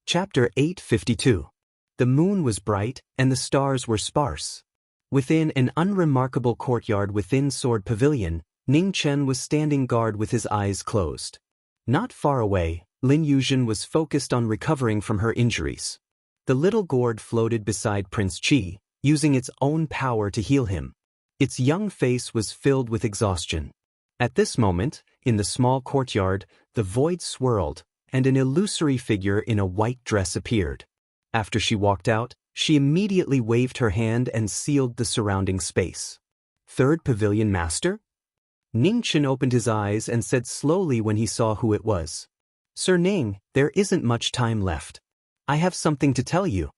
Chapter 852. The moon was bright, and the stars were sparse. Within an unremarkable courtyard within Sword Pavilion, Ning Chen was standing guard with his eyes closed. Not far away, Lin Yuzhen was focused on recovering from her injuries. The little gourd floated beside Prince Qi, using its own power to heal him. Its young face was filled with exhaustion. At this moment, in the small courtyard, the void swirled, and an illusory figure in a white dress appeared. After she walked out, she immediately waved her hand and sealed the surrounding space. Third Pavilion Master? Ning Chen opened his eyes and said slowly when he saw who it was. Sir Ning, there isn't much time left. I have something to tell you.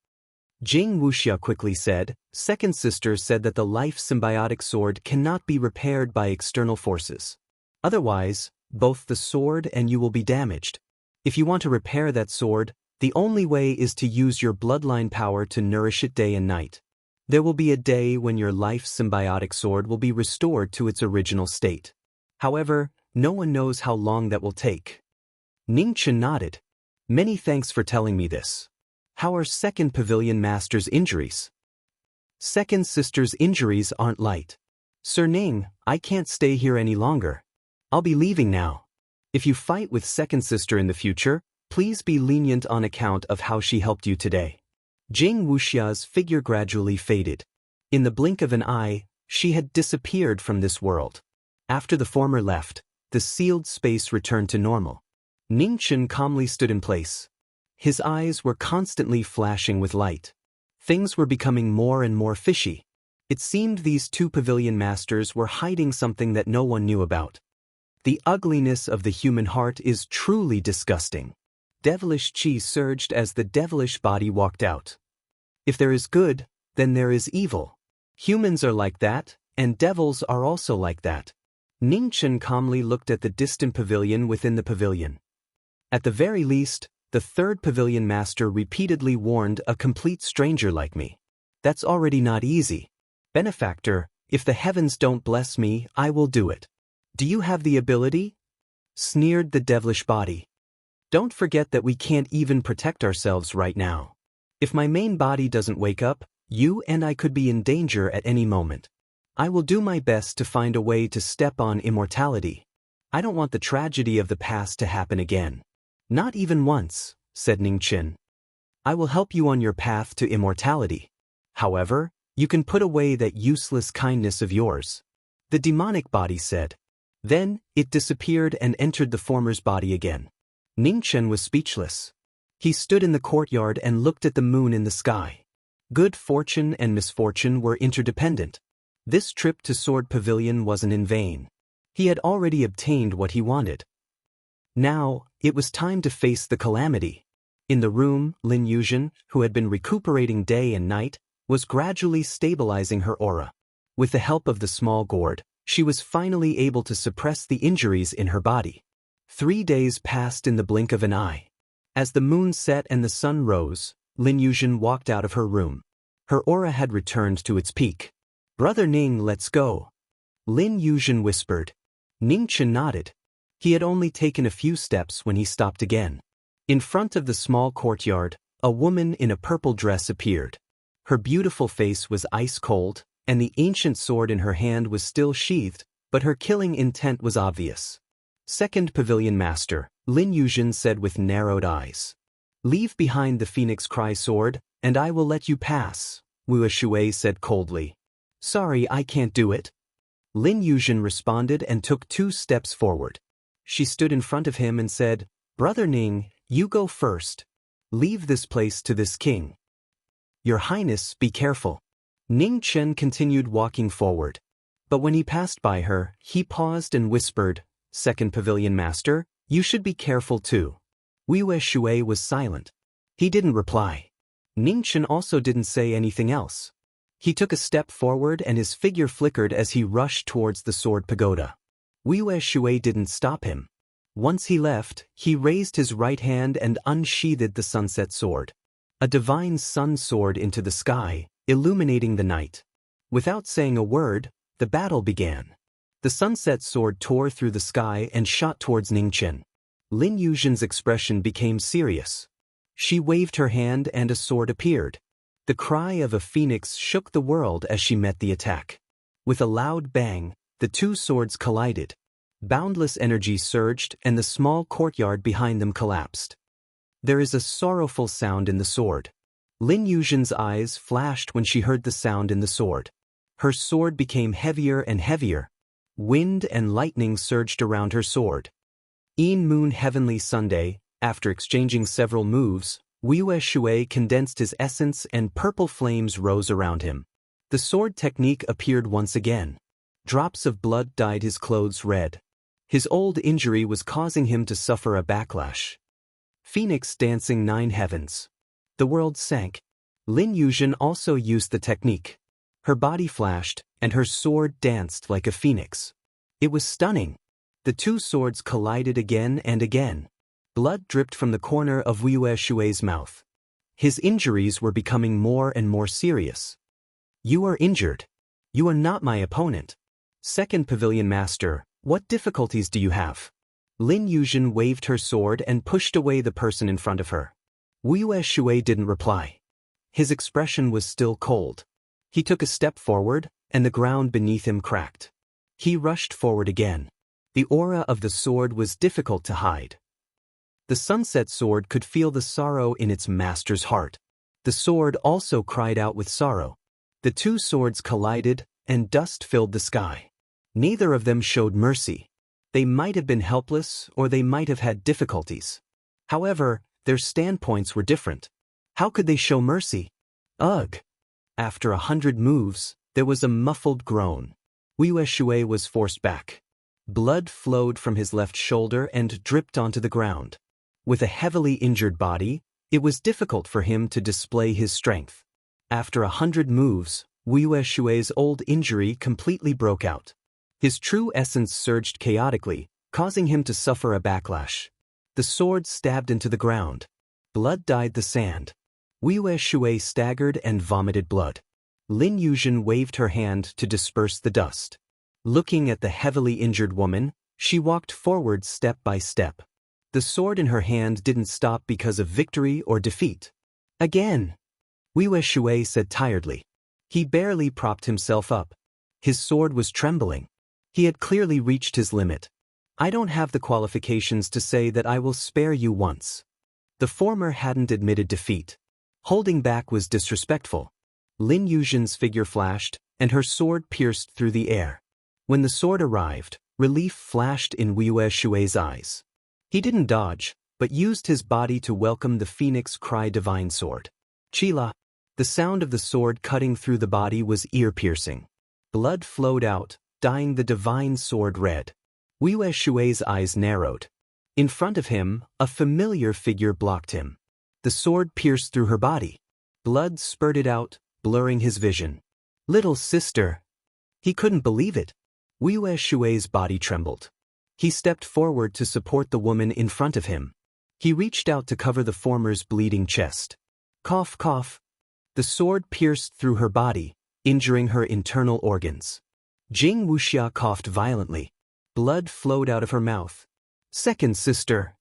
Jing Wuxia quickly said, Second Sister said that the life symbiotic sword cannot be repaired by external forces. Otherwise, both the sword and you will be damaged. If you want to repair that sword, the only way is to use your bloodline power to nourish it day and night. There will be a day when your life symbiotic sword will be restored to its original state. However, no one knows how long that will take. Ning Chen nodded. Many thanks for telling me this. How are Second Pavilion Master's injuries? Second Sister's injuries aren't light. Sir Ning, I can't stay here any longer. I'll be leaving now. If you fight with Second Sister in the future, please be lenient on account of how she helped you today. Jing Wuxia's figure gradually faded. In the blink of an eye, she had disappeared from this world. After the former left, the sealed space returned to normal. Ning Chen calmly stood in place. His eyes were constantly flashing with light. Things were becoming more and more fishy. It seemed these two pavilion masters were hiding something that no one knew about. The ugliness of the human heart is truly disgusting. Devilish chi surged as the devilish body walked out. If there is good, then there is evil. Humans are like that, and devils are also like that. Ning Chen calmly looked at the distant pavilion within the pavilion. At the very least, the third pavilion master repeatedly warned a complete stranger like me. That's already not easy. Benefactor, if the heavens don't bless me, I will do it. Do you have the ability? Sneered the devilish body. Don't forget that we can't even protect ourselves right now. If my main body doesn't wake up, you and I could be in danger at any moment. I will do my best to find a way to step on immortality. I don't want the tragedy of the past to happen again. Not even once, said Ning Chen. I will help you on your path to immortality. However, you can put away that useless kindness of yours. The demonic body said. Then, it disappeared and entered the former's body again. Ning Chen was speechless. He stood in the courtyard and looked at the moon in the sky. Good fortune and misfortune were interdependent. This trip to Sword Pavilion wasn't in vain. He had already obtained what he wanted. Now, it was time to face the calamity. In the room, Lin Yuzhen, who had been recuperating day and night, was gradually stabilizing her aura. With the help of the small gourd, she was finally able to suppress the injuries in her body. 3 days passed in the blink of an eye. As the moon set and the sun rose, Lin Yuzhen walked out of her room. Her aura had returned to its peak. Brother Ning, let's go. Lin Yuzhen whispered. Ning Chen nodded. He had only taken a few steps when he stopped again. In front of the small courtyard, a woman in a purple dress appeared. Her beautiful face was ice cold, and the ancient sword in her hand was still sheathed, but her killing intent was obvious. Second Pavilion Master, Lin Yuzhen said with narrowed eyes. Leave behind the Phoenix Cry sword, and I will let you pass, Wu Shui said coldly. Sorry, I can't do it. Lin Yuzhen responded and took 2 steps forward. She stood in front of him and said, Brother Ning, you go first. Leave this place to this king. Your Highness, be careful. Ning Chen continued walking forward. But when he passed by her, he paused and whispered, Second Pavilion Master, you should be careful too. Wu Shui was silent. He didn't reply. Ning Chen also didn't say anything else. He took a step forward and his figure flickered as he rushed towards the sword pagoda. Wu Shui didn't stop him. Once he left, he raised his right hand and unsheathed the sunset sword. A divine sun soared into the sky, illuminating the night. Without saying a word, the battle began. The sunset sword tore through the sky and shot towards Ning Chen. Lin Yuzhen's expression became serious. She waved her hand and a sword appeared. The cry of a phoenix shook the world as she met the attack. With a loud bang, the two swords collided. Boundless energy surged and the small courtyard behind them collapsed. There is a sorrowful sound in the sword. Lin Yuzhen's eyes flashed when she heard the sound in the sword. Her sword became heavier and heavier. Wind and lightning surged around her sword. In Moon Heavenly Sunday, after exchanging several moves, Wei Shui condensed his essence and purple flames rose around him. The sword technique appeared once again. Drops of blood dyed his clothes red. His old injury was causing him to suffer a backlash. Phoenix dancing 9 heavens. The world sank. Lin Yuzhen also used the technique. Her body flashed, and her sword danced like a phoenix. It was stunning. The two swords collided again and again. Blood dripped from the corner of Wei Shui's mouth. His injuries were becoming more and more serious. You are injured. You are not my opponent. Second Pavilion Master, what difficulties do you have? Lin Yuzhen waved her sword and pushed away the person in front of her. Wei Shui didn't reply. His expression was still cold. He took a step forward, and the ground beneath him cracked. He rushed forward again. The aura of the sword was difficult to hide. The sunset sword could feel the sorrow in its master's heart. The sword also cried out with sorrow. The two swords collided, and dust filled the sky. Neither of them showed mercy. They might have been helpless, or they might have had difficulties. However, their standpoints were different. How could they show mercy? Ugh! After 100 moves, there was a muffled groan. Wei Shui was forced back. Blood flowed from his left shoulder and dripped onto the ground. With a heavily injured body, it was difficult for him to display his strength. After 100 moves, Wei Shui's old injury completely broke out. His true essence surged chaotically, causing him to suffer a backlash. The sword stabbed into the ground. Blood dyed the sand. Wei Shui staggered and vomited blood. Lin Yuzhen waved her hand to disperse the dust. Looking at the heavily injured woman, she walked forward step by step. The sword in her hand didn't stop because of victory or defeat. Again! Wei Shui said tiredly. He barely propped himself up. His sword was trembling. He had clearly reached his limit. I don't have the qualifications to say that I will spare you once. The former hadn't admitted defeat. Holding back was disrespectful. Lin Yuzhen's figure flashed, and her sword pierced through the air. When the sword arrived, relief flashed in Wei Shui's eyes. He didn't dodge, but used his body to welcome the Phoenix Cry Divine Sword. Chila! The sound of the sword cutting through the body was ear-piercing. Blood flowed out, dyeing the divine sword red. Wei Shui's eyes narrowed. In front of him, a familiar figure blocked him. The sword pierced through her body. Blood spurted out, blurring his vision. Little sister! He couldn't believe it. Wei Shui's body trembled. He stepped forward to support the woman in front of him. He reached out to cover the former's bleeding chest. Cough, cough. The sword pierced through her body, injuring her internal organs. Jing Wuxia coughed violently. Blood flowed out of her mouth. Second sister!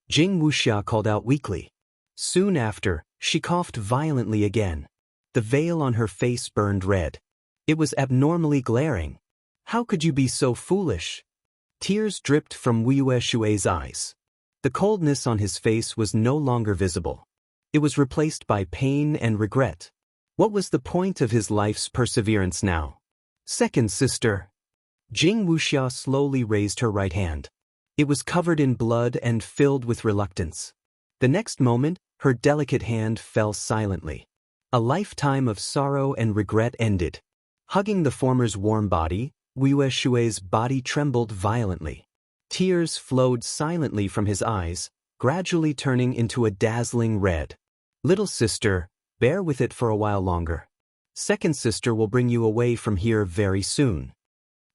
Jing Wuxia called out weakly. Soon after, she coughed violently again. The veil on her face burned red. It was abnormally glaring. How could you be so foolish? Tears dripped from Wei Shui's eyes. The coldness on his face was no longer visible. It was replaced by pain and regret. What was the point of his life's perseverance now? Second sister! Jing Wuxia slowly raised her right hand. It was covered in blood and filled with reluctance. The next moment, her delicate hand fell silently. A lifetime of sorrow and regret ended. Hugging the former's warm body, Wei Shui's body trembled violently. Tears flowed silently from his eyes, gradually turning into a dazzling red. Little sister, bear with it for a while longer. Second sister will bring you away from here very soon.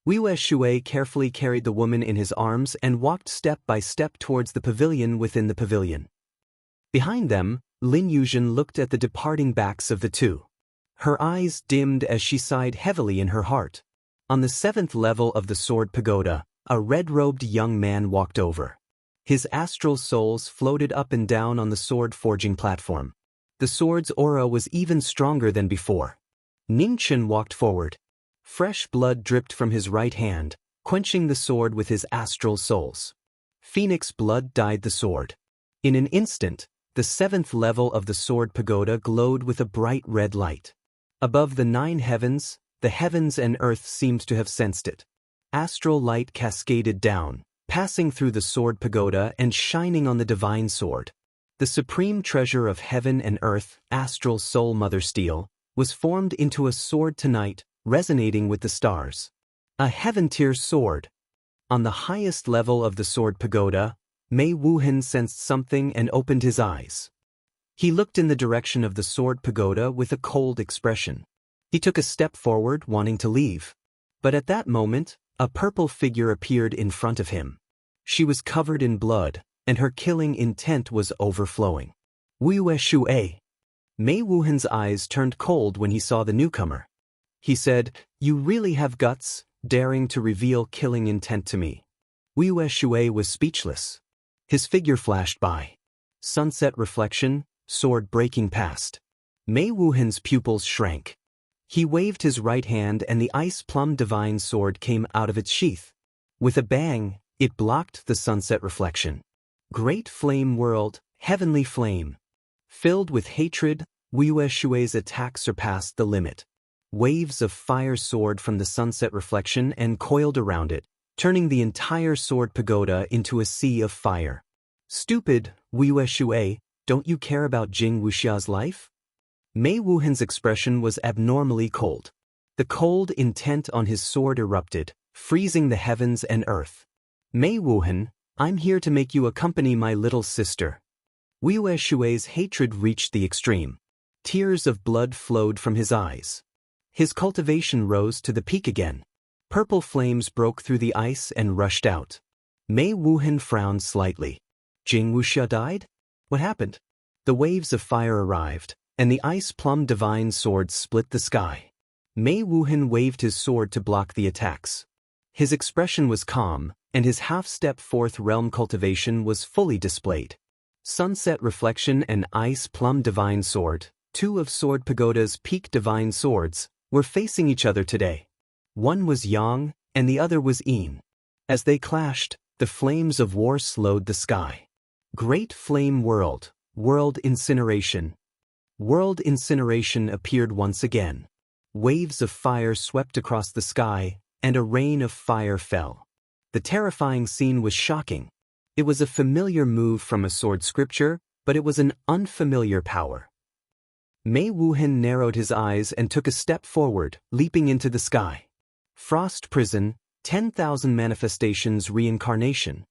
Wei Shui carefully carried the woman in his arms and walked step by step towards the pavilion within the pavilion. Behind them, Lin Yuzhen looked at the departing backs of the two. Her eyes dimmed as she sighed heavily in her heart. On the 7th level of the Sword Pagoda, a red-robed young man walked over. His astral souls floated up and down on the sword-forging platform. The sword's aura was even stronger than before. Ningchen walked forward. Fresh blood dripped from his right hand, quenching the sword with his astral souls. Phoenix blood dyed the sword. In an instant, the 7th level of the sword pagoda glowed with a bright red light. Above the 9 heavens, the heavens and earth seemed to have sensed it. Astral light cascaded down, passing through the sword pagoda and shining on the divine sword. The supreme treasure of heaven and earth, astral soul mother steel, was formed into a sword tonight, resonating with the stars. A heaven-tier sword. On the highest level of the sword pagoda, Mei Wuhan sensed something and opened his eyes. He looked in the direction of the sword pagoda with a cold expression. He took a step forward, wanting to leave. But at that moment, a purple figure appeared in front of him. She was covered in blood, and her killing intent was overflowing. Wei Shui. Mei Wuhan's eyes turned cold when he saw the newcomer. He said, "You really have guts, daring to reveal killing intent to me." Wei Shui was speechless. His figure flashed by. Sunset reflection, sword breaking past. Mei Wuhan's pupils shrank. He waved his right hand and the ice plum divine sword came out of its sheath. With a bang, it blocked the sunset reflection. Great flame world, heavenly flame. Filled with hatred, Wei Shui's attack surpassed the limit. Waves of fire soared from the sunset reflection and coiled around it, turning the entire sword pagoda into a sea of fire. "Stupid, Wei Shui, don't you care about Jing Wuxia's life?" Mei Wuhan's expression was abnormally cold. The cold intent on his sword erupted, freezing the heavens and earth. "Mei Wuhan, I'm here to make you accompany my little sister." Wei Shui's hatred reached the extreme. Tears of blood flowed from his eyes. His cultivation rose to the peak again. Purple flames broke through the ice and rushed out. Mei Wuhan frowned slightly. Jing Wuxia died? What happened? The waves of fire arrived, and the ice plum divine sword split the sky. Mei Wuhan waved his sword to block the attacks. His expression was calm, and his half-step fourth realm cultivation was fully displayed. Sunset reflection and ice plum divine sword, 2 of Sword Pagoda's peak divine swords, were facing each other today. One was Yang, and the other was Yin. As they clashed, the flames of war slowed the sky. Great flame world, world incineration. World incineration appeared once again. Waves of fire swept across the sky, and a rain of fire fell. The terrifying scene was shocking. It was a familiar move from a sword scripture, but it was an unfamiliar power. Mei Wuhan narrowed his eyes and took a step forward, leaping into the sky. Frost Prison, 10,000 manifestations reincarnation.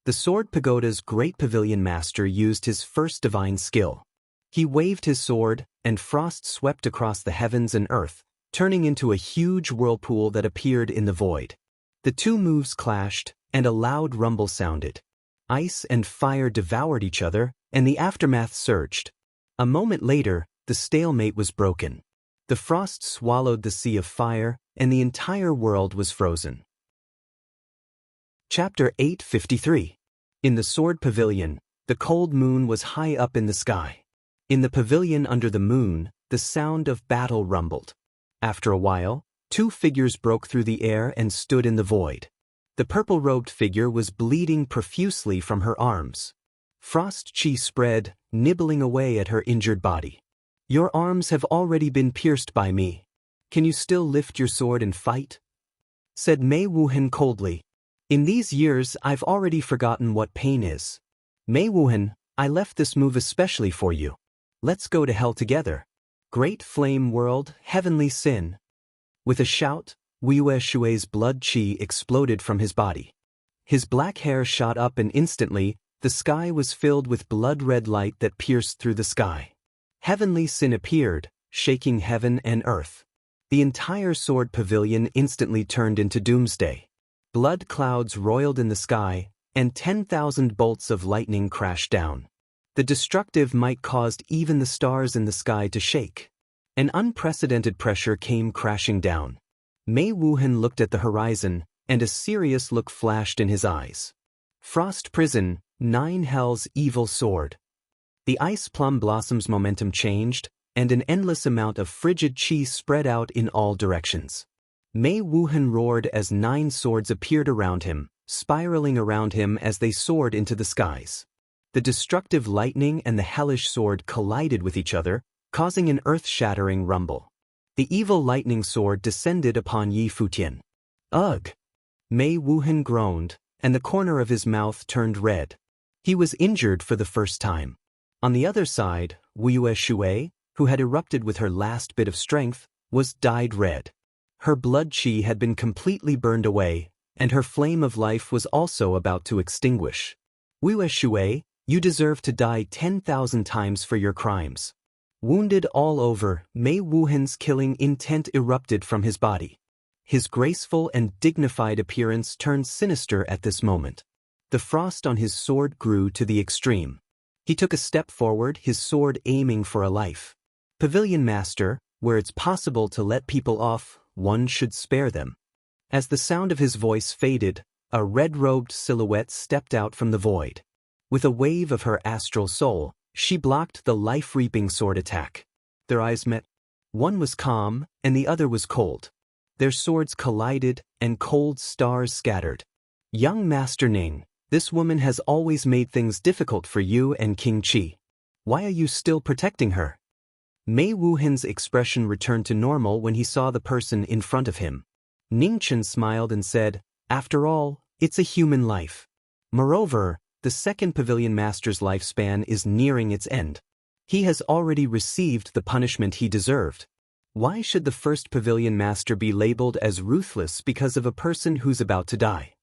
The Sword Pagoda's great pavilion master used his first divine skill. He waved his sword, and frost swept across the heavens and earth, turning into a huge whirlpool that appeared in the void. The 2 moves clashed, and a loud rumble sounded. Ice and fire devoured each other, and the aftermath surged. A moment later, the stalemate was broken. The frost swallowed the sea of fire, and the entire world was frozen. Chapter 853. In the Sword Pavilion, the cold moon was high up in the sky. In the pavilion under the moon, the sound of battle rumbled. After a while, 2 figures broke through the air and stood in the void. The purple-robed figure was bleeding profusely from her arms. Frost chi spread, nibbling away at her injured body. "Your arms have already been pierced by me. Can you still lift your sword and fight?" said Mei Wuhan coldly. "In these years I've already forgotten what pain is. Mei Wuhan, I left this move especially for you. Let's go to hell together. Great flame world, heavenly sin." With a shout, Wei Shui's blood chi exploded from his body. His black hair shot up and instantly, the sky was filled with blood-red light that pierced through the sky. Heavenly sin appeared, shaking heaven and earth. The entire sword pavilion instantly turned into doomsday. Blood clouds roiled in the sky, and 10,000 bolts of lightning crashed down. The destructive might caused even the stars in the sky to shake. An unprecedented pressure came crashing down. Mei Wuhan looked at the horizon, and a serious look flashed in his eyes. Frost Prison, Nine Hell's evil sword. The ice plum blossom's momentum changed, and an endless amount of frigid chi spread out in all directions. Mei Wuhan roared as 9 swords appeared around him, spiraling around him as they soared into the skies. The destructive lightning and the hellish sword collided with each other, causing an earth-shattering rumble. The evil lightning sword descended upon Yi Futian. Ugh! Mei Wuhan groaned, and the corner of his mouth turned red. He was injured for the first time. On the other side, Wuyue Shui, who had erupted with her last bit of strength, was dyed red. Her blood chi had been completely burned away, and her flame of life was also about to extinguish. Wuyue Shui, you deserve to die 10,000 times for your crimes. Wounded all over, Mei Wuhan's killing intent erupted from his body. His graceful and dignified appearance turned sinister at this moment. The frost on his sword grew to the extreme. He took a step forward, his sword aiming for a life. Pavilion Master, where it's possible to let people off, one should spare them. As the sound of his voice faded, a red-robed silhouette stepped out from the void. With a wave of her astral soul, she blocked the life-reaping sword attack. Their eyes met. One was calm, and the other was cold. Their swords collided, and cold stars scattered. Young Master Ning, this woman has always made things difficult for you and King Qi. Why are you still protecting her? Mei Wuhan's expression returned to normal when he saw the person in front of him. Ning Chen smiled and said, "After all, it's a human life. Moreover, the second Pavilion Master's lifespan is nearing its end. He has already received the punishment he deserved. Why should the first Pavilion Master be labeled as ruthless because of a person who's about to die?"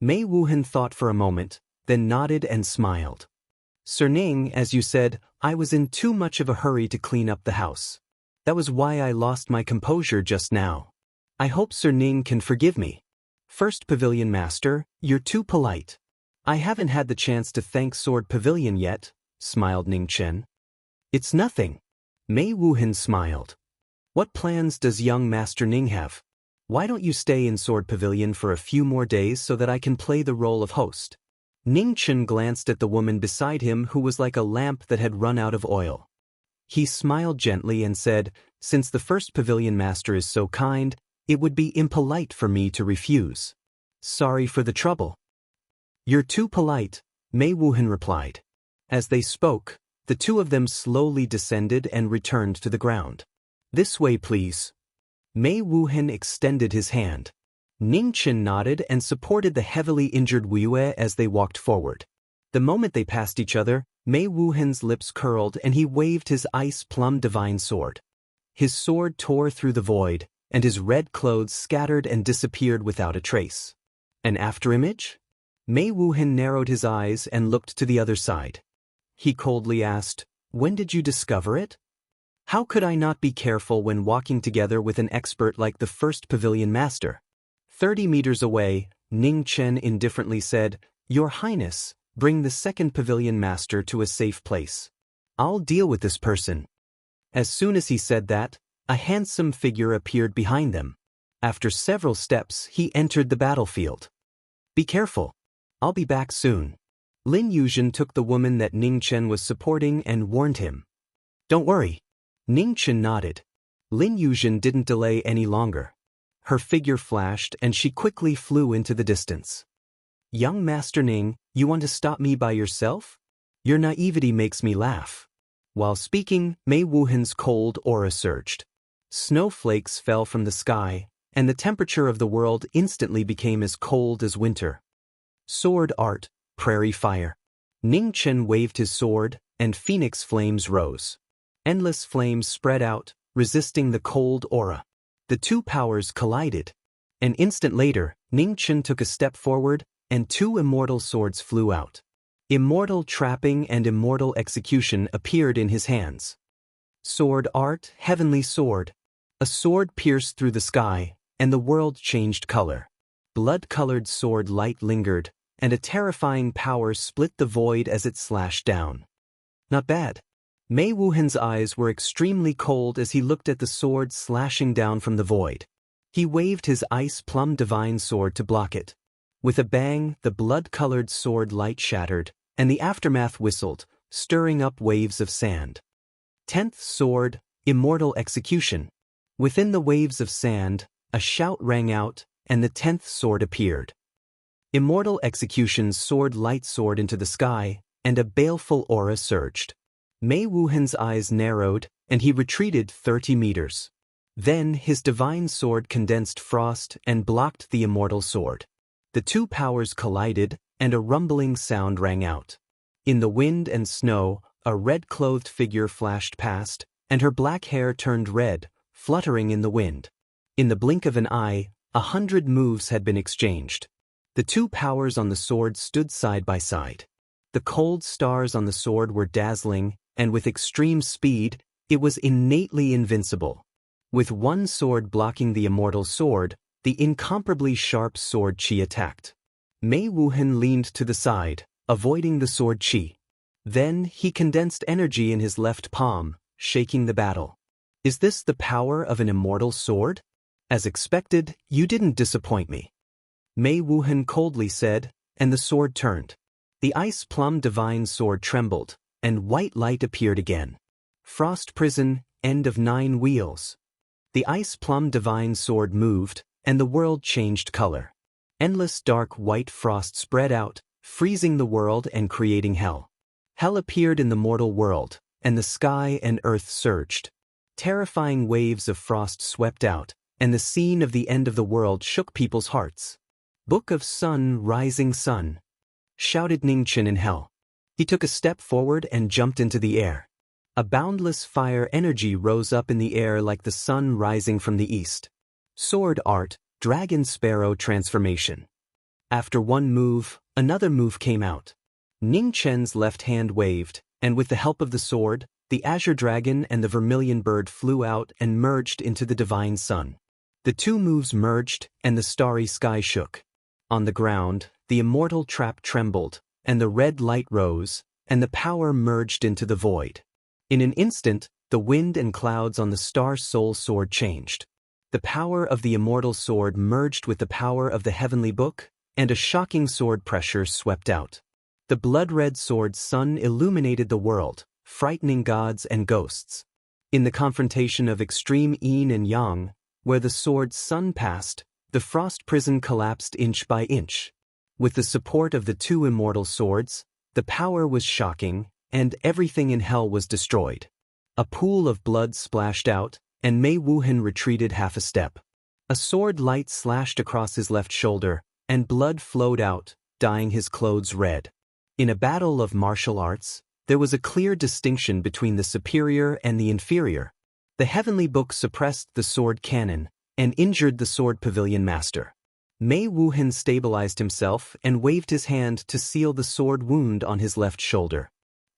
Mei Wuhan thought for a moment, then nodded and smiled. "Sir Ning, as you said, I was in too much of a hurry to clean up the house. That was why I lost my composure just now. I hope Sir Ning can forgive me. First Pavilion Master, you're too polite. I haven't had the chance to thank Sword Pavilion yet," smiled Ning Chen. "It's nothing." Mei Wuhan smiled. "What plans does young Master Ning have? Why don't you stay in Sword Pavilion for a few more days so that I can play the role of host?" Ning Chen glanced at the woman beside him who was like a lamp that had run out of oil. He smiled gently and said, "Since the first Pavilion Master is so kind, it would be impolite for me to refuse. Sorry for the trouble." "You're too polite," Mei Wuhan replied. As they spoke, the two of them slowly descended and returned to the ground. "This way, please." Mei Wuhan extended his hand. Ning Chen nodded and supported the heavily injured Wuyue as they walked forward. The moment they passed each other, Mei Wuhan's lips curled and he waved his ice plum divine sword. His sword tore through the void, and his red clothes scattered and disappeared without a trace. An afterimage? Mei Wuhan narrowed his eyes and looked to the other side. He coldly asked, "When did you discover it?" "How could I not be careful when walking together with an expert like the first Pavilion Master?" 30 meters away, Ning Chen indifferently said, "Your Highness, bring the second Pavilion Master to a safe place. I'll deal with this person." As soon as he said that, a handsome figure appeared behind them. After several steps, he entered the battlefield. "Be careful. I'll be back soon." Lin Yuzhen took the woman that Ning Chen was supporting and warned him. "Don't worry." Ning Chen nodded. Lin Yuzhen didn't delay any longer. Her figure flashed and she quickly flew into the distance. "Young Master Ning, you want to stop me by yourself? Your naivety makes me laugh." While speaking, Mei Wuhan's cold aura surged. Snowflakes fell from the sky, and the temperature of the world instantly became as cold as winter. Sword art, prairie fire. Ning Chen waved his sword, and phoenix flames rose. Endless flames spread out, resisting the cold aura. The two powers collided. An instant later, Ning Chen took a step forward, and 2 immortal swords flew out. Immortal trapping and immortal execution appeared in his hands. Sword art, heavenly sword. A sword pierced through the sky, and the world changed color. Blood-colored sword light lingered, and a terrifying power split the void as it slashed down. Not bad. Mei Wuhan's eyes were extremely cold as he looked at the sword slashing down from the void. He waved his ice plum divine sword to block it. With a bang, the blood-colored sword light shattered, and the aftermath whistled, stirring up waves of sand. 10th Sword, Immortal Execution. Within the waves of sand, a shout rang out, and the 10th sword appeared. Immortal Execution's sword light soared into the sky, and a baleful aura surged. Mei Wuhan's eyes narrowed, and he retreated 30 meters. Then his divine sword condensed frost and blocked the immortal sword. The two powers collided, and a rumbling sound rang out. In the wind and snow, a red-clothed figure flashed past, and her black hair turned red, fluttering in the wind. In the blink of an eye, 100 moves had been exchanged. The two powers on the sword stood side by side. The cold stars on the sword were dazzling, and with extreme speed, it was innately invincible. With one sword blocking the immortal sword, the incomparably sharp sword Qi attacked. Mei Wuhan leaned to the side, avoiding the sword Qi. Then he condensed energy in his left palm, shaking the battle. Is this the power of an immortal sword? As expected, you didn't disappoint me. Mei Wuhan coldly said, and the sword turned. The ice plum divine sword trembled, and white light appeared again. Frost prison, end of 9 wheels. The ice plum divine sword moved, and the world changed color. Endless dark white frost spread out, freezing the world and creating hell. Hell appeared in the mortal world, and the sky and earth surged. Terrifying waves of frost swept out, and the scene of the end of the world shook people's hearts. Book of Sun, Rising Sun, shouted Ningchen in hell. He took a step forward and jumped into the air. A boundless fire energy rose up in the air like the sun rising from the east. Sword art, dragon sparrow transformation. After one move, another move came out. Ningchen's left hand waved, and with the help of the sword, the azure dragon and the vermilion bird flew out and merged into the divine sun. The two moves merged, and the starry sky shook. On the ground, the immortal trap trembled, and the red light rose, and the power merged into the void. In an instant, the wind and clouds on the star soul sword changed. The power of the immortal sword merged with the power of the heavenly book, and a shocking sword pressure swept out. The blood-red sword sun illuminated the world, frightening gods and ghosts. In the confrontation of extreme yin and yang, where the sword sun passed, the frost prison collapsed inch by inch. With the support of the two immortal swords, the power was shocking, and everything in hell was destroyed. A pool of blood splashed out, and Mei Wuhan retreated half a step. A sword light slashed across his left shoulder, and blood flowed out, dyeing his clothes red. In a battle of martial arts, there was a clear distinction between the superior and the inferior. The heavenly book suppressed the sword cannon, and injured the sword pavilion master. Mei Wuhan stabilized himself and waved his hand to seal the sword wound on his left shoulder.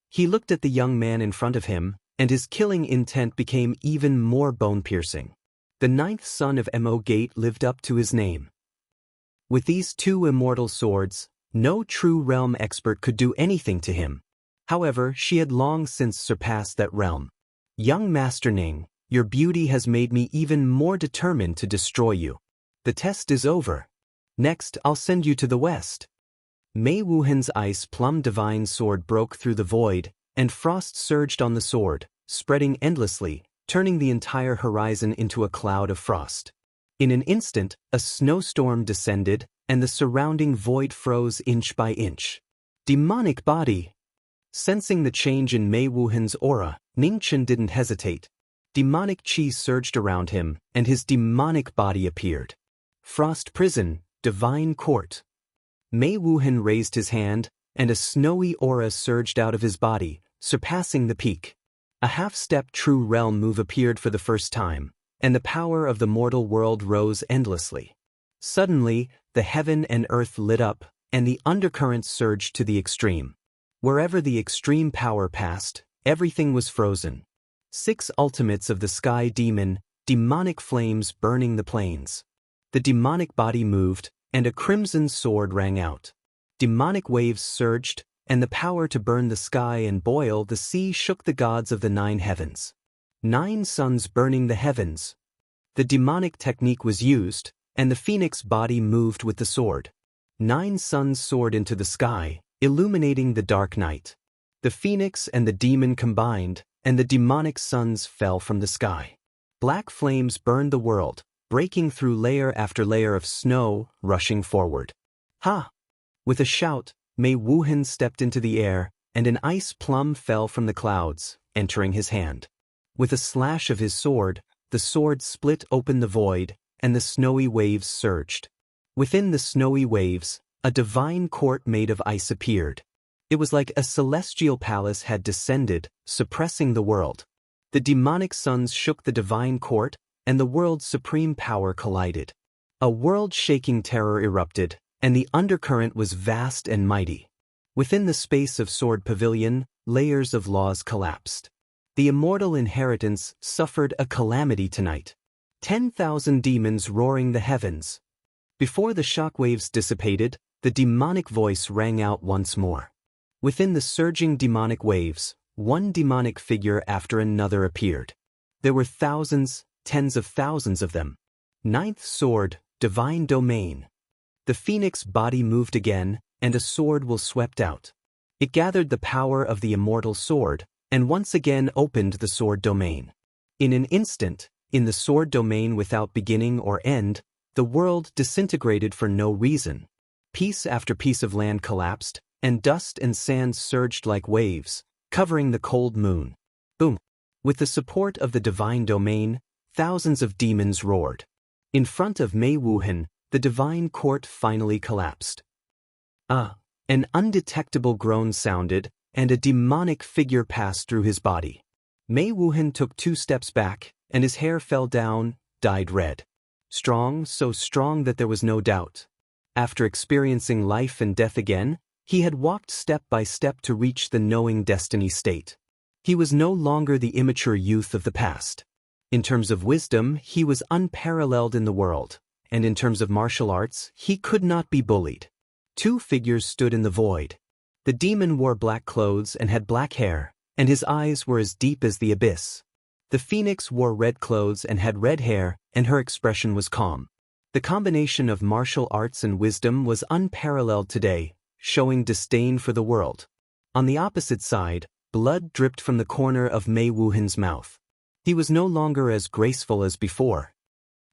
He looked at the young man in front of him, and his killing intent became even more bone-piercing. The 9th son of Mo Gate lived up to his name. With these two immortal swords, no true realm expert could do anything to him. However, she had long since surpassed that realm. Young Master Ning, your beauty has made me even more determined to destroy you. The test is over. Next, I'll send you to the west. Mei Wuhan's ice plum divine sword broke through the void, and frost surged on the sword, spreading endlessly, turning the entire horizon into a cloud of frost. In an instant, a snowstorm descended, and the surrounding void froze inch by inch. Demonic body! Sensing the change in Mei Wuhan's aura, Ningchen didn't hesitate. Demonic qi surged around him, and his demonic body appeared. Frost prison, divine court. Mei Wuhan raised his hand, and a snowy aura surged out of his body, surpassing the peak. A half-step true realm move appeared for the first time, and the power of the mortal world rose endlessly. Suddenly, the heaven and earth lit up, and the undercurrents surged to the extreme. Wherever the extreme power passed, everything was frozen. 6 ultimates of the sky demon, demonic flames burning the plains. The demonic body moved, and a crimson sword rang out. Demonic waves surged, and the power to burn the sky and boil the sea shook the gods of the 9 heavens. 9 suns burning the heavens. The demonic technique was used, and the phoenix body moved with the sword. 9 suns soared into the sky, illuminating the dark night. The phoenix and the demon combined, and the demonic suns fell from the sky. Black flames burned the world, breaking through layer after layer of snow, rushing forward. Ha! With a shout, Mei Wuhan stepped into the air, and an ice plum fell from the clouds, entering his hand. With a slash of his sword, the sword split open the void, and the snowy waves surged. Within the snowy waves, a divine court made of ice appeared. It was like a celestial palace had descended, suppressing the world. The demonic suns shook the divine court, and the world's supreme power collided. A world-shaking terror erupted, and the undercurrent was vast and mighty. Within the space of Sword Pavilion, layers of laws collapsed. The immortal inheritance suffered a calamity tonight. 10,000 demons roaring the heavens. Before the shockwaves dissipated, the demonic voice rang out once more. Within the surging demonic waves, one demonic figure after another appeared. There were thousands, tens of thousands of them. Ninth sword, divine domain. The phoenix body moved again, and a sword was swept out. It gathered the power of the immortal sword, and once again opened the sword domain. In an instant, in the sword domain without beginning or end, the world disintegrated for no reason. Piece after piece of land collapsed, and dust and sand surged like waves, covering the cold moon. Boom! With the support of the divine domain, thousands of demons roared. In front of Mei Wuhan, the divine court finally collapsed. An undetectable groan sounded, and a demonic figure passed through his body. Mei Wuhan took 2 steps back, and his hair fell down, dyed red. Strong, so strong that there was no doubt. After experiencing life and death again, he had walked step by step to reach the knowing destiny state. He was no longer the immature youth of the past. In terms of wisdom, he was unparalleled in the world, and in terms of martial arts, he could not be bullied. 2 figures stood in the void. The demon wore black clothes and had black hair, and his eyes were as deep as the abyss. The phoenix wore red clothes and had red hair, and her expression was calm. The combination of martial arts and wisdom was unparalleled today, showing disdain for the world. On the opposite side, blood dripped from the corner of Mei Wuhan's mouth. He was no longer as graceful as before.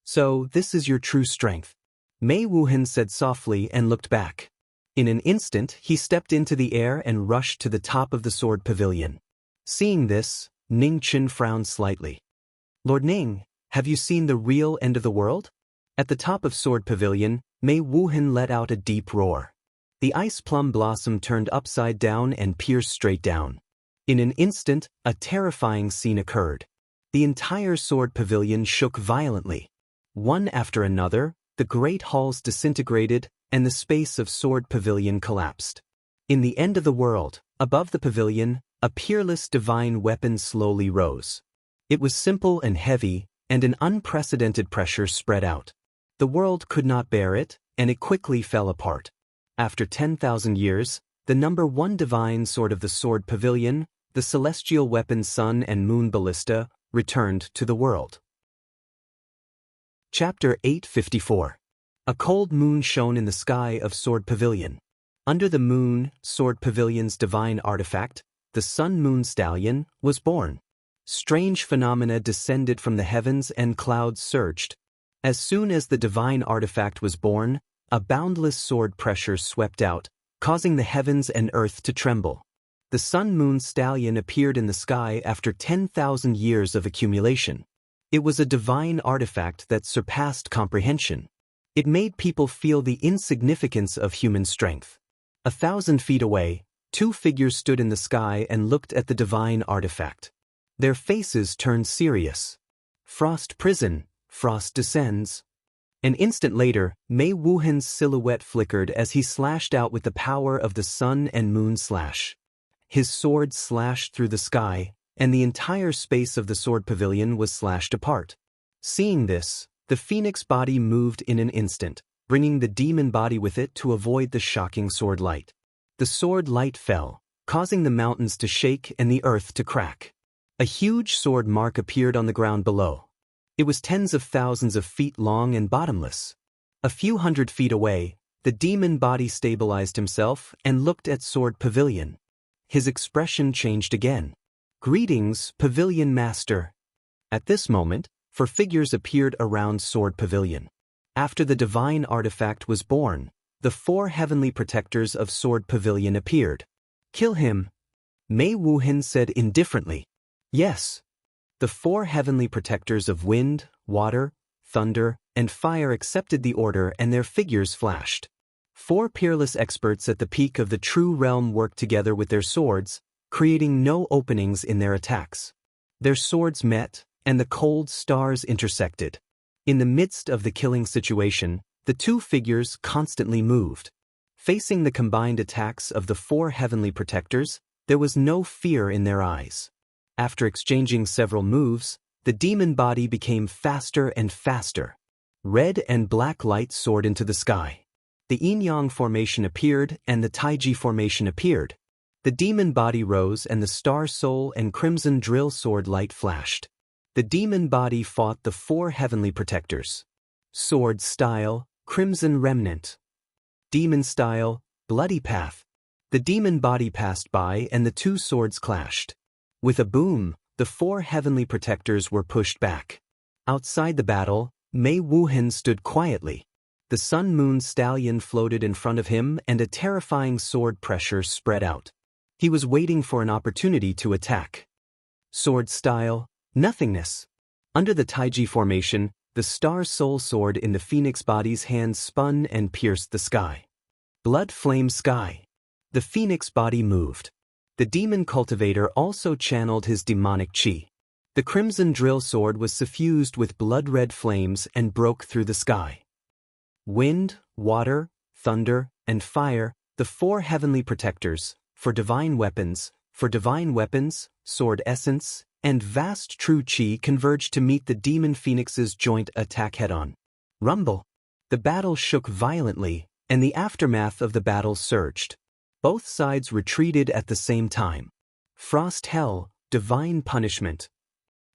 So, this is your true strength. Mei Wuhan said softly and looked back. In an instant, he stepped into the air and rushed to the top of the sword pavilion. Seeing this, Ning Qin frowned slightly. Lord Ning, have you seen the real end of the world? At the top of Sword Pavilion, Mei Wuhan let out a deep roar. The ice plum blossom turned upside down and pierced straight down. In an instant, a terrifying scene occurred. The entire Sword Pavilion shook violently. One after another, the great halls disintegrated, and the space of Sword Pavilion collapsed. In the end of the world, above the pavilion, a peerless divine weapon slowly rose. It was simple and heavy, and an unprecedented pressure spread out. The world could not bear it, and it quickly fell apart. After 10,000 years, the number 1 divine sword of the Sword Pavilion, the celestial weapon Sun and Moon Ballista, returned to the world. Chapter 854. A cold moon shone in the sky of Sword Pavilion. Under the moon, Sword Pavilion's divine artifact, the Sun-Moon Stallion, was born. Strange phenomena descended from the heavens and clouds surged. As soon as the divine artifact was born, a boundless sword pressure swept out, causing the heavens and earth to tremble. The Sun-Moon Stallion appeared in the sky after 10,000 years of accumulation. It was a divine artifact that surpassed comprehension. It made people feel the insignificance of human strength. 1,000 feet away, 2 figures stood in the sky and looked at the divine artifact. Their faces turned serious. Frost prison, frost descends. An instant later, Mei Wuhan's silhouette flickered as he slashed out with the power of the sun and moon slash. His sword slashed through the sky, and the entire space of the Sword Pavilion was slashed apart. Seeing this, the phoenix body moved in an instant, bringing the demon body with it to avoid the shocking sword light. The sword light fell, causing the mountains to shake and the earth to crack. A huge sword mark appeared on the ground below. It was tens of thousands of feet long and bottomless. A few hundred feet away, The demon body stabilized himself and looked at Sword Pavilion. His expression changed again. "Greetings, Pavilion Master." At this moment, 4 figures appeared around Sword Pavilion. After the divine artifact was born, the 4 heavenly protectors of Sword Pavilion appeared. "Kill him," Mei Wuhan said indifferently. "Yes." The 4 heavenly protectors of wind, water, thunder, and fire accepted the order, and their figures flashed. 4 peerless experts at the peak of the true realm worked together with their swords, creating no openings in their attacks. Their swords met, and the cold stars intersected. In the midst of the killing situation, the 2 figures constantly moved. Facing the combined attacks of the 4 heavenly protectors, there was no fear in their eyes. After exchanging several moves, the demon body became faster and faster. Red and black light soared into the sky. The yin-yang formation appeared and the taiji formation appeared. The demon body rose and the star soul and crimson drill sword light flashed. The demon body fought the 4 heavenly protectors. Sword style, crimson remnant. Demon style, bloody path. The demon body passed by and the 2 swords clashed. With a boom, the 4 heavenly protectors were pushed back. Outside the battle, Mei Wuhan stood quietly. The sun-moon stallion floated in front of him and a terrifying sword pressure spread out. He was waiting for an opportunity to attack. Sword style, nothingness. Under the taiji formation, the star soul sword in the phoenix body's hand spun and pierced the sky. Blood flame sky. The phoenix body moved. The demon cultivator also channeled his demonic chi. The crimson drill sword was suffused with blood-red flames and broke through the sky. Wind, water, thunder, and fire, the 4 heavenly protectors, for divine weapons, sword essence, and vast true chi converged to meet the demon phoenix's joint attack head-on. Rumble. The battle shook violently, and the aftermath of the battle surged. Both sides retreated at the same time. Frost hell, divine punishment.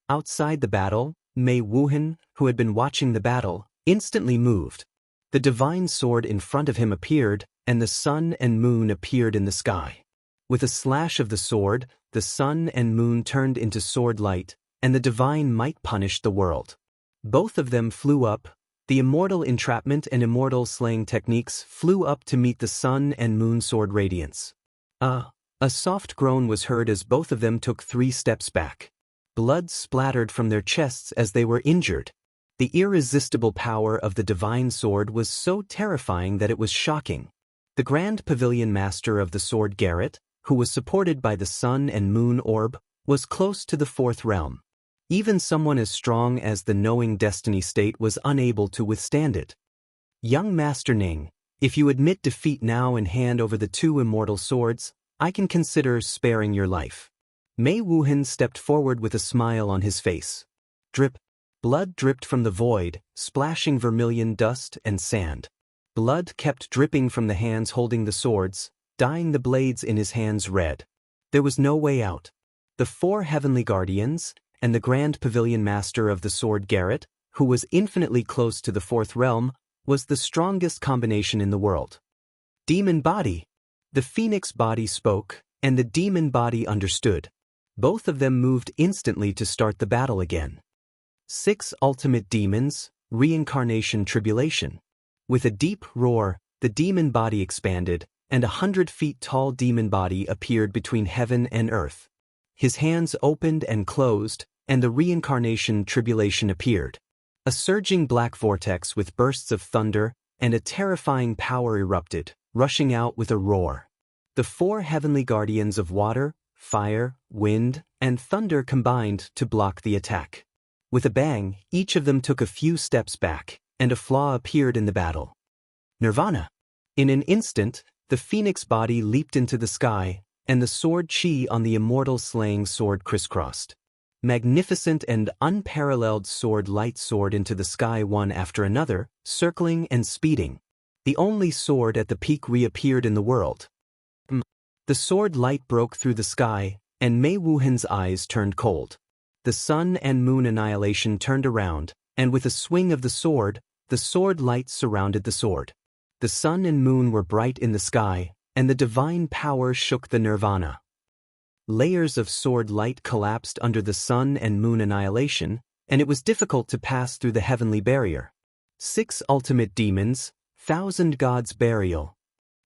Outside the battle, Mei Wuhan, who had been watching the battle, instantly moved. The divine sword in front of him appeared, and the sun and moon appeared in the sky. With a slash of the sword, the sun and moon turned into sword light, and the divine might punished the world. Both of them flew up. The immortal entrapment and immortal slaying techniques flew up to meet the sun and moon sword radiance. A soft groan was heard as both of them took 3 steps back. Blood splattered from their chests as they were injured. The irresistible power of the divine sword was so terrifying that it was shocking. The Grand Pavilion Master of the Sword Garrett, who was supported by the sun and moon orb, was close to the 4th realm. Even someone as strong as the knowing destiny state was unable to withstand it. "Young Master Ning, if you admit defeat now and hand over the 2 immortal swords, I can consider sparing your life." Mei Wuhan stepped forward with a smile on his face. Drip. Blood dripped from the void, splashing vermilion dust and sand. Blood kept dripping from the hands holding the swords, dyeing the blades in his hands red. There was no way out. The 4 heavenly guardians, and the Grand Pavilion Master of the Sword Garrett, who was infinitely close to the 4th realm, was the strongest combination in the world. Demon body. The phoenix body spoke, and the demon body understood. Both of them moved instantly to start the battle again. 6 ultimate demons, reincarnation tribulation. With a deep roar, the demon body expanded, and 100 feet tall demon body appeared between heaven and earth. His hands opened and closed, and the reincarnation tribulation appeared. A surging black vortex with bursts of thunder and a terrifying power erupted, rushing out with a roar. The 4 heavenly guardians of water, fire, wind, and thunder combined to block the attack. With a bang, each of them took a few steps back, and a flaw appeared in the battle. Nirvana. In an instant, the phoenix body leaped into the sky, and the sword chi on the immortal slaying sword crisscrossed. Magnificent and unparalleled sword light soared into the sky one after another, circling and speeding. The only sword at the peak reappeared in the world. The sword light broke through the sky, and Mei Wuhan's eyes turned cold. The sun and moon annihilation turned around, and with a swing of the sword light surrounded the sword. The sun and moon were bright in the sky, and the divine power shook the nirvana. Layers of sword light collapsed under the sun and moon annihilation, and it was difficult to pass through the heavenly barrier. 6 ultimate demons, 1,000 gods burial.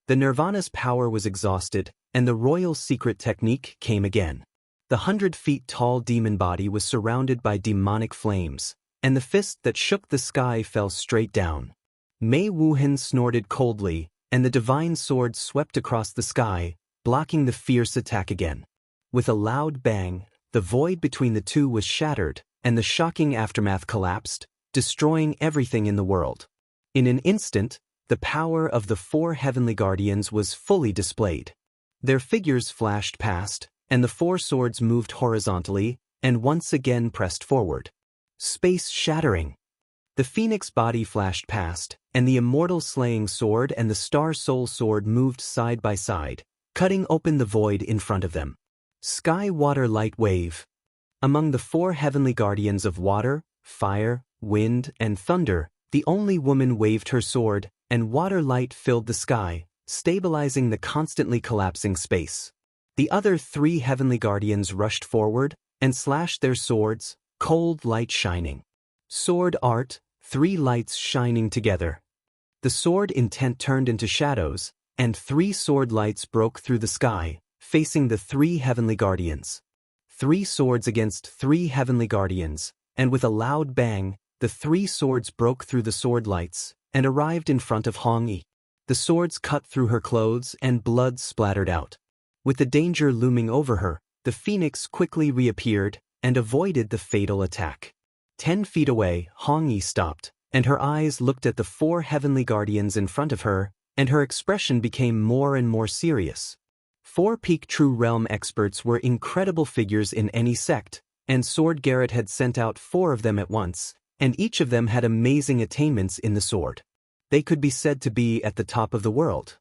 The nirvana's power was exhausted, and the royal secret technique came again. The 100 feet tall demon body was surrounded by demonic flames, and the fist that shook the sky fell straight down. Mei Wuhan snorted coldly, and the divine sword swept across the sky, blocking the fierce attack again. With a loud bang, the void between the two was shattered, and the shocking aftermath collapsed, destroying everything in the world. In an instant, the power of the 4 heavenly guardians was fully displayed. Their figures flashed past, and the 4 swords moved horizontally, and once again pressed forward. Space shattering. The phoenix body flashed past, and the immortal slaying sword and the star soul sword moved side by side, cutting open the void in front of them. Sky water light wave. Among the 4 heavenly guardians of water, fire, wind, and thunder, the only woman waved her sword, and water light filled the sky, stabilizing the constantly collapsing space. The other 3 heavenly guardians rushed forward and slashed their swords, cold light shining. Sword art, 3 lights shining together. The sword intent turned into shadows, and 3 sword lights broke through the sky, facing the 3 heavenly guardians. 3 swords against 3 heavenly guardians, and with a loud bang, the 3 swords broke through the sword lights and arrived in front of Hong Yi. The swords cut through her clothes and blood splattered out. With the danger looming over her, the phoenix quickly reappeared and avoided the fatal attack. 10 feet away, Hong Yi stopped, and her eyes looked at the 4 heavenly guardians in front of her, and her expression became more and more serious. 4 peak true realm experts were incredible figures in any sect, and Sword Garrett had sent out 4 of them at once, and each of them had amazing attainments in the sword. They could be said to be at the top of the world.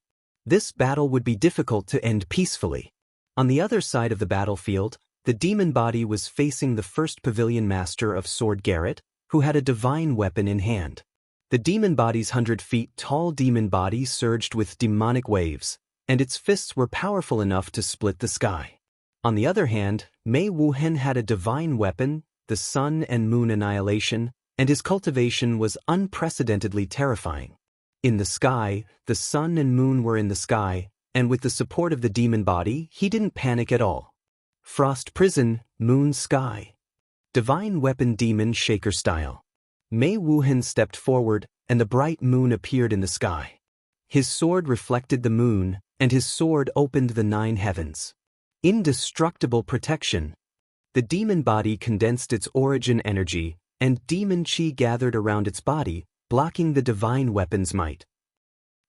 This battle would be difficult to end peacefully. On the other side of the battlefield, the demon body was facing the first pavilion master of Sword Garrett, who had a divine weapon in hand. The demon body's 100 feet tall demon body surged with demonic waves, and its fists were powerful enough to split the sky. On the other hand, Mei Wuhan had a divine weapon, the sun and moon annihilation, and his cultivation was unprecedentedly terrifying. In the sky, the sun and moon were in the sky, and with the support of the demon body, he didn't panic at all. Frost prison, moon sky. Divine weapon demon shaker style. Mei Wuhan stepped forward, and the bright moon appeared in the sky. His sword reflected the moon, and his sword opened the 9 heavens. Indestructible protection. The demon body condensed its origin energy, and demon chi gathered around its body, blocking the divine weapon's might.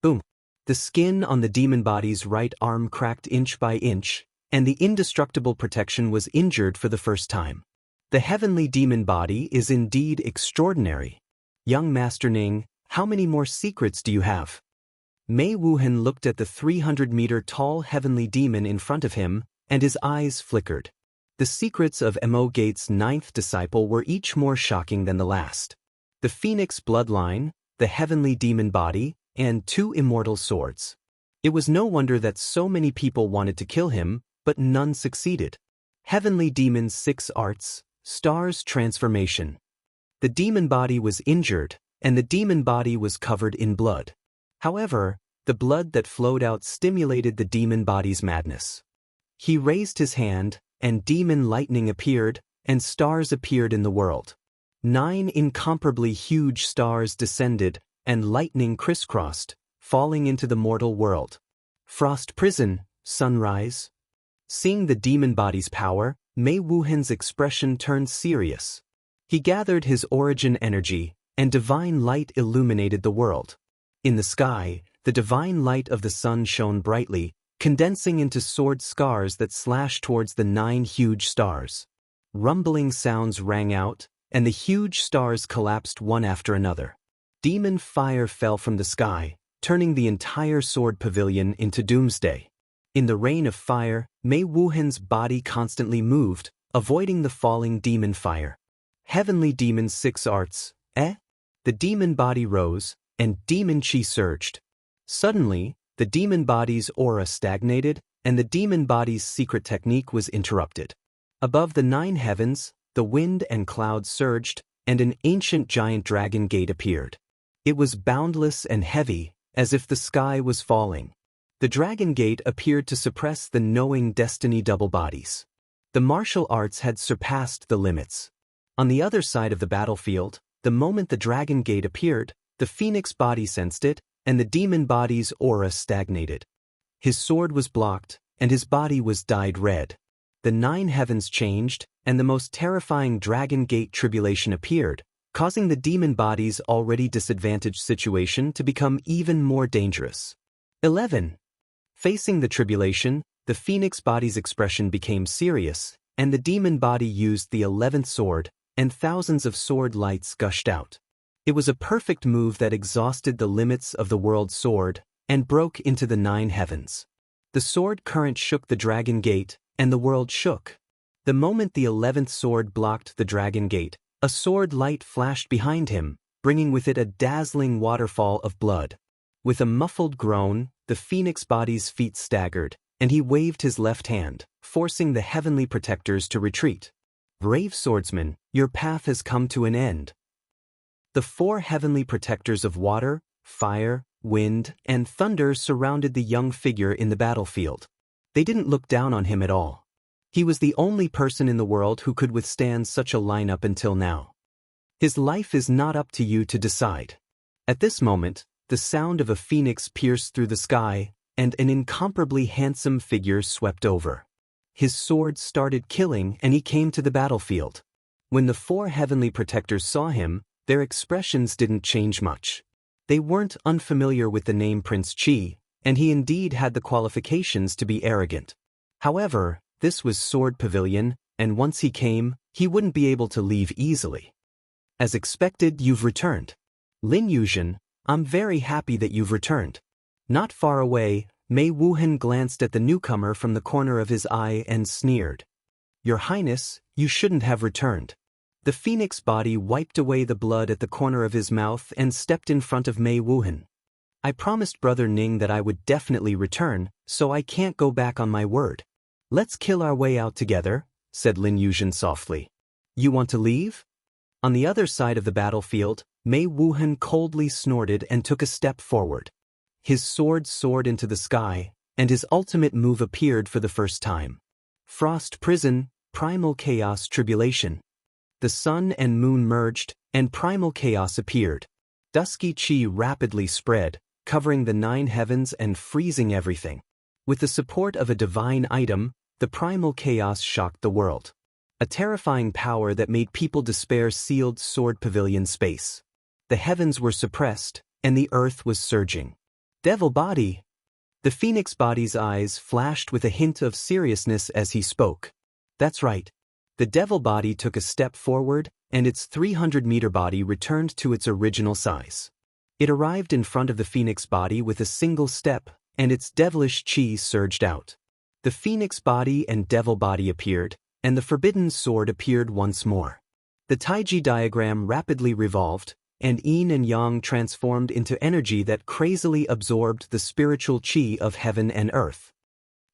Boom! The skin on the demon body's right arm cracked inch by inch, and the indestructible protection was injured for the first time. The heavenly demon body is indeed extraordinary. Young Master Ning, how many more secrets do you have? Mei Wuhan looked at the 300-meter-tall heavenly demon in front of him, and his eyes flickered. The secrets of Mo Gate's 9th disciple were each more shocking than the last. The phoenix bloodline, the heavenly demon body, and 2 immortal swords. It was no wonder that so many people wanted to kill him, but none succeeded. Heavenly demon's 6 arts, stars transformation. The demon body was injured, and the demon body was covered in blood. However, the blood that flowed out stimulated the demon body's madness. He raised his hand, and demon lightning appeared, and stars appeared in the world. 9 incomparably huge stars descended, and lightning crisscrossed, falling into the mortal world. Frost prison, sunrise. Seeing the demon body's power, Mei Wuhan's expression turned serious. He gathered his origin energy, and divine light illuminated the world. In the sky, the divine light of the sun shone brightly, condensing into sword scars that slashed towards the 9 huge stars. Rumbling sounds rang out, and the huge stars collapsed one after another. Demon fire fell from the sky, turning the entire sword pavilion into doomsday. In the rain of fire, Mei Wuhan's body constantly moved, avoiding the falling demon fire. Heavenly demon's 6 arts, The demon body rose, and demon chi surged. Suddenly, the demon body's aura stagnated, and the demon body's secret technique was interrupted. Above the 9 heavens, the wind and clouds surged, and an ancient giant dragon gate appeared. It was boundless and heavy, as if the sky was falling. The dragon gate appeared to suppress the knowing destiny double bodies. The martial arts had surpassed the limits. On the other side of the battlefield, the moment the dragon gate appeared, the phoenix body sensed it, and the demon body's aura stagnated. His sword was blocked, and his body was dyed red. The 9 heavens changed, and the most terrifying dragon gate tribulation appeared, causing the demon body's already disadvantaged situation to become even more dangerous. 11. Facing the tribulation, the phoenix body's expression became serious, and the demon body used the 11th sword, and thousands of sword lights gushed out. It was a perfect move that exhausted the limits of the world's sword, and broke into the 9 heavens. The sword current shook the dragon gate, and the world shook. The moment the 11th sword blocked the dragon gate, a sword light flashed behind him, bringing with it a dazzling waterfall of blood. With a muffled groan, the phoenix body's feet staggered, and he waved his left hand, forcing the heavenly protectors to retreat. Brave swordsman, your path has come to an end. The 4 heavenly protectors of water, fire, wind, and thunder surrounded the young figure in the battlefield. They didn't look down on him at all. He was the only person in the world who could withstand such a lineup until now. His life is not up to you to decide. At this moment, the sound of a phoenix pierced through the sky, and an incomparably handsome figure swept over. His sword started killing, and he came to the battlefield. When the 4 heavenly protectors saw him, their expressions didn't change much. They weren't unfamiliar with the name Prince Chi, and he indeed had the qualifications to be arrogant. However, this was Sword Pavilion, and once he came, he wouldn't be able to leave easily. As expected, you've returned. Lin Yuzhen, I'm very happy that you've returned. Not far away, Mei Wuhan glanced at the newcomer from the corner of his eye and sneered. Your Highness, you shouldn't have returned. The phoenix body wiped away the blood at the corner of his mouth and stepped in front of Mei Wuhan. I promised Brother Ning that I would definitely return, so I can't go back on my word. Let's kill our way out together, said Lin Yuzhen softly. You want to leave? On the other side of the battlefield, Mei Wuhan coldly snorted and took a step forward. His sword soared into the sky, and his ultimate move appeared for the first time. Frost Prison, Primal Chaos Tribulation. The sun and moon merged, and primal chaos appeared. Dusky chi rapidly spread, covering the 9 heavens and freezing everything. With the support of a divine item, the primal chaos shocked the world. A terrifying power that made people despair sealed Sword Pavilion space. The heavens were suppressed, and the earth was surging. Devil body! The phoenix body's eyes flashed with a hint of seriousness as he spoke. That's right. The devil body took a step forward, and its 300-meter body returned to its original size. It arrived in front of the phoenix body with a single step, and its devilish chi surged out. The phoenix body and devil body appeared, and the forbidden sword appeared once more. The Taiji diagram rapidly revolved, and yin and yang transformed into energy that crazily absorbed the spiritual chi of heaven and earth.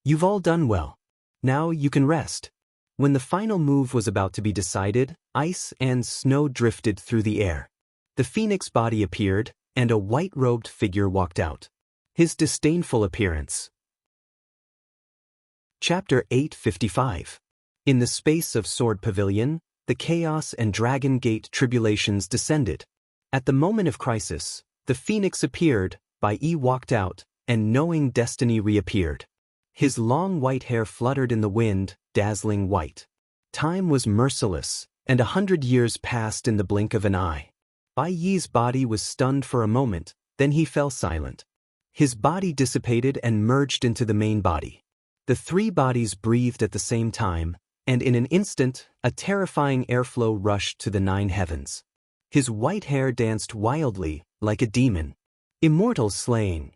You've all done well. Now you can rest. When the final move was about to be decided, ice and snow drifted through the air. The phoenix body appeared, and a white-robed figure walked out. His disdainful appearance. Chapter 855. In the space of Sword Pavilion, the Chaos and Dragon Gate tribulations descended. At the moment of crisis, the phoenix appeared, Bai Yi walked out, and knowing destiny reappeared. His long white hair fluttered in the wind, dazzling white. Time was merciless, and 100 years passed in the blink of an eye. Bai Yi's body was stunned for a moment, then he fell silent. His body dissipated and merged into the main body. The 3 bodies breathed at the same time, and in an instant, a terrifying airflow rushed to the 9 heavens. His white hair danced wildly, like a demon. Immortal slaying.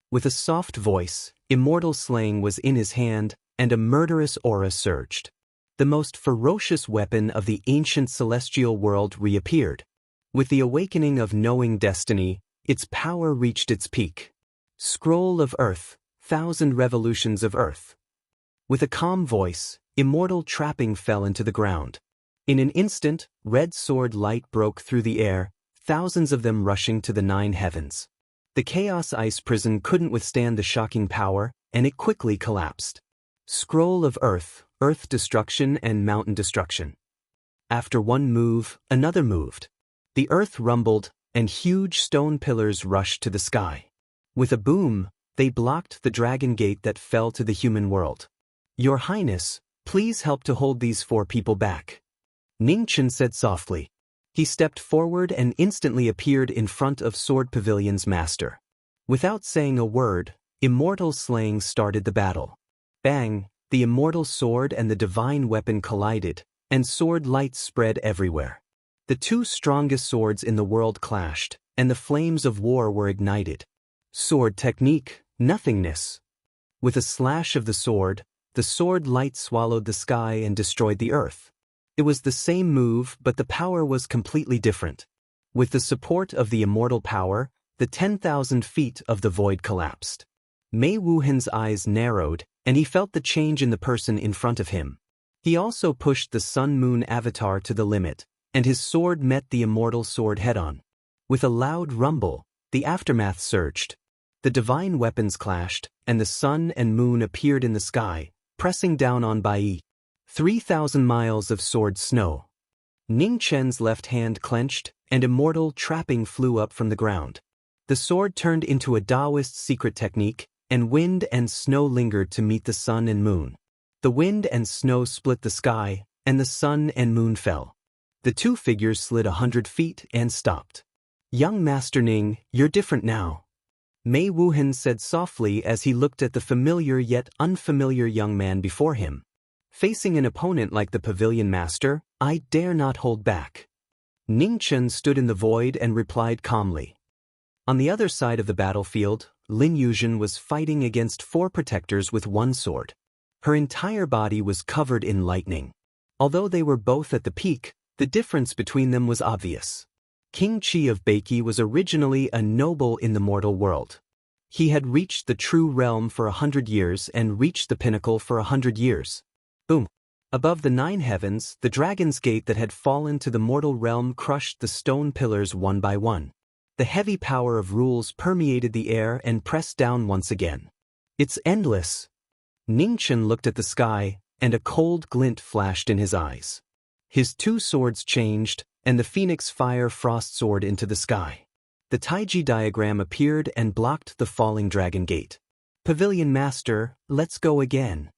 With a soft voice, immortal slaying was in his hand, and a murderous aura surged. The most ferocious weapon of the ancient celestial world reappeared. With the awakening of knowing destiny, its power reached its peak. Scroll of Earth, 1,000 Revolutions of Earth. With a calm voice, immortal trapping fell into the ground. In an instant, red sword light broke through the air, thousands of them rushing to the 9 heavens. The Chaos Ice Prison couldn't withstand the shocking power, and it quickly collapsed. Scroll of Earth, Earth Destruction and Mountain Destruction. After one move, another moved. The earth rumbled, and huge stone pillars rushed to the sky. With a boom, they blocked the dragon gate that fell to the human world. Your Highness, please help to hold these 4 people back. Ning Chen said softly. He stepped forward and instantly appeared in front of Sword Pavilion's master. Without saying a word, immortal slaying started the battle. Bang, the immortal sword and the divine weapon collided, and sword lights spread everywhere. The 2 strongest swords in the world clashed, and the flames of war were ignited. Sword technique, nothingness. With a slash of the sword light swallowed the sky and destroyed the earth. It was the same move, but the power was completely different. With the support of the immortal power, the 10,000 feet of the void collapsed. Mei Wuhan's eyes narrowed, and he felt the change in the person in front of him. He also pushed the Sun-Moon avatar to the limit, and his sword met the immortal sword head-on. With a loud rumble, the aftermath surged. The divine weapons clashed, and the sun and moon appeared in the sky, pressing down on Bai. 3,000 miles of sword snow. Ning Chen's left hand clenched, and immortal trapping flew up from the ground. The sword turned into a Taoist secret technique, and wind and snow lingered to meet the sun and moon. The wind and snow split the sky, and the sun and moon fell. The 2 figures slid 100 feet and stopped. Young Master Ning, you're different now. Mei Wuhan said softly as he looked at the familiar yet unfamiliar young man before him. Facing an opponent like the Pavilion Master, I dare not hold back. Ning Chen stood in the void and replied calmly. On the other side of the battlefield, Lin Yuzhen was fighting against 4 protectors with 1 sword. Her entire body was covered in lightning. Although they were both at the peak, the difference between them was obvious. King Qi of Beiki was originally a noble in the mortal world. He had reached the true realm for 100 years and reached the pinnacle for 100 years. Boom! Above the 9 heavens, the dragon's gate that had fallen to the mortal realm crushed the stone pillars one by one. The heavy power of rules permeated the air and pressed down once again. It's endless. Ning Chen looked at the sky, and a cold glint flashed in his eyes. His 2 swords changed, and the Phoenix Fire Frost soared into the sky. The Taiji diagram appeared and blocked the falling dragon gate. Pavilion Master, let's go again.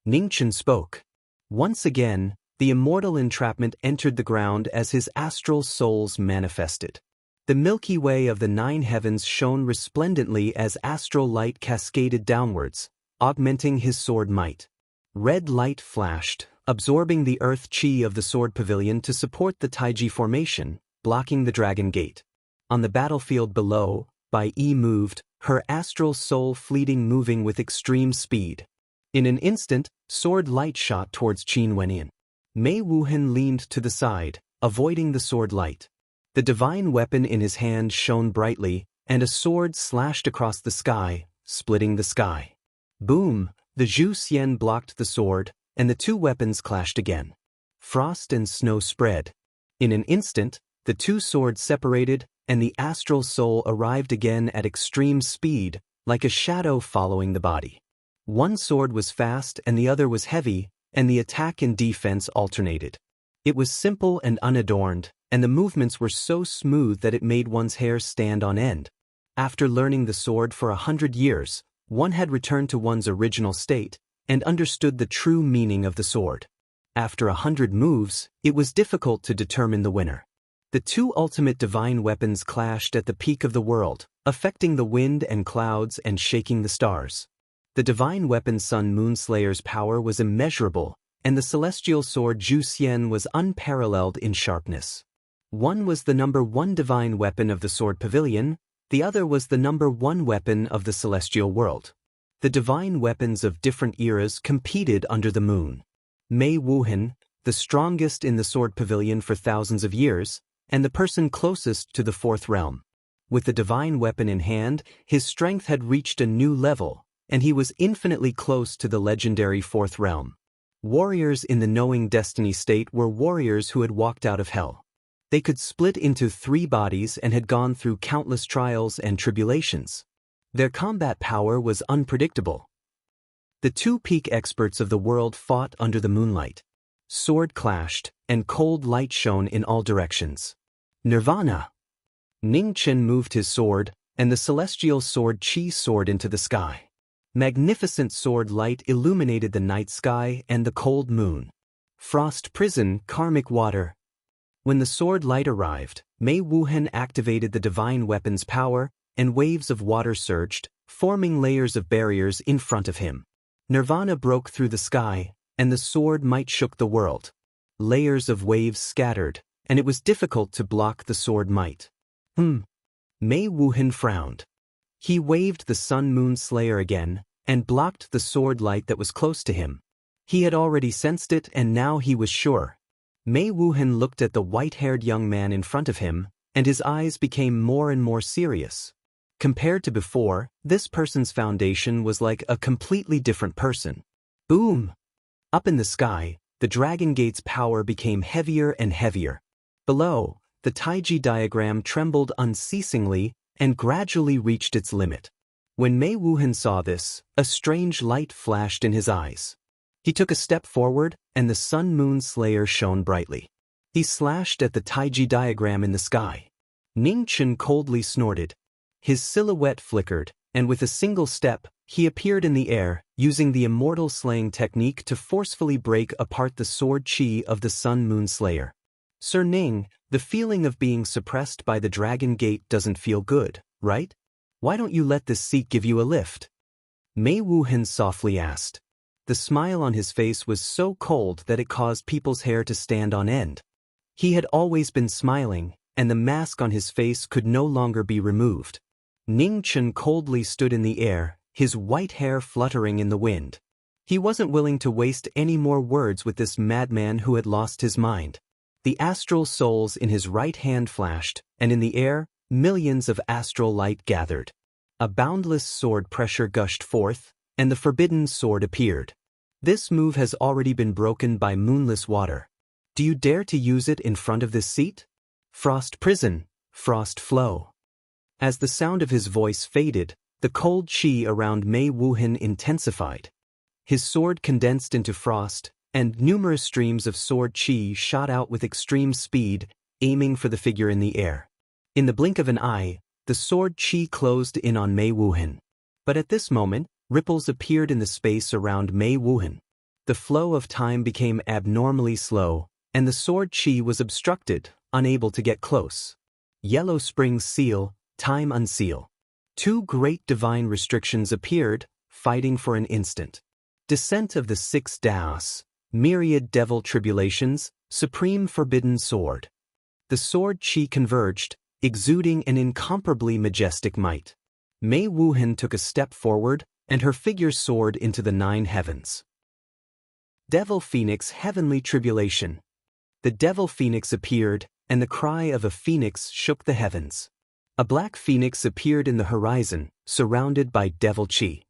Ning Chen spoke. Once again, the immortal entrapment entered the ground as his astral souls manifested. The Milky Way of the 9 heavens shone resplendently as astral light cascaded downwards, augmenting his sword might. Red light flashed, absorbing the earth chi of the sword pavilion to support the Taiji formation, blocking the dragon gate. On the battlefield below, Bai Yi moved, her astral soul fleeting moving with extreme speed. In an instant, sword light shot towards Qin Wenyan. Mei Wuhan leaned to the side, avoiding the sword light. The divine weapon in his hand shone brightly, and a sword slashed across the sky, splitting the sky. Boom! The Zhu Xian blocked the sword, and the 2 weapons clashed again. Frost and snow spread. In an instant, the 2 swords separated, and the astral soul arrived again at extreme speed, like a shadow following the body. One sword was fast and the other was heavy, and the attack and defense alternated. It was simple and unadorned, and the movements were so smooth that it made one's hair stand on end. After learning the sword for 100 years, one had returned to one's original state, and understood the true meaning of the sword. After 100 moves, it was difficult to determine the winner. The 2 ultimate divine weapons clashed at the peak of the world, affecting the wind and clouds and shaking the stars. The divine weapon Sun Moon Slayer's power was immeasurable, and the celestial sword Zhu Xian was unparalleled in sharpness. One was the number 1 divine weapon of the sword pavilion, the other was the number 1 weapon of the celestial world. The divine weapons of different eras competed under the moon. Mei Wuhan, the strongest in the sword pavilion for thousands of years, and the person closest to the 4th realm. With the divine weapon in hand, his strength had reached a new level, and he was infinitely close to the legendary fourth realm. Warriors in the knowing destiny state were warriors who had walked out of hell. They could split into 3 bodies and had gone through countless trials and tribulations. Their combat power was unpredictable. The 2 peak experts of the world fought under the moonlight. Sword clashed, and cold light shone in all directions. Nirvana! Ning Chen moved his sword, and the celestial sword Qi soared into the sky. Magnificent sword light illuminated the night sky and the cold moon. Frost prison, karmic water. When the sword light arrived, Mei Wuhan activated the divine weapon's power, and waves of water surged, forming layers of barriers in front of him. Nirvana broke through the sky, and the sword might shook the world. Layers of waves scattered, and it was difficult to block the sword might. Mei Wuhan frowned. He waved the Sun-Moon Slayer again, and blocked the sword light that was close to him. He had already sensed it, and now he was sure. Mei Wuhan looked at the white-haired young man in front of him, and his eyes became more and more serious. Compared to before, this person's foundation was like a completely different person. Boom! Up in the sky, the Dragon Gate's power became heavier and heavier. Below, the Taiji diagram trembled unceasingly and gradually reached its limit. When Mei Wuhan saw this, a strange light flashed in his eyes. He took a step forward, and the Sun-Moon Slayer shone brightly. He slashed at the Taiji diagram in the sky. Ning Chen coldly snorted. His silhouette flickered, and with a single step, he appeared in the air, using the immortal slaying technique to forcefully break apart the sword Qi of the Sun-Moon Slayer. Sir Ning, the feeling of being suppressed by the Dragon Gate doesn't feel good, right? Why don't you let this seat give you a lift? Mei Wuhan softly asked. The smile on his face was so cold that it caused people's hair to stand on end. He had always been smiling, and the mask on his face could no longer be removed. Ning Chen coldly stood in the air, his white hair fluttering in the wind. He wasn't willing to waste any more words with this madman who had lost his mind. The astral souls in his right hand flashed, and in the air, millions of astral light gathered. A boundless sword pressure gushed forth, and the forbidden sword appeared. This move has already been broken by moonless water. Do you dare to use it in front of this seat? Frost prison, frost flow. As the sound of his voice faded, the cold Qi around Mei Wuhan intensified. His sword condensed into frost, and numerous streams of sword Qi shot out with extreme speed, aiming for the figure in the air. In the blink of an eye, the sword Qi closed in on Mei Wuhan. But at this moment, ripples appeared in the space around Mei Wuhan. The flow of time became abnormally slow, and the sword Qi was obstructed, unable to get close. Yellow Spring's seal, time unseal. 2 great divine restrictions appeared, fighting for an instant. Descent of the 6 Daos, myriad devil tribulations, supreme forbidden sword. The sword Qi converged, exuding an incomparably majestic might. Mei Wuhan took a step forward, and her figure soared into the 9 heavens. Devil Phoenix Heavenly Tribulation. The Devil Phoenix appeared, and the cry of a phoenix shook the heavens. A black phoenix appeared in the horizon, surrounded by Devil Qi.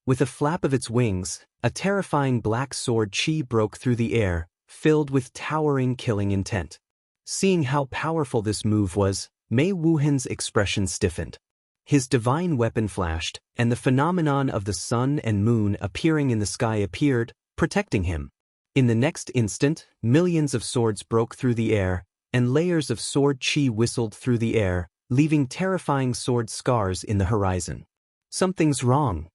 With a flap of its wings, a terrifying black sword Qi broke through the air, filled with towering killing intent. Seeing how powerful this move was, Mei Wuhan's expression stiffened. His divine weapon flashed, and the phenomenon of the sun and moon appearing in the sky appeared, protecting him. In the next instant, millions of swords broke through the air, and layers of sword Qi whistled through the air, leaving terrifying sword scars in the horizon. Something's wrong.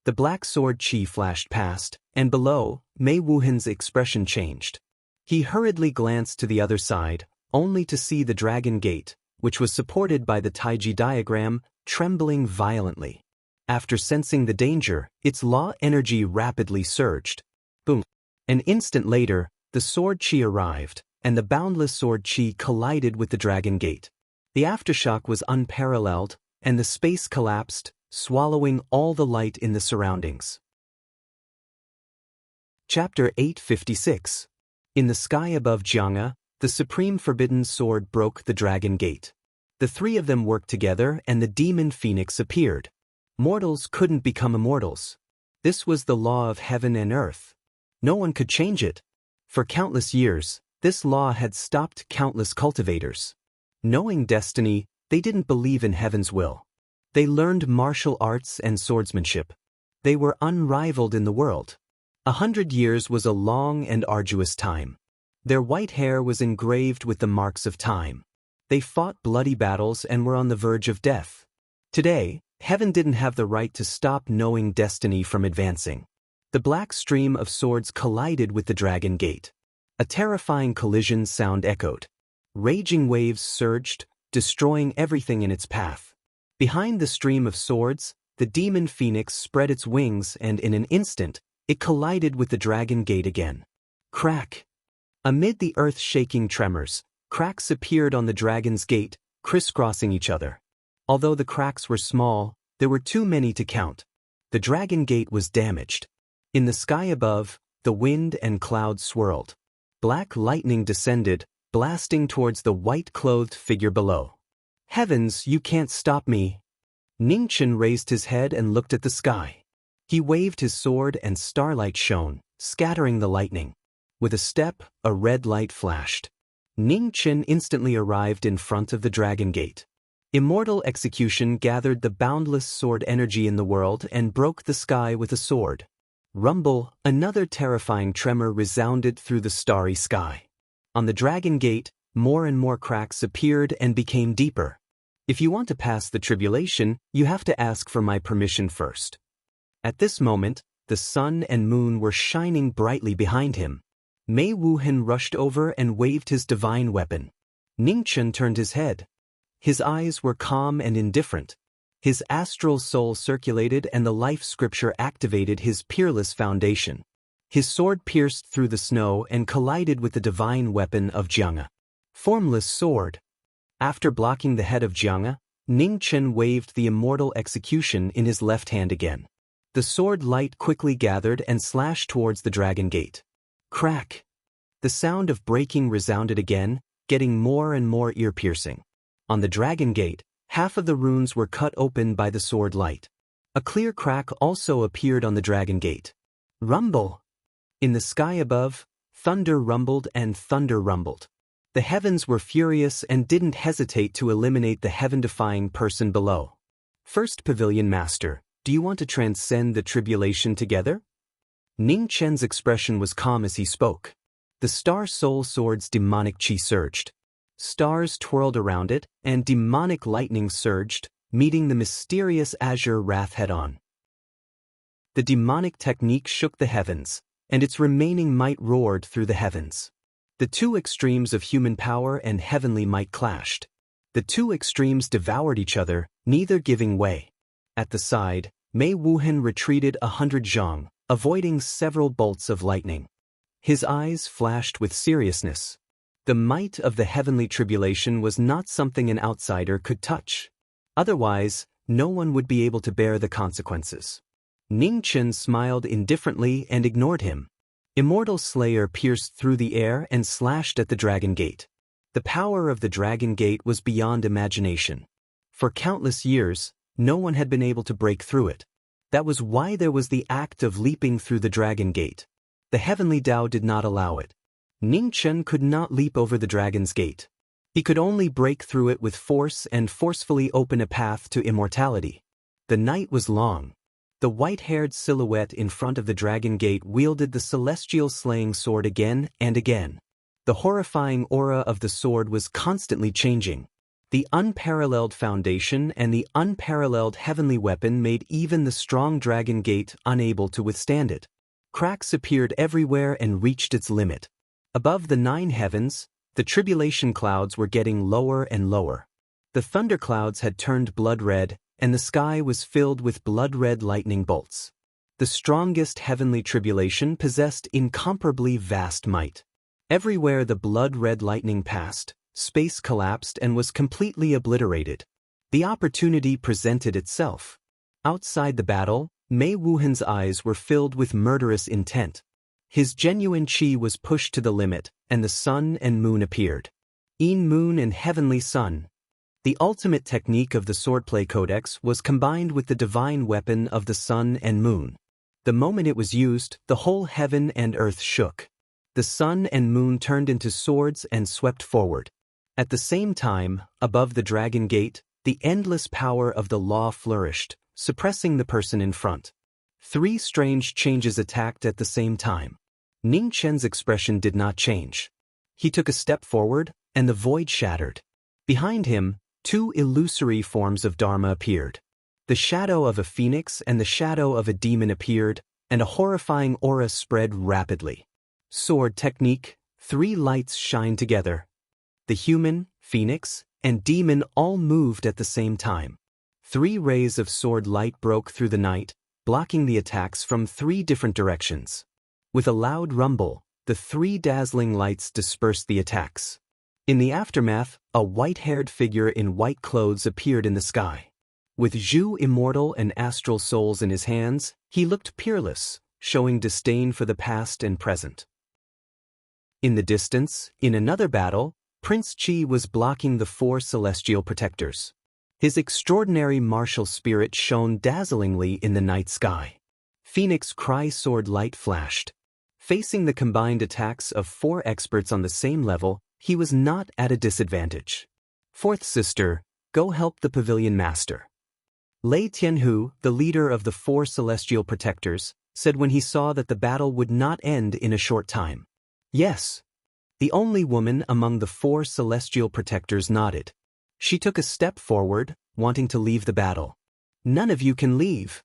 The black sword Qi flashed past, and below, Mei Wuhan's expression changed. He hurriedly glanced to the other side, only to see the Dragon Gate, which was supported by the Taiji diagram, trembling violently. After sensing the danger, its law energy rapidly surged. Boom! An instant later, the sword Qi arrived, and the boundless sword Qi collided with the Dragon Gate. The aftershock was unparalleled, and the space collapsed, swallowing all the light in the surroundings. Chapter 856. In the sky above Jiang'a, the supreme forbidden sword broke the Dragon Gate. The three of them worked together and the demon phoenix appeared. Mortals couldn't become immortals. This was the law of heaven and earth. No one could change it. For countless years, this law had stopped countless cultivators. Knowing destiny, they didn't believe in heaven's will. They learned martial arts and swordsmanship. They were unrivaled in the world. 100 years was a long and arduous time. Their white hair was engraved with the marks of time. They fought bloody battles and were on the verge of death. Today, heaven didn't have the right to stop knowing destiny from advancing. The black stream of swords collided with the dragon gate. A terrifying collision sound echoed. Raging waves surged, destroying everything in its path. Behind the stream of swords, the demon phoenix spread its wings and in an instant, it collided with the dragon gate again. Crack! Amid the earth-shaking tremors, cracks appeared on the dragon's gate, crisscrossing each other. Although the cracks were small, there were too many to count. The dragon gate was damaged. In the sky above, the wind and clouds swirled. Black lightning descended, blasting towards the white-clothed figure below. Heavens, you can't stop me! Ningchen raised his head and looked at the sky. He waved his sword and starlight shone, scattering the lightning. With a step, a red light flashed. Ningchen instantly arrived in front of the dragon gate. Immortal execution gathered the boundless sword energy in the world and broke the sky with a sword. Rumble, another terrifying tremor resounded through the starry sky. On the dragon gate, more and more cracks appeared and became deeper. If you want to pass the tribulation, you have to ask for my permission first. At this moment, the sun and moon were shining brightly behind him. Mei Wuhan rushed over and waved his divine weapon. Ningchen turned his head. His eyes were calm and indifferent. His astral soul circulated and the life scripture activated his peerless foundation. His sword pierced through the snow and collided with the divine weapon of Jiang'e. Formless sword. After blocking the head of Jiang'e, Ningchen waved the immortal execution in his left hand again. The sword light quickly gathered and slashed towards the dragon gate. Crack! The sound of breaking resounded again, getting more and more ear-piercing. On the dragon gate, half of the runes were cut open by the sword light. A clear crack also appeared on the dragon gate. Rumble! In the sky above, thunder rumbled and thunder rumbled. The heavens were furious and didn't hesitate to eliminate the heaven-defying person below. First Pavilion Master, do you want to transcend the tribulation together? Ningchen's expression was calm as he spoke. The Star Soul Sword's demonic chi surged. Stars twirled around it, and demonic lightning surged, meeting the mysterious azure wrath head-on. The demonic technique shook the heavens, and its remaining might roared through the heavens. The two extremes of human power and heavenly might clashed. The two extremes devoured each other, neither giving way. At the side, Mei Wuhan retreated 100 zhang, avoiding several bolts of lightning. His eyes flashed with seriousness. The might of the heavenly tribulation was not something an outsider could touch. Otherwise, no one would be able to bear the consequences. Ningchen smiled indifferently and ignored him. Immortal Slayer pierced through the air and slashed at the dragon gate. The power of the dragon gate was beyond imagination. For countless years, no one had been able to break through it. That was why there was the act of leaping through the dragon gate. The heavenly Tao did not allow it. Ningchen could not leap over the dragon's gate. He could only break through it with force and forcefully open a path to immortality. The night was long. The white-haired silhouette in front of the dragon gate wielded the celestial slaying sword again and again. The horrifying aura of the sword was constantly changing. The unparalleled foundation and the unparalleled heavenly weapon made even the strong dragon gate unable to withstand it. Cracks appeared everywhere and reached its limit. Above the 9 heavens, the tribulation clouds were getting lower and lower. The thunderclouds had turned blood red, and the sky was filled with blood-red lightning bolts. The strongest heavenly tribulation possessed incomparably vast might. Everywhere the blood-red lightning passed, space collapsed and was completely obliterated. The opportunity presented itself. Outside the battle, Mei Wuhan's eyes were filled with murderous intent. His genuine chi was pushed to the limit, and the sun and moon appeared. Moon and heavenly sun. The ultimate technique of the swordplay codex was combined with the divine weapon of the sun and moon. The moment it was used, the whole heaven and earth shook. The sun and moon turned into swords and swept forward. At the same time, above the dragon gate, the endless power of the law flourished, suppressing the person in front. 3 strange changes attacked at the same time. Ning Chen's expression did not change. He took a step forward, and the void shattered. Behind him, 2 illusory forms of Dharma appeared. The shadow of a phoenix and the shadow of a demon appeared, and a horrifying aura spread rapidly. Sword technique, 3 lights shine together. The human, phoenix, and demon all moved at the same time. 3 rays of sword light broke through the night, blocking the attacks from 3 different directions. With a loud rumble, the 3 dazzling lights dispersed the attacks. In the aftermath, a white-haired figure in white clothes appeared in the sky. With Zhu immortal and astral souls in his hands, he looked peerless, showing disdain for the past and present. In the distance, in another battle, Prince Qi was blocking the 4 celestial protectors. His extraordinary martial spirit shone dazzlingly in the night sky. Phoenix Cry sword light flashed. Facing the combined attacks of 4 experts on the same level, he was not at a disadvantage. 4th sister, go help the pavilion master. Lei Tianhu, the leader of the 4 celestial protectors, said when he saw that the battle would not end in a short time. Yes. The only woman among the 4 celestial protectors nodded. She took a step forward, wanting to leave the battle. None of you can leave.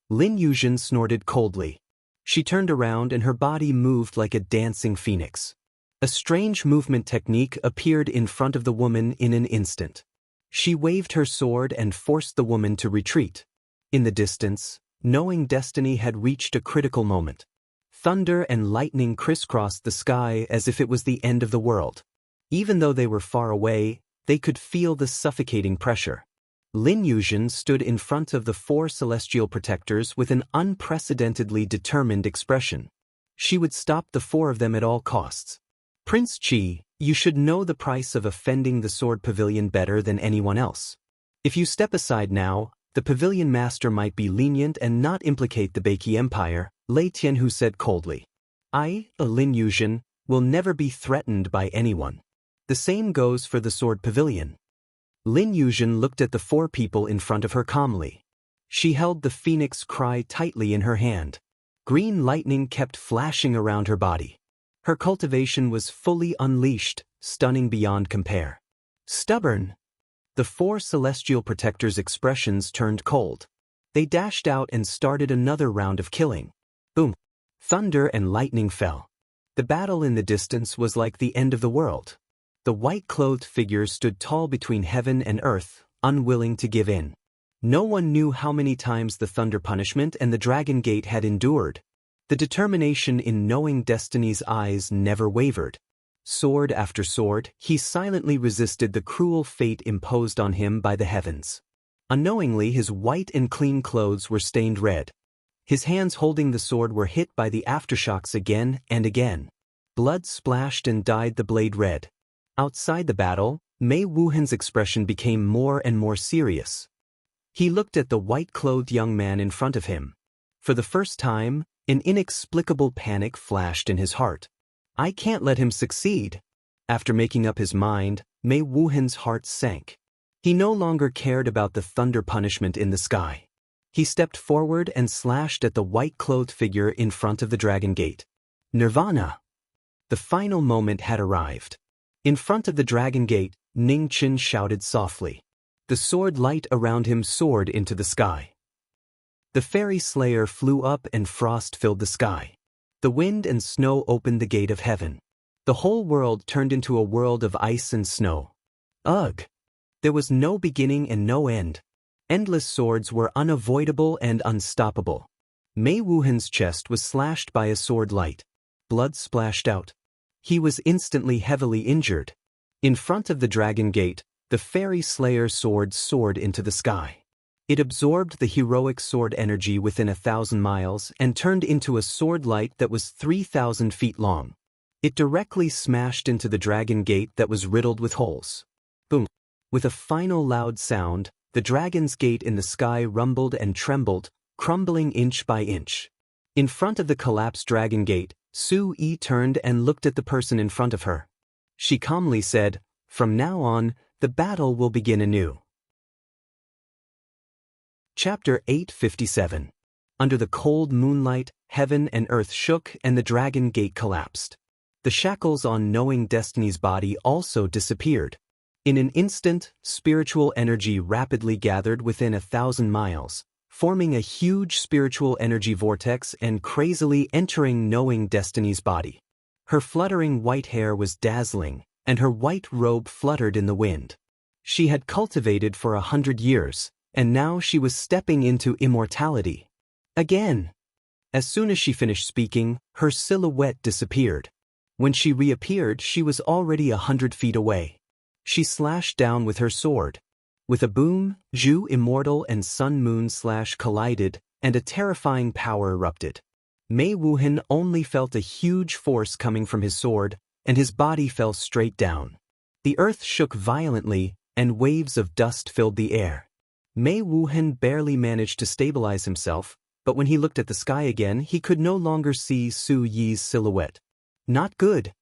Lin Yuzhen snorted coldly. She turned around and her body moved like a dancing phoenix. A strange movement technique appeared in front of the woman in an instant. She waved her sword and forced the woman to retreat. In the distance, knowing destiny had reached a critical moment. Thunder and lightning crisscrossed the sky as if it was the end of the world. Even though they were far away, they could feel the suffocating pressure. Lin Yuzhen stood in front of the 4 celestial protectors with an unprecedentedly determined expression. She would stop the 4 of them at all costs. Prince Qi, you should know the price of offending the sword pavilion better than anyone else. If you step aside now, the pavilion master might be lenient and not implicate the Beiki Empire, Lei Tianhu said coldly. I, Lin Yuzhen, will never be threatened by anyone. The same goes for the sword pavilion. Lin Yuzhen looked at the 4 people in front of her calmly. She held the phoenix cry tightly in her hand. Green lightning kept flashing around her body. Her cultivation was fully unleashed, stunning beyond compare. Stubborn. The 4 celestial protectors' expressions turned cold. They dashed out and started another round of killing. Boom. Thunder and lightning fell. The battle in the distance was like the end of the world. The white-clothed figure stood tall between heaven and earth, unwilling to give in. No one knew how many times the thunder punishment and the dragon gate had endured. The determination in knowing destiny's eyes never wavered. Sword after sword, he silently resisted the cruel fate imposed on him by the heavens. Unknowingly, his white and clean clothes were stained red. His hands holding the sword were hit by the aftershocks again and again. Blood splashed and dyed the blade red. Outside the battle, Mei Wuhan's expression became more and more serious. He looked at the white-clothed young man in front of him. For the first time, an inexplicable panic flashed in his heart. I can't let him succeed. After making up his mind, Mei Wuhan's heart sank. He no longer cared about the thunder punishment in the sky. He stepped forward and slashed at the white-clothed figure in front of the dragon gate. Nirvana! The final moment had arrived. In front of the dragon gate, Ning Chen shouted softly. The sword light around him soared into the sky. The fairy slayer flew up and frost filled the sky. The wind and snow opened the gate of heaven. The whole world turned into a world of ice and snow. Ugh! There was no beginning and no end. Endless swords were unavoidable and unstoppable. Mei Wuhan's chest was slashed by a sword light. Blood splashed out. He was instantly heavily injured. In front of the dragon gate, the fairy slayer sword soared into the sky. It absorbed the heroic sword energy within 1,000 miles and turned into a sword light that was 3,000 feet long. It directly smashed into the dragon gate that was riddled with holes. Boom! With a final loud sound, the dragon's gate in the sky rumbled and trembled, crumbling inch by inch. In front of the collapsed dragon gate, Su-yi turned and looked at the person in front of her. She calmly said, "From now on, the battle will begin anew." Chapter 857. Under the cold moonlight, heaven and earth shook and the dragon gate collapsed. The shackles on knowing destiny's body also disappeared. In an instant, spiritual energy rapidly gathered within 1,000 miles, forming a huge spiritual energy vortex and crazily entering knowing destiny's body. Her fluttering white hair was dazzling, and her white robe fluttered in the wind. She had cultivated for 100 years, and now she was stepping into immortality. Again! As soon as she finished speaking, her silhouette disappeared. When she reappeared, she was already 100 feet away. She slashed down with her sword. With a boom, Zhu Immortal and Sun Moon Slash collided, and a terrifying power erupted. Mei Wuhan only felt a huge force coming from his sword, and his body fell straight down. The earth shook violently, and waves of dust filled the air. Mei Wuhan barely managed to stabilize himself, but when he looked at the sky again, he could no longer see Su-yi's silhouette. Not good.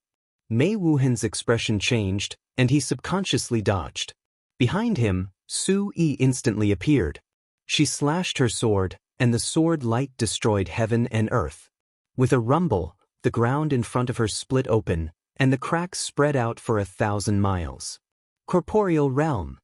Mei Wuhan's expression changed, and he subconsciously dodged. Behind him, Su-yi instantly appeared. She slashed her sword, and the sword light destroyed heaven and earth. With a rumble, the ground in front of her split open, and the cracks spread out for 1,000 miles. Corporeal realm.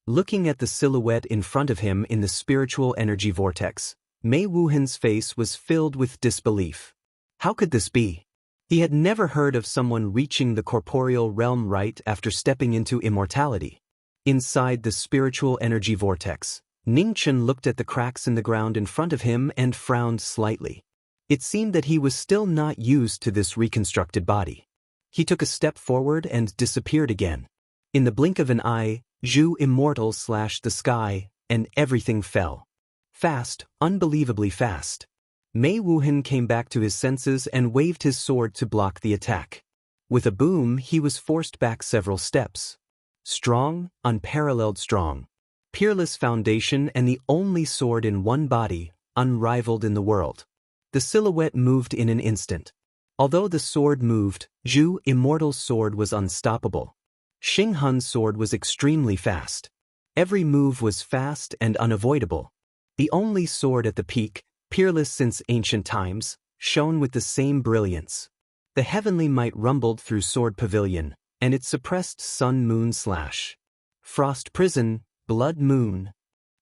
Looking at the silhouette in front of him in the spiritual energy vortex, Mei Wuhan's face was filled with disbelief. How could this be? He had never heard of someone reaching the corporeal realm right after stepping into immortality. Inside the spiritual energy vortex, Ningchen looked at the cracks in the ground in front of him and frowned slightly. It seemed that he was still not used to this reconstructed body. He took a step forward and disappeared again. In the blink of an eye, Zhu Immortal slashed the sky, and everything fell. Fast, unbelievably fast. Mei Wuhan came back to his senses and waved his sword to block the attack. With a boom, he was forced back several steps. Strong, unparalleled strong. Peerless foundation and the only sword in one body, unrivaled in the world. The silhouette moved in an instant. Although the sword moved, Zhu Immortal's sword was unstoppable. Xing Hun's sword was extremely fast. Every move was fast and unavoidable. The only sword at the peak, peerless since ancient times, shone with the same brilliance. The heavenly might rumbled through Sword Pavilion, and it suppressed Sun Moon Slash. Frost Prison, Blood Moon.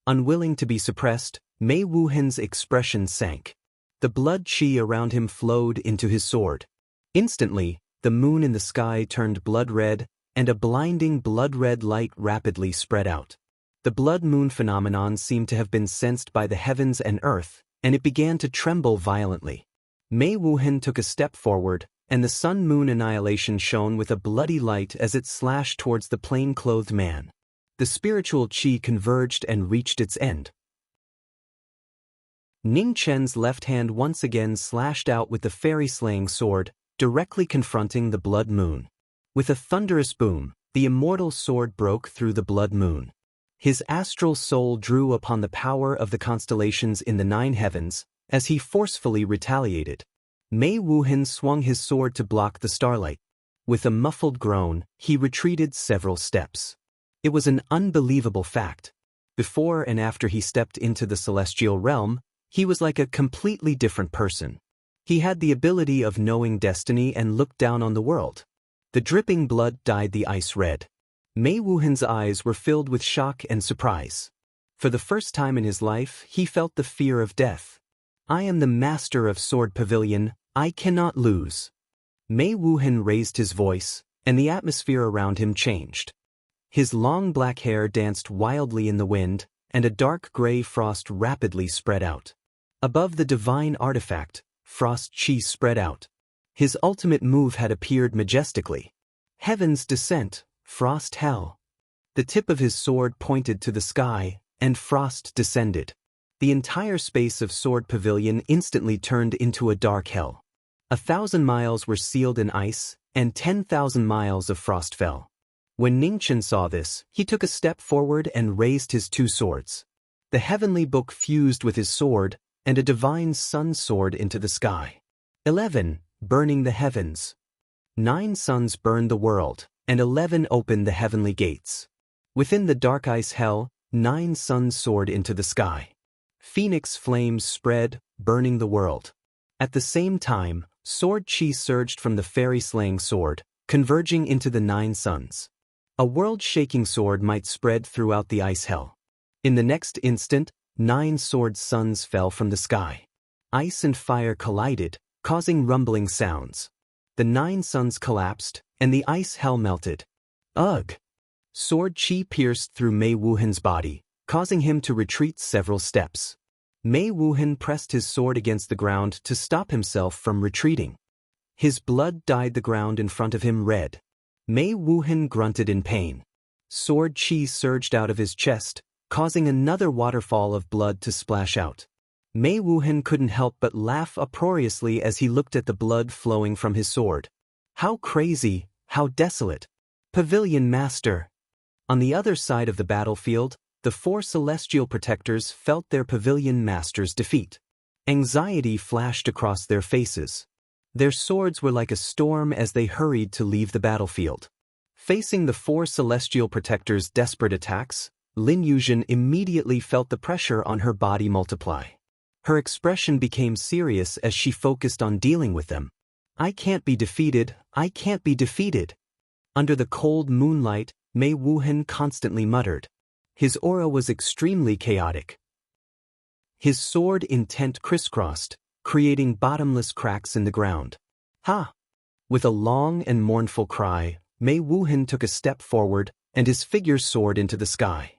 Unwilling to be suppressed, Mei Wuhan's expression sank. The blood chi around him flowed into his sword. Instantly, the moon in the sky turned blood red, and a blinding blood-red light rapidly spread out. The blood moon phenomenon seemed to have been sensed by the heavens and earth, and it began to tremble violently. Mei Wuhan took a step forward, and the sun-moon annihilation shone with a bloody light as it slashed towards the plain-clothed man. The spiritual qi converged and reached its end. Ning Chen's left hand once again slashed out with the fairy-slaying sword, directly confronting the blood moon. With a thunderous boom, the immortal sword broke through the blood moon. His astral soul drew upon the power of the constellations in the 9 heavens, as he forcefully retaliated. Mei Wuhan swung his sword to block the starlight. With a muffled groan, he retreated several steps. It was an unbelievable fact. Before and after he stepped into the celestial realm, he was like a completely different person. He had the ability of knowing destiny and looked down on the world. The dripping blood dyed the ice red. Mei Wuhan's eyes were filled with shock and surprise. For the first time in his life, he felt the fear of death. I am the master of Sword Pavilion, I cannot lose. Mei Wuhan raised his voice, and the atmosphere around him changed. His long black hair danced wildly in the wind, and a dark gray frost rapidly spread out. Above the divine artifact, frost chi spread out. His ultimate move had appeared majestically. Heaven's descent, frost hell. The tip of his sword pointed to the sky, and frost descended. The entire space of Sword Pavilion instantly turned into a dark hell. 1,000 miles were sealed in ice, and 10,000 miles of frost fell. When Ningchen saw this, he took a step forward and raised his two swords. The heavenly book fused with his sword, and a divine sun soared into the sky. 11. Burning the heavens. 9 suns burned the world, and 11 opened the heavenly gates. Within the dark ice hell, 9 suns soared into the sky. Phoenix flames spread, burning the world. At the same time, sword chi surged from the fairy-slaying sword, converging into the 9 suns. A world-shaking sword might spread throughout the ice hell. In the next instant, 9 sword suns fell from the sky. Ice and fire collided, causing rumbling sounds. The 9 suns collapsed, and the ice hell melted. Ugh! Sword chi pierced through Mei Wuhan's body, causing him to retreat several steps. Mei Wuhan pressed his sword against the ground to stop himself from retreating. His blood dyed the ground in front of him red. Mei Wuhan grunted in pain. Sword chi surged out of his chest, causing another waterfall of blood to splash out. Mei Wuhan couldn't help but laugh uproariously as he looked at the blood flowing from his sword. How crazy, how desolate. Pavilion Master. On the other side of the battlefield, the 4 celestial protectors felt their Pavilion Master's defeat. Anxiety flashed across their faces. Their swords were like a storm as they hurried to leave the battlefield. Facing the 4 celestial protectors' desperate attacks, Lin Yuzhen immediately felt the pressure on her body multiply. Her expression became serious as she focused on dealing with them. I can't be defeated, I can't be defeated. Under the cold moonlight, Mei Wuhan constantly muttered. His aura was extremely chaotic. His sword intent crisscrossed, creating bottomless cracks in the ground. Ha! With a long and mournful cry, Mei Wuhan took a step forward, and his figure soared into the sky.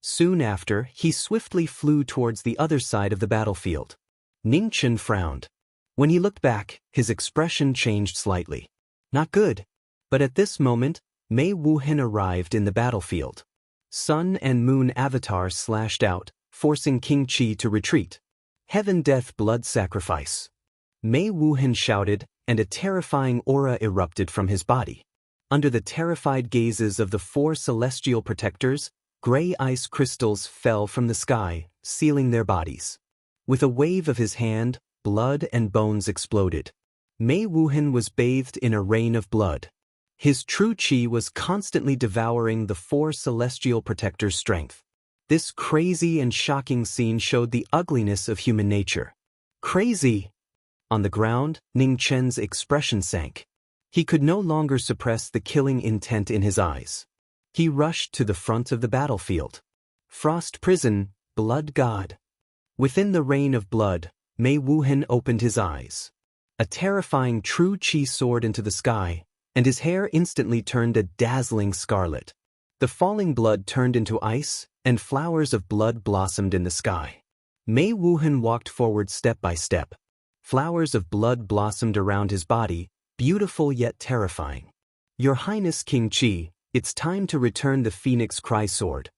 Soon after, he swiftly flew towards the other side of the battlefield. Ningchen frowned. When he looked back, his expression changed slightly. Not good. But at this moment, Mei Wuhan arrived in the battlefield. Sun and Moon avatars slashed out, forcing King Qi to retreat. Heaven, death, blood, sacrifice. Mei Wuhan shouted, and a terrifying aura erupted from his body. Under the terrified gazes of the 4 celestial protectors, gray ice crystals fell from the sky, sealing their bodies. With a wave of his hand, blood and bones exploded. Mei Wuhan was bathed in a rain of blood. His true chi was constantly devouring the 4 celestial protectors' strength. This crazy and shocking scene showed the ugliness of human nature. Crazy! On the ground, Ning Chen's expression sank. He could no longer suppress the killing intent in his eyes. He rushed to the front of the battlefield. Frost Prison, Blood God. Within the rain of blood, Mei Wuhan opened his eyes. A terrifying true chi soared into the sky, and his hair instantly turned a dazzling scarlet. The falling blood turned into ice, and flowers of blood blossomed in the sky. Mei Wuhan walked forward step by step. Flowers of blood blossomed around his body, beautiful yet terrifying. Your Highness King Qi, it's time to return the Phoenix Cry Sword.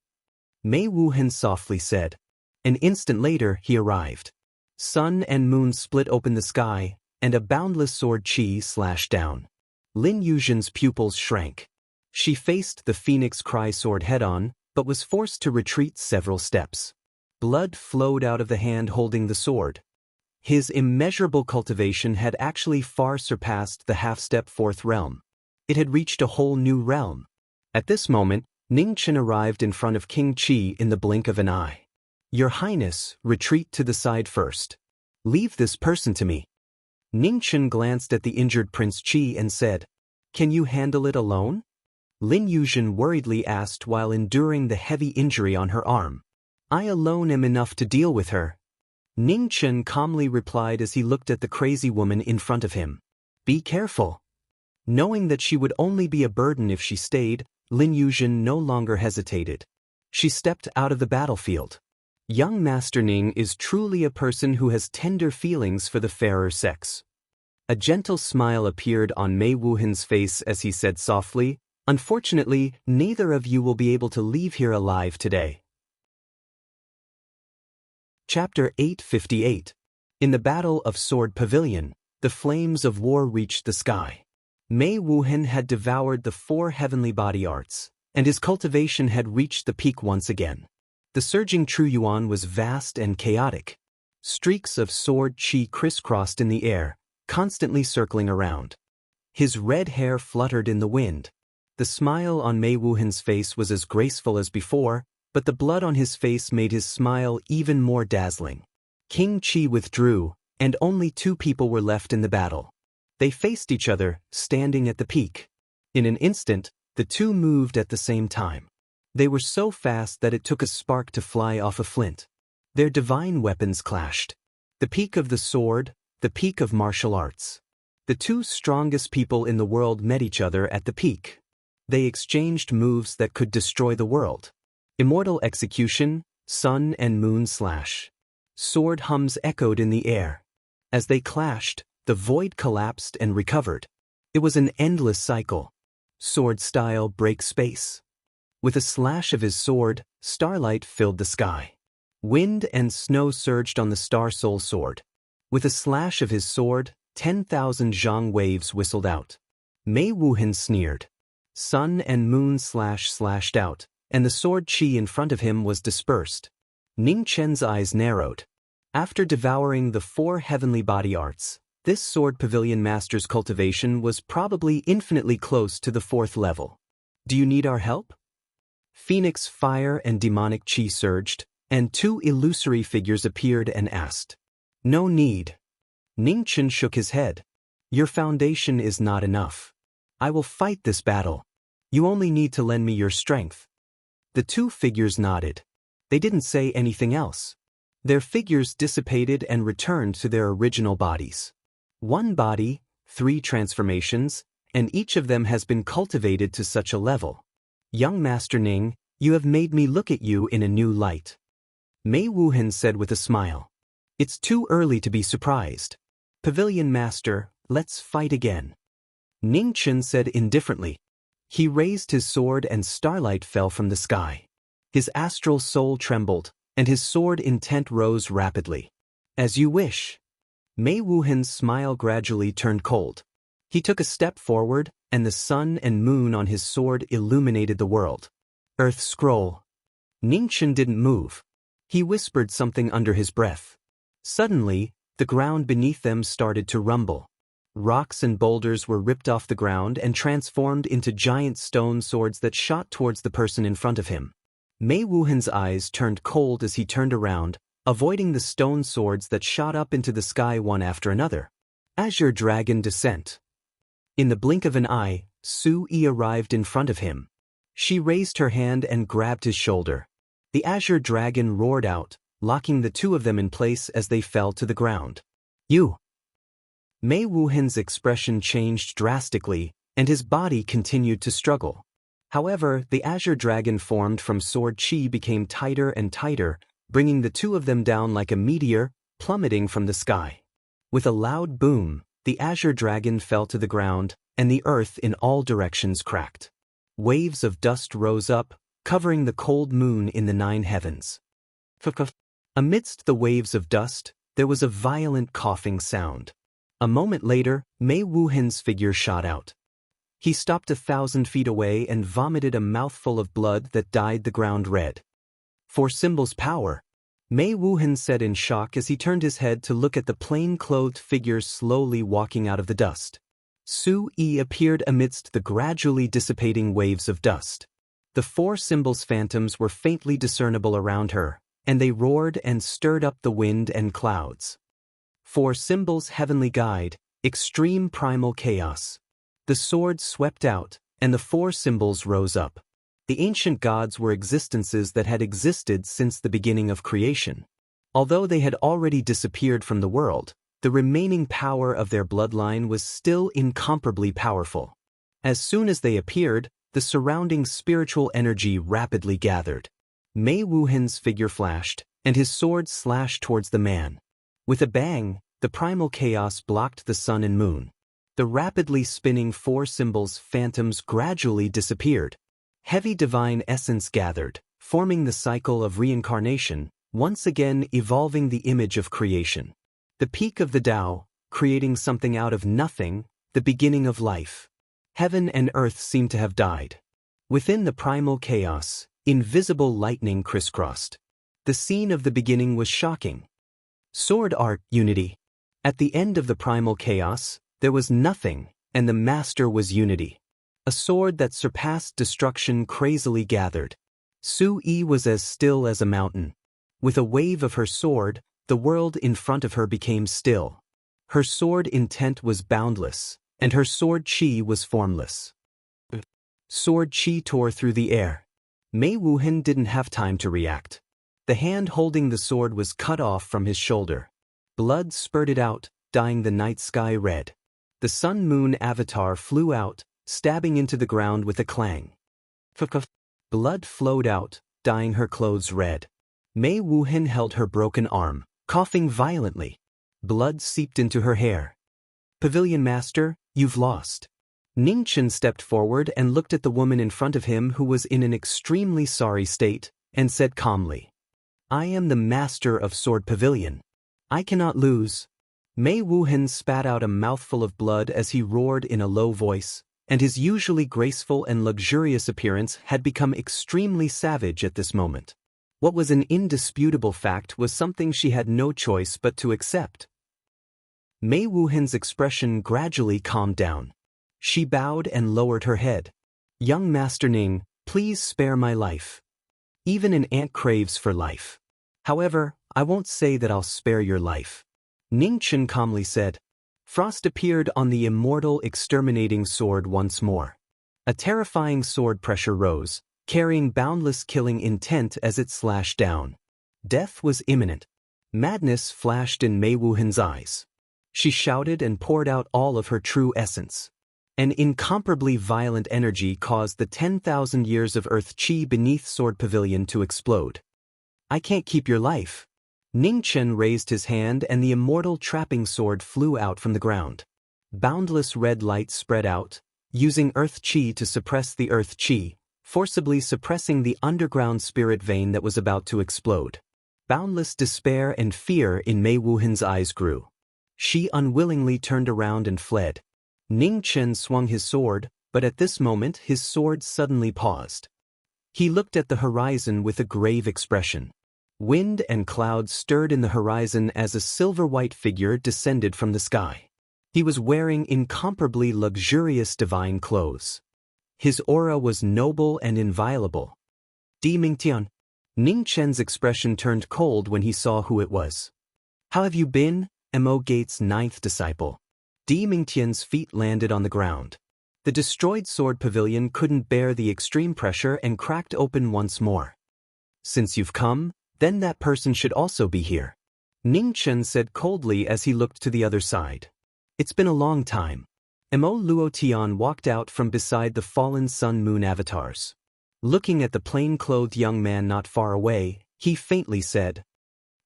Mei Wuhan softly said. An instant later, he arrived. Sun and moon split open the sky, and a boundless sword chi slashed down. Lin Yuzhen's pupils shrank. She faced the Phoenix Cry Sword head-on, but was forced to retreat several steps. Blood flowed out of the hand holding the sword. His immeasurable cultivation had actually far surpassed the half-step 4th realm. It had reached a whole new realm. At this moment, Ningchen arrived in front of King Qi in the blink of an eye. Your Highness, retreat to the side first. Leave this person to me. Ningchen glanced at the injured Prince Qi and said, Can you handle it alone? Lin Yuzhen worriedly asked while enduring the heavy injury on her arm. I alone am enough to deal with her. Ningchen calmly replied as he looked at the crazy woman in front of him. Be careful. Knowing that she would only be a burden if she stayed, Lin Yuzhen no longer hesitated. She stepped out of the battlefield. Young Master Ning is truly a person who has tender feelings for the fairer sex. A gentle smile appeared on Mei Wuhan's face as he said softly, Unfortunately, neither of you will be able to leave here alive today. Chapter 858. In the Battle of Sword Pavilion, the flames of war reached the sky. Mei Wuhan had devoured the 4 heavenly body arts, and his cultivation had reached the peak once again. The surging True Yuan was vast and chaotic. Streaks of sword qi crisscrossed in the air, constantly circling around. His red hair fluttered in the wind. The smile on Mei Wuhan's face was as graceful as before, but the blood on his face made his smile even more dazzling. King Qi withdrew, and only 2 people were left in the battle. They faced each other, standing at the peak. In an instant, the 2 moved at the same time. They were so fast that it took a spark to fly off a flint. Their divine weapons clashed. The peak of the sword, the peak of martial arts. The 2 strongest people in the world met each other at the peak. They exchanged moves that could destroy the world. Immortal execution, sun and moon slash. Sword hums echoed in the air. As they clashed, the void collapsed and recovered. It was an endless cycle. Sword style break space. With a slash of his sword, starlight filled the sky. Wind and snow surged on the Star Soul sword. With a slash of his sword, 10,000 zhang waves whistled out. Mei Wuhan sneered. Sun and moon slashed out, and the sword qi in front of him was dispersed. Ning Chen's eyes narrowed. After devouring the 4 heavenly body arts, this sword pavilion master's cultivation was probably infinitely close to the 4th level. Do you need our help? Phoenix fire and demonic qi surged, and 2 illusory figures appeared and asked. No need. Ning Chen shook his head. Your foundation is not enough. I will fight this battle. You only need to lend me your strength. The 2 figures nodded. They didn't say anything else. Their figures dissipated and returned to their original bodies. 1 body, 3 transformations, and each of them has been cultivated to such a level. Young Master Ning, you have made me look at you in a new light. Mei Wuhan said with a smile. It's too early to be surprised. Pavilion Master, let's fight again. Ning Chen said indifferently. He raised his sword and starlight fell from the sky. His astral soul trembled, and his sword intent rose rapidly. As you wish. Mei Wuhan's smile gradually turned cold. He took a step forward, and the sun and moon on his sword illuminated the world. Earth scroll. Ning Chen didn't move. He whispered something under his breath. Suddenly, the ground beneath them started to rumble. Rocks and boulders were ripped off the ground and transformed into giant stone swords that shot towards the person in front of him. Mei Wuhan's eyes turned cold as he turned around, avoiding the stone swords that shot up into the sky one after another. Azure Dragon Descent. In the blink of an eye, Su Yi arrived in front of him. She raised her hand and grabbed his shoulder. The Azure Dragon roared out, locking the 2 of them in place as they fell to the ground. You! Mei Wuhan's expression changed drastically, and his body continued to struggle. However, the Azure Dragon formed from sword qi became tighter and tighter, bringing the 2 of them down like a meteor, plummeting from the sky. With a loud boom, the Azure Dragon fell to the ground, and the earth in all directions cracked. Waves of dust rose up, covering the cold moon in the 9 heavens. Amidst the waves of dust, there was a violent coughing sound. A moment later, Mei Wuhan's figure shot out. He stopped 1,000 feet away and vomited a mouthful of blood that dyed the ground red. For Symbol's power, Mei Wuhan said in shock as he turned his head to look at the plain-clothed figure slowly walking out of the dust. Su Yi appeared amidst the gradually dissipating waves of dust. The 4 Symbol's phantoms were faintly discernible around her, and they roared and stirred up the wind and clouds. For Symbol's heavenly guide, extreme primal chaos. The sword swept out, and the 4 Symbols rose up. The ancient gods were existences that had existed since the beginning of creation. Although they had already disappeared from the world, the remaining power of their bloodline was still incomparably powerful. As soon as they appeared, the surrounding spiritual energy rapidly gathered. Mei Wuhan's figure flashed, and his sword slashed towards the man. With a bang, the primal chaos blocked the sun and moon. The rapidly spinning 4 Symbols phantoms gradually disappeared. Heavy divine essence gathered, forming the cycle of reincarnation, once again evolving the image of creation. The peak of the Tao, creating something out of nothing, the beginning of life. Heaven and earth seemed to have died. Within the primal chaos, invisible lightning crisscrossed. The scene of the beginning was shocking. Sword art, unity. At the end of the primal chaos, there was nothing, and the master was unity. A sword that surpassed destruction crazily gathered. Su-yi was as still as a mountain. With a wave of her sword, the world in front of her became still. Her sword intent was boundless, and her sword chi was formless. Sword chi tore through the air. Mei Wuhan didn't have time to react. The hand holding the sword was cut off from his shoulder. Blood spurted out, dyeing the night sky red. The sun-moon avatar flew out, stabbing into the ground with a clang. Blood flowed out, dyeing her clothes red. Mei Wuhan held her broken arm, coughing violently. Blood seeped into her hair. Pavilion Master, you've lost. Ningchen stepped forward and looked at the woman in front of him who was in an extremely sorry state, and said calmly, I am the master of Sword Pavilion. I cannot lose. Mei Wuhan spat out a mouthful of blood as he roared in a low voice, and his usually graceful and luxurious appearance had become extremely savage at this moment. What was an indisputable fact was something she had no choice but to accept. Mei Wuhan's expression gradually calmed down. She bowed and lowered her head. Young Master Ning, please spare my life. Even an ant craves for life. However, I won't say that I'll spare your life. Ningchen calmly said. Frost appeared on the immortal exterminating sword once more. A terrifying sword pressure rose, carrying boundless killing intent as it slashed down. Death was imminent. Madness flashed in Mei Wuhan's eyes. She shouted and poured out all of her true essence. An incomparably violent energy caused the 10,000 years of earth chi beneath Sword Pavilion to explode. I can't keep your life. Ningchen raised his hand and the immortal trapping sword flew out from the ground. Boundless red light spread out, using earth chi to suppress the earth chi, forcibly suppressing the underground spirit vein that was about to explode. Boundless despair and fear in Mei Wuhan's eyes grew. She unwillingly turned around and fled. Ningchen swung his sword, but at this moment his sword suddenly paused. He looked at the horizon with a grave expression. Wind and clouds stirred in the horizon as a silver-white figure descended from the sky. He was wearing incomparably luxurious divine clothes. His aura was noble and inviolable. Di Mingtian. Ningchen's expression turned cold when he saw who it was. How have you been, Mo Gate's ninth disciple? Di Mingtian's feet landed on the ground. The destroyed Sword Pavilion couldn't bear the extreme pressure and cracked open once more. Since you've come, then that person should also be here. Ningchen said coldly as he looked to the other side. It's been a long time. Mo Luotian walked out from beside the fallen sun-moon avatars. Looking at the plain-clothed young man not far away, he faintly said,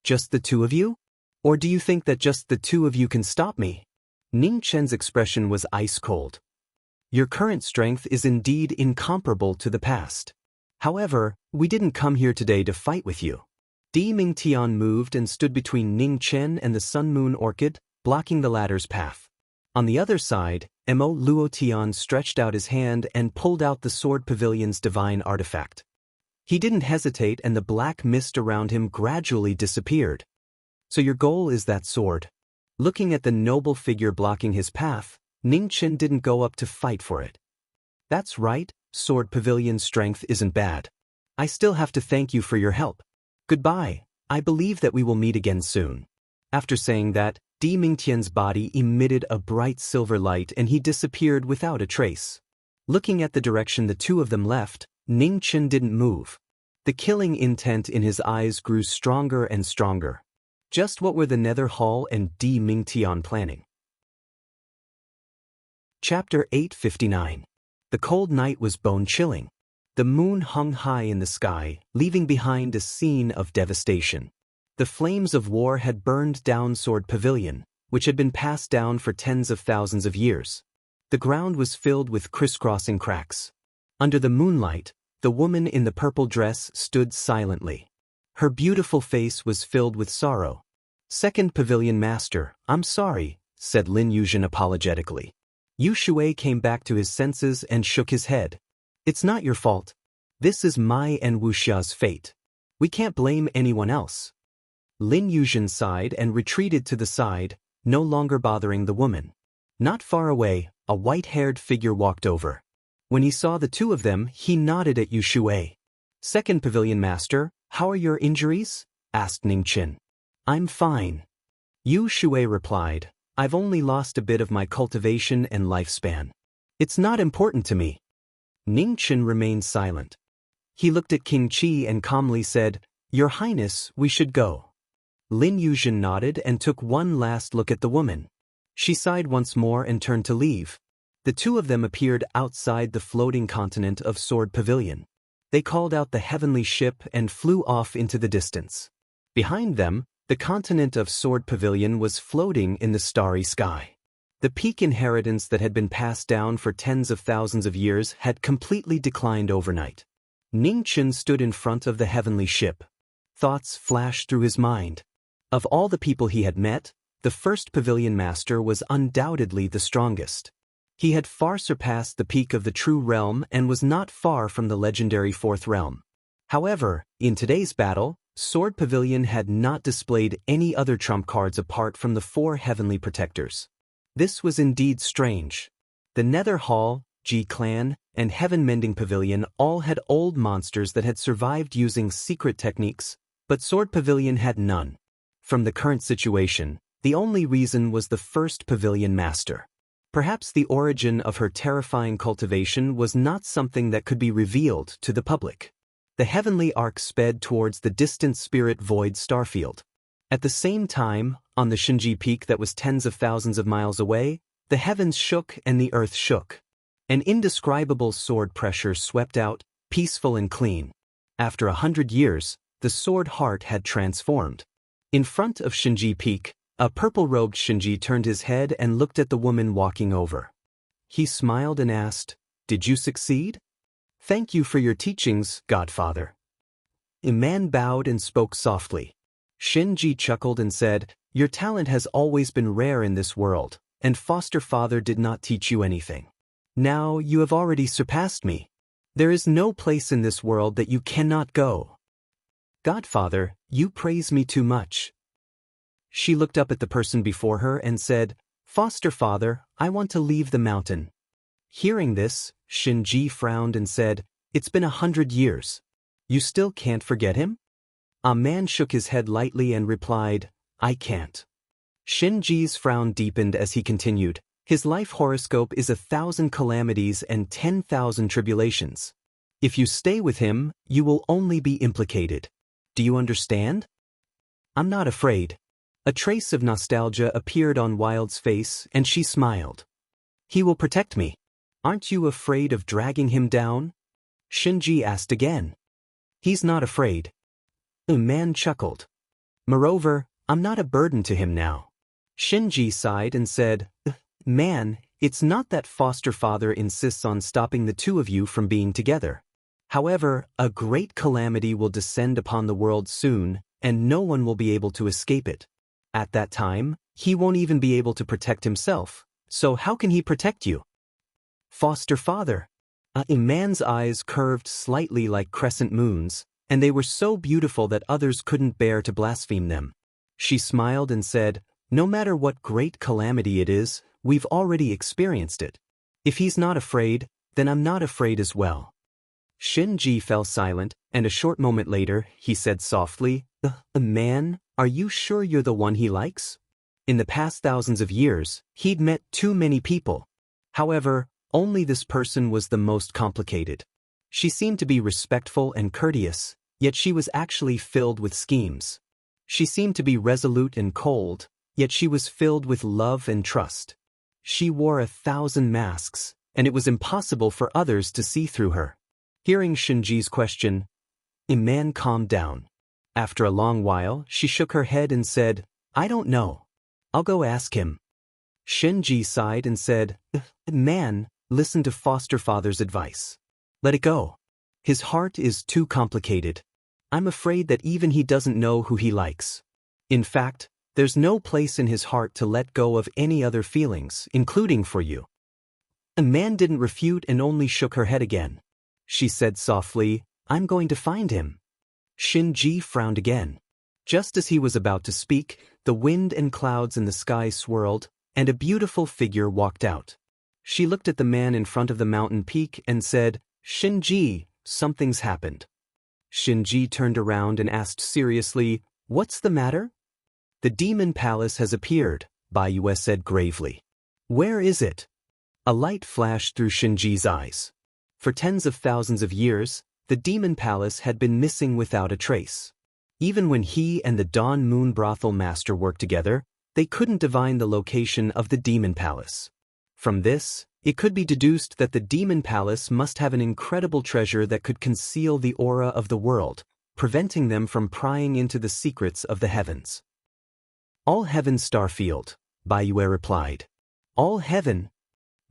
Just the two of you? Or do you think that just the two of you can stop me? Ningchen's expression was ice-cold. Your current strength is indeed incomparable to the past. However, we didn't come here today to fight with you. Di Mingtian moved and stood between Ningchen and the sun-moon orchid, blocking the latter's path. On the other side, Mo Luotian stretched out his hand and pulled out the Sword Pavilion's divine artifact. He didn't hesitate and the black mist around him gradually disappeared. So your goal is that sword? Looking at the noble figure blocking his path, Ningchen didn't go up to fight for it. That's right, Sword Pavilion's strength isn't bad. I still have to thank you for your help. Goodbye, I believe that we will meet again soon. After saying that, Di Mingtian's body emitted a bright silver light and he disappeared without a trace. Looking at the direction the two of them left, Ningchen didn't move. The killing intent in his eyes grew stronger and stronger. Just what were the Nether Hall and Di Mingtian planning? Chapter 859. The cold night was bone-chilling. The moon hung high in the sky, leaving behind a scene of devastation. The flames of war had burned down Sword Pavilion, which had been passed down for tens of thousands of years. The ground was filled with crisscrossing cracks. Under the moonlight, the woman in the purple dress stood silently. Her beautiful face was filled with sorrow. Second Pavilion Master, I'm sorry, said Lin Yuzhen apologetically. Yu Shui came back to his senses and shook his head. It's not your fault. This is my and Wuxia's fate. We can't blame anyone else. Lin Yuzhen sighed and retreated to the side, no longer bothering the woman. Not far away, a white-haired figure walked over. When he saw the two of them, he nodded at Yu Shui. Second Pavilion Master, how are your injuries? Asked Ning Qin. I'm fine. Yu Shui replied, I've only lost a bit of my cultivation and lifespan. It's not important to me. Ning Qin remained silent. He looked at King Qi and calmly said, Your Highness, we should go. Lin Yuzhen nodded and took one last look at the woman. She sighed once more and turned to leave. The two of them appeared outside the floating continent of Sword Pavilion. They called out the heavenly ship and flew off into the distance. Behind them, the continent of Sword Pavilion was floating in the starry sky. The peak inheritance that had been passed down for tens of thousands of years had completely declined overnight. Ning Qin stood in front of the heavenly ship. Thoughts flashed through his mind. Of all the people he had met, the first Pavilion Master was undoubtedly the strongest. He had far surpassed the peak of the True Realm and was not far from the legendary Fourth Realm. However, in today's battle, Sword Pavilion had not displayed any other trump cards apart from the four heavenly protectors. This was indeed strange. The Nether Hall, Ji Clan, and Heaven Mending Pavilion all had old monsters that had survived using secret techniques, but Sword Pavilion had none. From the current situation, the only reason was the first Pavilion Master. Perhaps the origin of her terrifying cultivation was not something that could be revealed to the public. The heavenly ark sped towards the distant spirit void starfield. At the same time, on the Shinji Peak that was tens of thousands of miles away, the heavens shook and the earth shook. An indescribable sword pressure swept out, peaceful and clean. After 100 years, the sword heart had transformed. In front of Shinji Peak, a purple-robed Shinji turned his head and looked at the woman walking over. He smiled and asked, Did you succeed? Thank you for your teachings, Godfather. A man bowed and spoke softly. Shinji chuckled and said, Your talent has always been rare in this world, and foster father did not teach you anything. Now you have already surpassed me. There is no place in this world that you cannot go. Godfather, you praise me too much. She looked up at the person before her and said, Foster father, I want to leave the mountain. Hearing this, Shinji frowned and said, It's been 100 years. You still can't forget him? A man shook his head lightly and replied, I can't. Shinji's frown deepened as he continued, His life horoscope is 1,000 calamities and 10,000 tribulations. If you stay with him, you will only be implicated. Do you understand? I'm not afraid. A trace of nostalgia appeared on Wild's face and she smiled. He will protect me. Aren't you afraid of dragging him down? Shinji asked again. He's not afraid. The man chuckled. Moreover, I'm not a burden to him now. Shinji sighed and said, Man, it's not that foster father insists on stopping the two of you from being together. However, a great calamity will descend upon the world soon, and no one will be able to escape it. At that time, he won't even be able to protect himself, so how can he protect you? Foster father. A man's eyes curved slightly like crescent moons, and they were so beautiful that others couldn't bear to blaspheme them. She smiled and said, No matter what great calamity it is, we've already experienced it. If he's not afraid, then I'm not afraid as well. Shinji fell silent, and a short moment later, he said softly, Man, are you sure you're the one he likes? In the past thousands of years, he'd met too many people. However, only this person was the most complicated. She seemed to be respectful and courteous, yet she was actually filled with schemes. She seemed to be resolute and cold, yet she was filled with love and trust. She wore 1,000 masks, and it was impossible for others to see through her. Hearing Shinji's question, Iman calmed down. After a long while, she shook her head and said, I don't know. I'll go ask him. Shinji sighed and said, Man, listen to foster father's advice. Let it go. His heart is too complicated. I'm afraid that even he doesn't know who he likes. In fact, there's no place in his heart to let go of any other feelings, including for you. The man didn't refute and only shook her head again. She said softly, "I'm going to find him." Shinji frowned again. Just as he was about to speak, the wind and clouds in the sky swirled, and a beautiful figure walked out. She looked at the man in front of the mountain peak and said, "Shinji, something's happened." Shinji turned around and asked seriously, "What's the matter?" "The demon palace has appeared," Baiyu said gravely. "Where is it?" A light flashed through Shinji's eyes. For tens of thousands of years, the demon palace had been missing without a trace. Even when he and the Dawn Moon brothel master worked together, they couldn't divine the location of the demon palace. From this, it could be deduced that the demon palace must have an incredible treasure that could conceal the aura of the world, preventing them from prying into the secrets of the heavens. "All heaven Starfield," Baiyu replied. "All heaven?"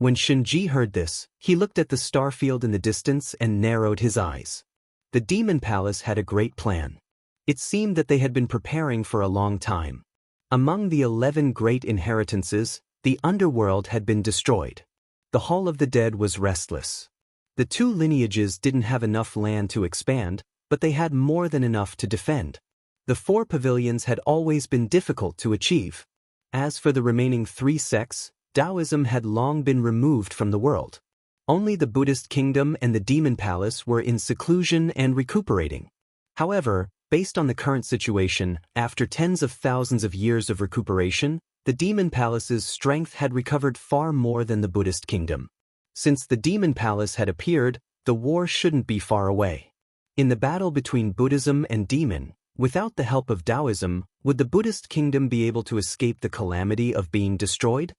When Shinji heard this, he looked at the starfield in the distance and narrowed his eyes. The demon palace had a great plan. It seemed that they had been preparing for a long time. Among the 11 great inheritances, the underworld had been destroyed. The Hall of the Dead was restless. The 2 lineages didn't have enough land to expand, but they had more than enough to defend. The 4 pavilions had always been difficult to achieve. As for the remaining 3 sects, Taoism had long been removed from the world. Only the Buddhist kingdom and the demon palace were in seclusion and recuperating. However, based on the current situation, after tens of thousands of years of recuperation, the demon palace's strength had recovered far more than the Buddhist kingdom. Since the demon palace had appeared, the war shouldn't be far away. In the battle between Buddhism and demon, without the help of Taoism, would the Buddhist kingdom be able to escape the calamity of being destroyed?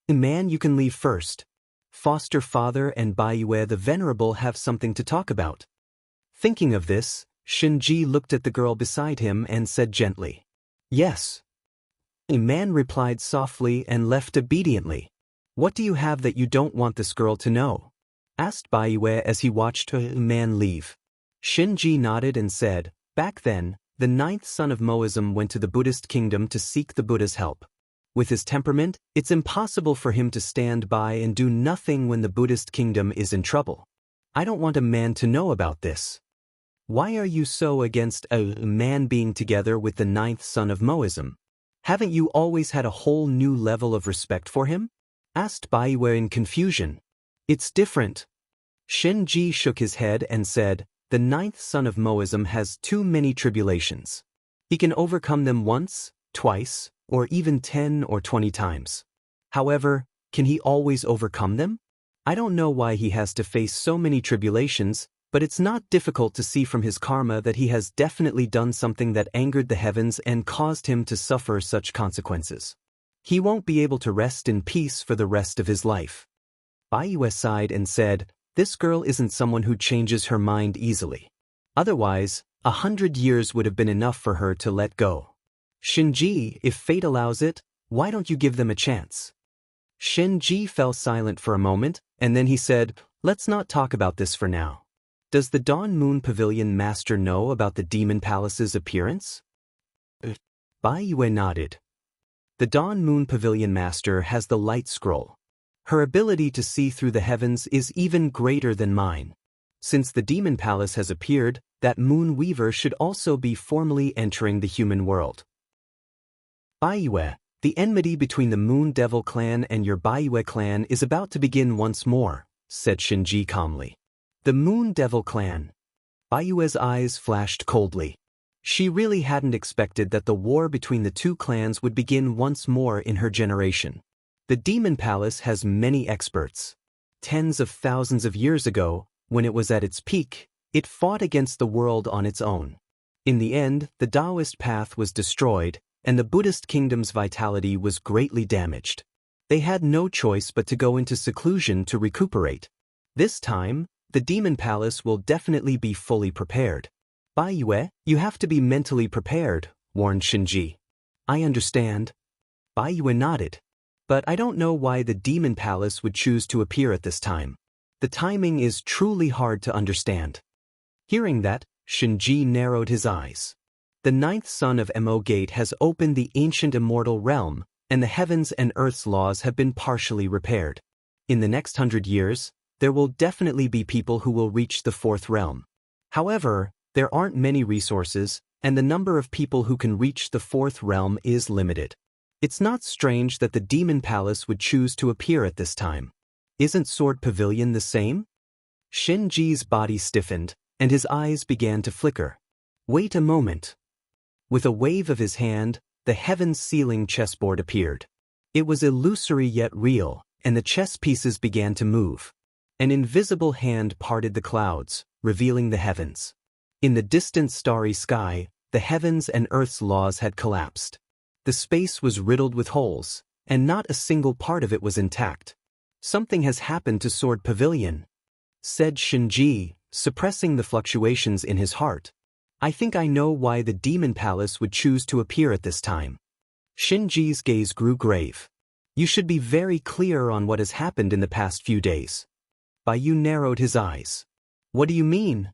"Man, you can leave first. Foster Father and Baiyu the Venerable have something to talk about." Thinking of this, Shinji looked at the girl beside him and said gently, "Yes." A man replied softly and left obediently. "What do you have that you don't want this girl to know?" asked Baiyu as he watched a man leave. Shinji nodded and said, "Back then, the 9th son of Moism went to the Buddhist kingdom to seek the Buddha's help. With his temperament, it's impossible for him to stand by and do nothing when the Buddhist kingdom is in trouble. I don't want a man to know about this." "Why are you so against a man being together with the 9th son of Moism? Haven't you always had a whole new level of respect for him?" asked Baiyu in confusion. "It's different." Shinji shook his head and said, "The 9th son of Moism has too many tribulations. He can overcome them once, twice, or even 10 or 20 times. However, can he always overcome them? I don't know why he has to face so many tribulations, but it's not difficult to see from his karma that he has definitely done something that angered the heavens and caused him to suffer such consequences. He won't be able to rest in peace for the rest of his life." Baiyu sighed and said, "This girl isn't someone who changes her mind easily. Otherwise, 100 years would have been enough for her to let go. Shinji, if fate allows it, why don't you give them a chance?" Shinji fell silent for a moment, and then he said, "Let's not talk about this for now. Does the Dawn Moon Pavilion Master know about the Demon Palace's appearance?" Baiyu nodded. "The Dawn Moon Pavilion Master has the Light Scroll. Her ability to see through the heavens is even greater than mine. Since the Demon Palace has appeared, that Moon Weaver should also be formally entering the human world." "Baiyu, the enmity between the Moon Devil clan and your Baiyu clan is about to begin once more," said Shinji calmly. "The Moon Devil clan." Baiyu's eyes flashed coldly. She really hadn't expected that the war between the 2 clans would begin once more in her generation. The Demon Palace has many experts. Tens of thousands of years ago, when it was at its peak, it fought against the world on its own. In the end, the Taoist path was destroyed, and the Buddhist kingdom's vitality was greatly damaged. They had no choice but to go into seclusion to recuperate. This time, the Demon Palace will definitely be fully prepared. "Baiyu, you have to be mentally prepared," warned Shinji. "I understand." Baiyu nodded. "But I don't know why the Demon Palace would choose to appear at this time. The timing is truly hard to understand." Hearing that, Shinji narrowed his eyes. The 9th son of Mo Gate has opened the ancient immortal realm, and the heavens and earth's laws have been partially repaired. In the next 100 years, there will definitely be people who will reach the fourth realm. However, there aren't many resources, and the number of people who can reach the fourth realm is limited. It's not strange that the Demon Palace would choose to appear at this time. Isn't Sword Pavilion the same? Shinji's body stiffened, and his eyes began to flicker. Wait a moment. With a wave of his hand, the heaven-sealing chessboard appeared. It was illusory yet real, and the chess pieces began to move. An invisible hand parted the clouds, revealing the heavens. In the distant starry sky, the heavens and earth's laws had collapsed. The space was riddled with holes, and not a single part of it was intact. Something has happened to Sword Pavilion, said Shinji, suppressing the fluctuations in his heart. I think I know why the Demon Palace would choose to appear at this time. Shinji's gaze grew grave. You should be very clear on what has happened in the past few days. Baiyu narrowed his eyes. What do you mean?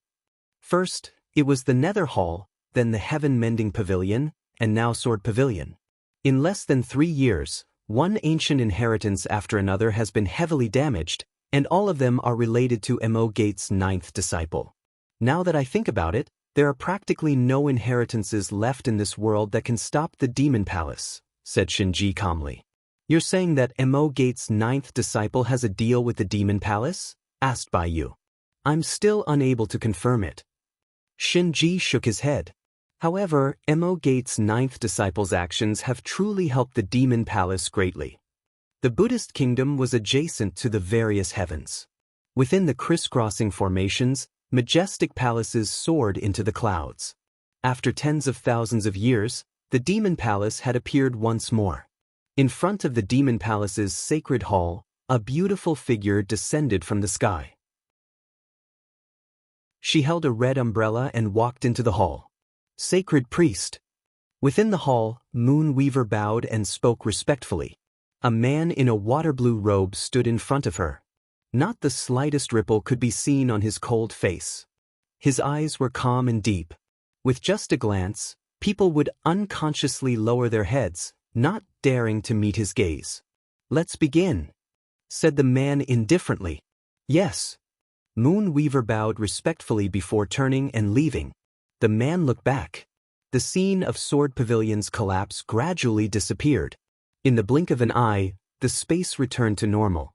First, it was the Nether Hall, then the Heaven Mending Pavilion, and now Sword Pavilion. In less than 3 years, one ancient inheritance after another has been heavily damaged, and all of them are related to Emo Gate's 9th disciple. Now that I think about it, there are practically no inheritances left in this world that can stop the Demon Palace, said Shinji calmly. You're saying that Emo Gate's 9th disciple has a deal with the Demon Palace? Asked Baiyu. I'm still unable to confirm it. Shinji shook his head. However, Emo Gate's 9th disciple's actions have truly helped the Demon Palace greatly. The Buddhist kingdom was adjacent to the various heavens. Within the crisscrossing formations, majestic palaces soared into the clouds. After tens of thousands of years, the Demon Palace had appeared once more. In front of the Demon Palace's sacred hall, a beautiful figure descended from the sky. She held a red umbrella and walked into the hall. Sacred priest. Within the hall, Moonweaver bowed and spoke respectfully. A man in a water-blue robe stood in front of her. Not the slightest ripple could be seen on his cold face. His eyes were calm and deep. With just a glance, people would unconsciously lower their heads, not daring to meet his gaze. Let's begin, said the man indifferently. Yes. Moonweaver bowed respectfully before turning and leaving. The man looked back. The scene of Sword Pavilion's collapse gradually disappeared. In the blink of an eye, the space returned to normal.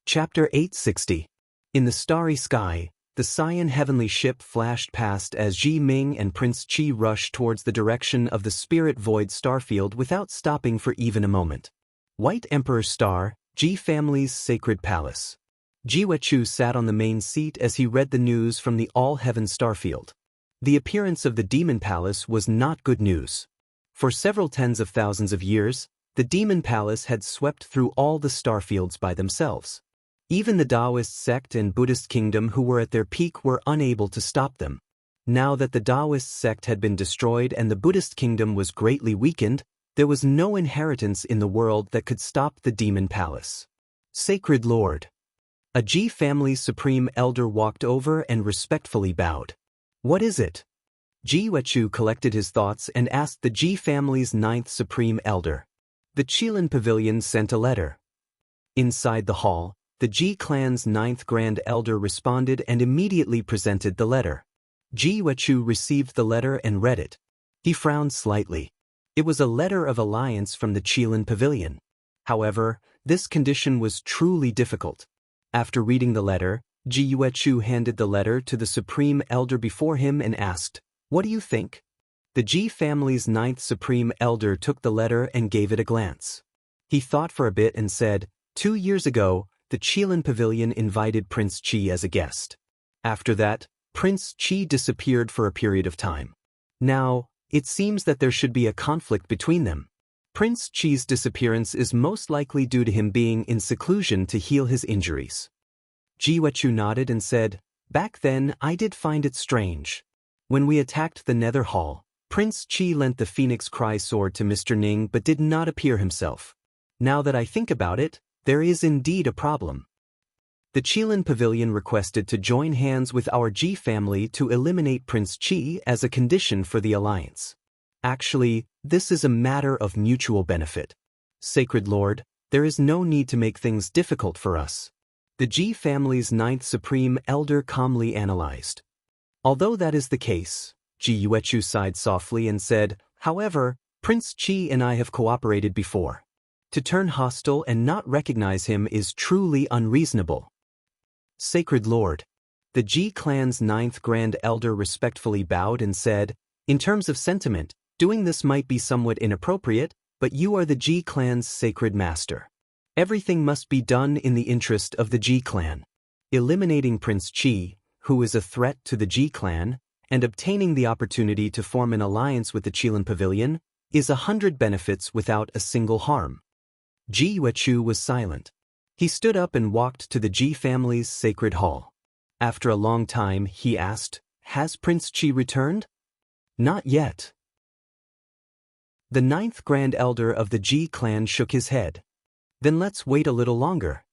Chapter 860. In the starry sky, the cyan heavenly ship flashed past as Ji Ming and Prince Qi rushed towards the direction of the Spirit Void starfield without stopping for even a moment. White Emperor Star, Ji family's sacred palace. Ji Wechu sat on the main seat as he read the news from the All-Heaven starfield. The appearance of the Demon Palace was not good news. For several tens of thousands of years, the Demon Palace had swept through all the starfields by themselves. Even the Taoist sect and Buddhist kingdom who were at their peak were unable to stop them. Now that the Taoist sect had been destroyed and the Buddhist kingdom was greatly weakened, there was no inheritance in the world that could stop the Demon Palace. Sacred Lord. A Ji family's supreme elder walked over and respectfully bowed. What is it? Ji Wechu collected his thoughts and asked the Ji family's 9th supreme elder. The Qilin Pavilion sent a letter. Inside the hall, the Ji clan's 9th grand elder responded and immediately presented the letter. Ji Wechu received the letter and read it. He frowned slightly. It was a letter of alliance from the Qilin Pavilion. However, this condition was truly difficult. After reading the letter, Ji Wechu handed the letter to the supreme elder before him and asked, "What do you think?" The Ji family's 9th supreme elder took the letter and gave it a glance. He thought for a bit and said, 2 years ago, the Qilin Pavilion invited Prince Qi as a guest. After that, Prince Qi disappeared for a period of time. Now, it seems that there should be a conflict between them. Prince Qi's disappearance is most likely due to him being in seclusion to heal his injuries. Ji Wechu nodded and said, "Back then I did find it strange. When we attacked the Nether Hall, Prince Qi lent the Phoenix Cry sword to Mr. Ning but did not appear himself. Now that I think about it, there is indeed a problem. The Qilin Pavilion requested to join hands with our Ji family to eliminate Prince Qi as a condition for the alliance. Actually, this is a matter of mutual benefit. Sacred Lord, there is no need to make things difficult for us. The Ji family's ninth supreme elder calmly analyzed. Although that is the case, Ji Yuechu sighed softly and said, however, Prince Qi and I have cooperated before. To turn hostile and not recognize him is truly unreasonable. Sacred Lord. The Ji clan's ninth grand elder respectfully bowed and said, in terms of sentiment, doing this might be somewhat inappropriate, but you are the Ji clan's sacred master. Everything must be done in the interest of the Ji clan. Eliminating Prince Qi, who is a threat to the Ji clan, and obtaining the opportunity to form an alliance with the Qilin Pavilion, is 100 benefits without a single harm. Ji Yuechu was silent. He stood up and walked to the Ji family's sacred hall. After a long time, he asked, has Prince Qi returned? Not yet. The ninth grand elder of the Ji clan shook his head. Then let's wait a little longer.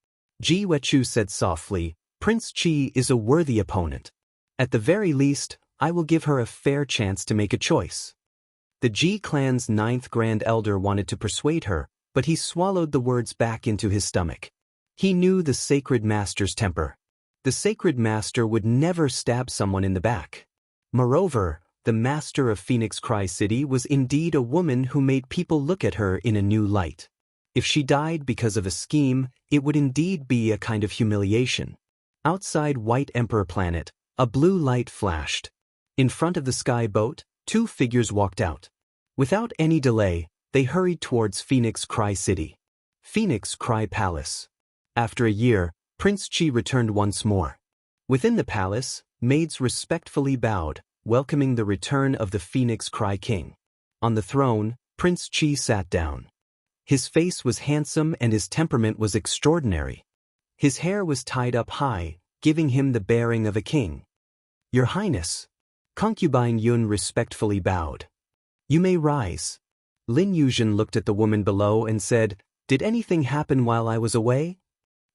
Ji Yuechu said softly, Prince Qi is a worthy opponent. At the very least, I will give her a fair chance to make a choice. The Ji clan's ninth grand elder wanted to persuade her, but he swallowed the words back into his stomach. He knew the sacred master's temper. The sacred master would never stab someone in the back. Moreover, the master of Phoenix Cry City was indeed a woman who made people look at her in a new light. If she died because of a scheme, it would indeed be a kind of humiliation. Outside White Emperor Planet, a blue light flashed. In front of the sky boat, 2 figures walked out. Without any delay, they hurried towards Phoenix Cry City. Phoenix Cry Palace. After a year, Prince Qi returned once more. Within the palace, maids respectfully bowed, welcoming the return of the Phoenix Cry King. On the throne, Prince Qi sat down. His face was handsome and his temperament was extraordinary. His hair was tied up high, giving him the bearing of a king. Your Highness. Concubine Yun respectfully bowed. You may rise. Lin Yuzhen looked at the woman below and said, did anything happen while I was away?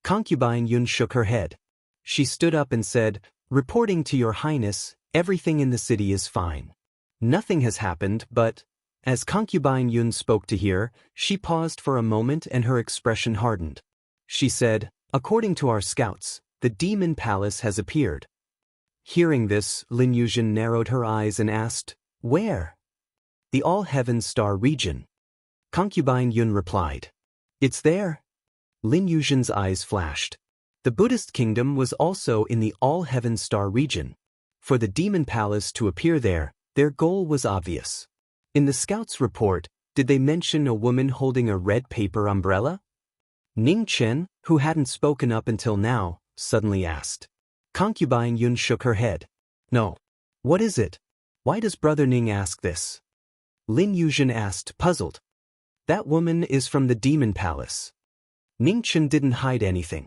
Concubine Yun shook her head. She stood up and said, reporting to your Highness, everything in the city is fine. Nothing has happened, but, as Concubine Yun spoke to hear, she paused for a moment and her expression hardened. She said, according to our scouts, the Demon Palace has appeared. Hearing this, Lin Yuzhen narrowed her eyes and asked, where? The All-Heaven Star region. Concubine Yun replied. It's there. Lin Yuzhen's eyes flashed. The Buddhist kingdom was also in the All-Heaven Star region. For the Demon Palace to appear there, their goal was obvious. In the scouts' report, did they mention a woman holding a red paper umbrella? Ning Chen, who hadn't spoken up until now, suddenly asked. Concubine Yun shook her head. No. What is it? Why does Brother Ning ask this? Lin Yuzhen asked, puzzled. That woman is from the Demon Palace. Ning Chen didn't hide anything.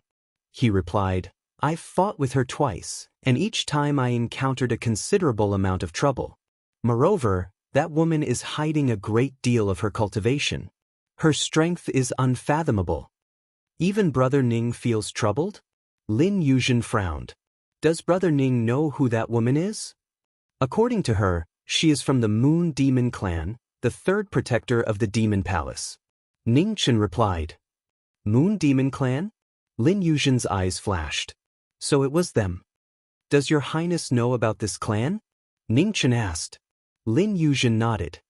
He replied, I've fought with her twice, and each time I encountered a considerable amount of trouble. Moreover, that woman is hiding a great deal of her cultivation. Her strength is unfathomable. Even Brother Ning feels troubled? Lin Yuzhen frowned. Does Brother Ning know who that woman is? According to her, she is from the Moon Demon Clan, the third protector of the Demon Palace. Ning Chen replied. Moon Demon Clan? Lin Yuzhen's eyes flashed. So it was them. Does your Highness know about this clan? Ning Chen asked. Lin Yuzhen nodded.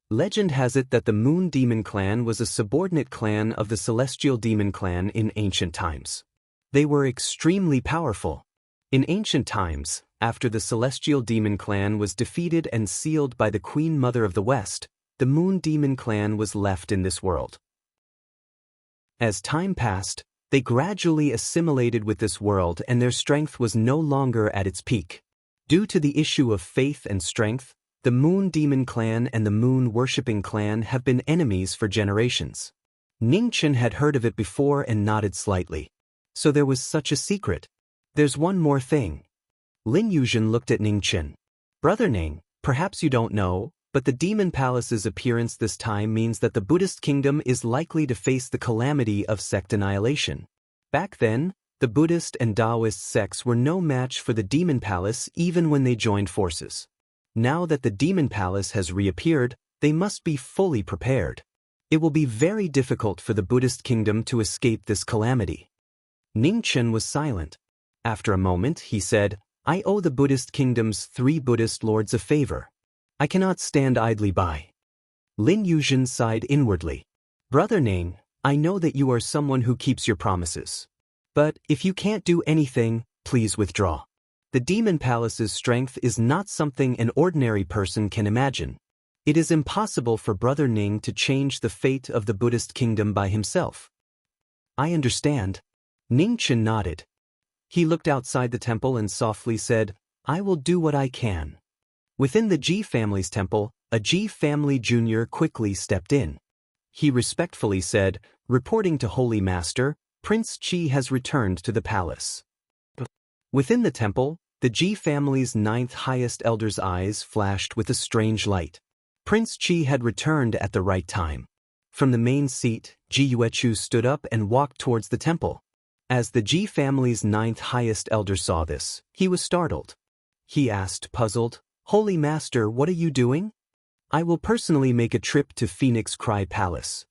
Legend has it that the Moon Demon Clan was a subordinate clan of the Celestial Demon Clan in ancient times. They were extremely powerful. In ancient times, after the Celestial Demon Clan was defeated and sealed by the Queen Mother of the West, the Moon Demon Clan was left in this world. As time passed, they gradually assimilated with this world and their strength was no longer at its peak. Due to the issue of faith and strength, the Moon Demon Clan and the Moon Worshipping Clan have been enemies for generations. Ning Chen had heard of it before and nodded slightly. So there was such a secret. There's one more thing. Lin Yuzhen looked at Ning Chen. Brother Ning, perhaps you don't know, but the Demon Palace's appearance this time means that the Buddhist kingdom is likely to face the calamity of sect annihilation. Back then, the Buddhist and Taoist sects were no match for the Demon Palace even when they joined forces. Now that the Demon Palace has reappeared, they must be fully prepared. It will be very difficult for the Buddhist kingdom to escape this calamity. Ning Chen was silent. After a moment, he said, I owe the Buddhist kingdom's 3 Buddhist lords a favor. I cannot stand idly by. Lin Yuzhen sighed inwardly. Brother Ning, I know that you are someone who keeps your promises. But if you can't do anything, please withdraw. The Demon Palace's strength is not something an ordinary person can imagine. It is impossible for Brother Ning to change the fate of the Buddhist kingdom by himself. I understand. Ning Chen nodded. He looked outside the temple and softly said, I will do what I can. Within the Ji family's temple, a Ji family junior quickly stepped in. He respectfully said, reporting to Holy Master, Prince Qi has returned to the palace. Within the temple, the Ji family's 9th highest elder's eyes flashed with a strange light. Prince Qi had returned at the right time. From the main seat, Ji Yuechu stood up and walked towards the temple. As the Ji family's 9th highest elder saw this, he was startled. He asked, puzzled, Holy Master, what are you doing? I will personally make a trip to Phoenix Cry Palace.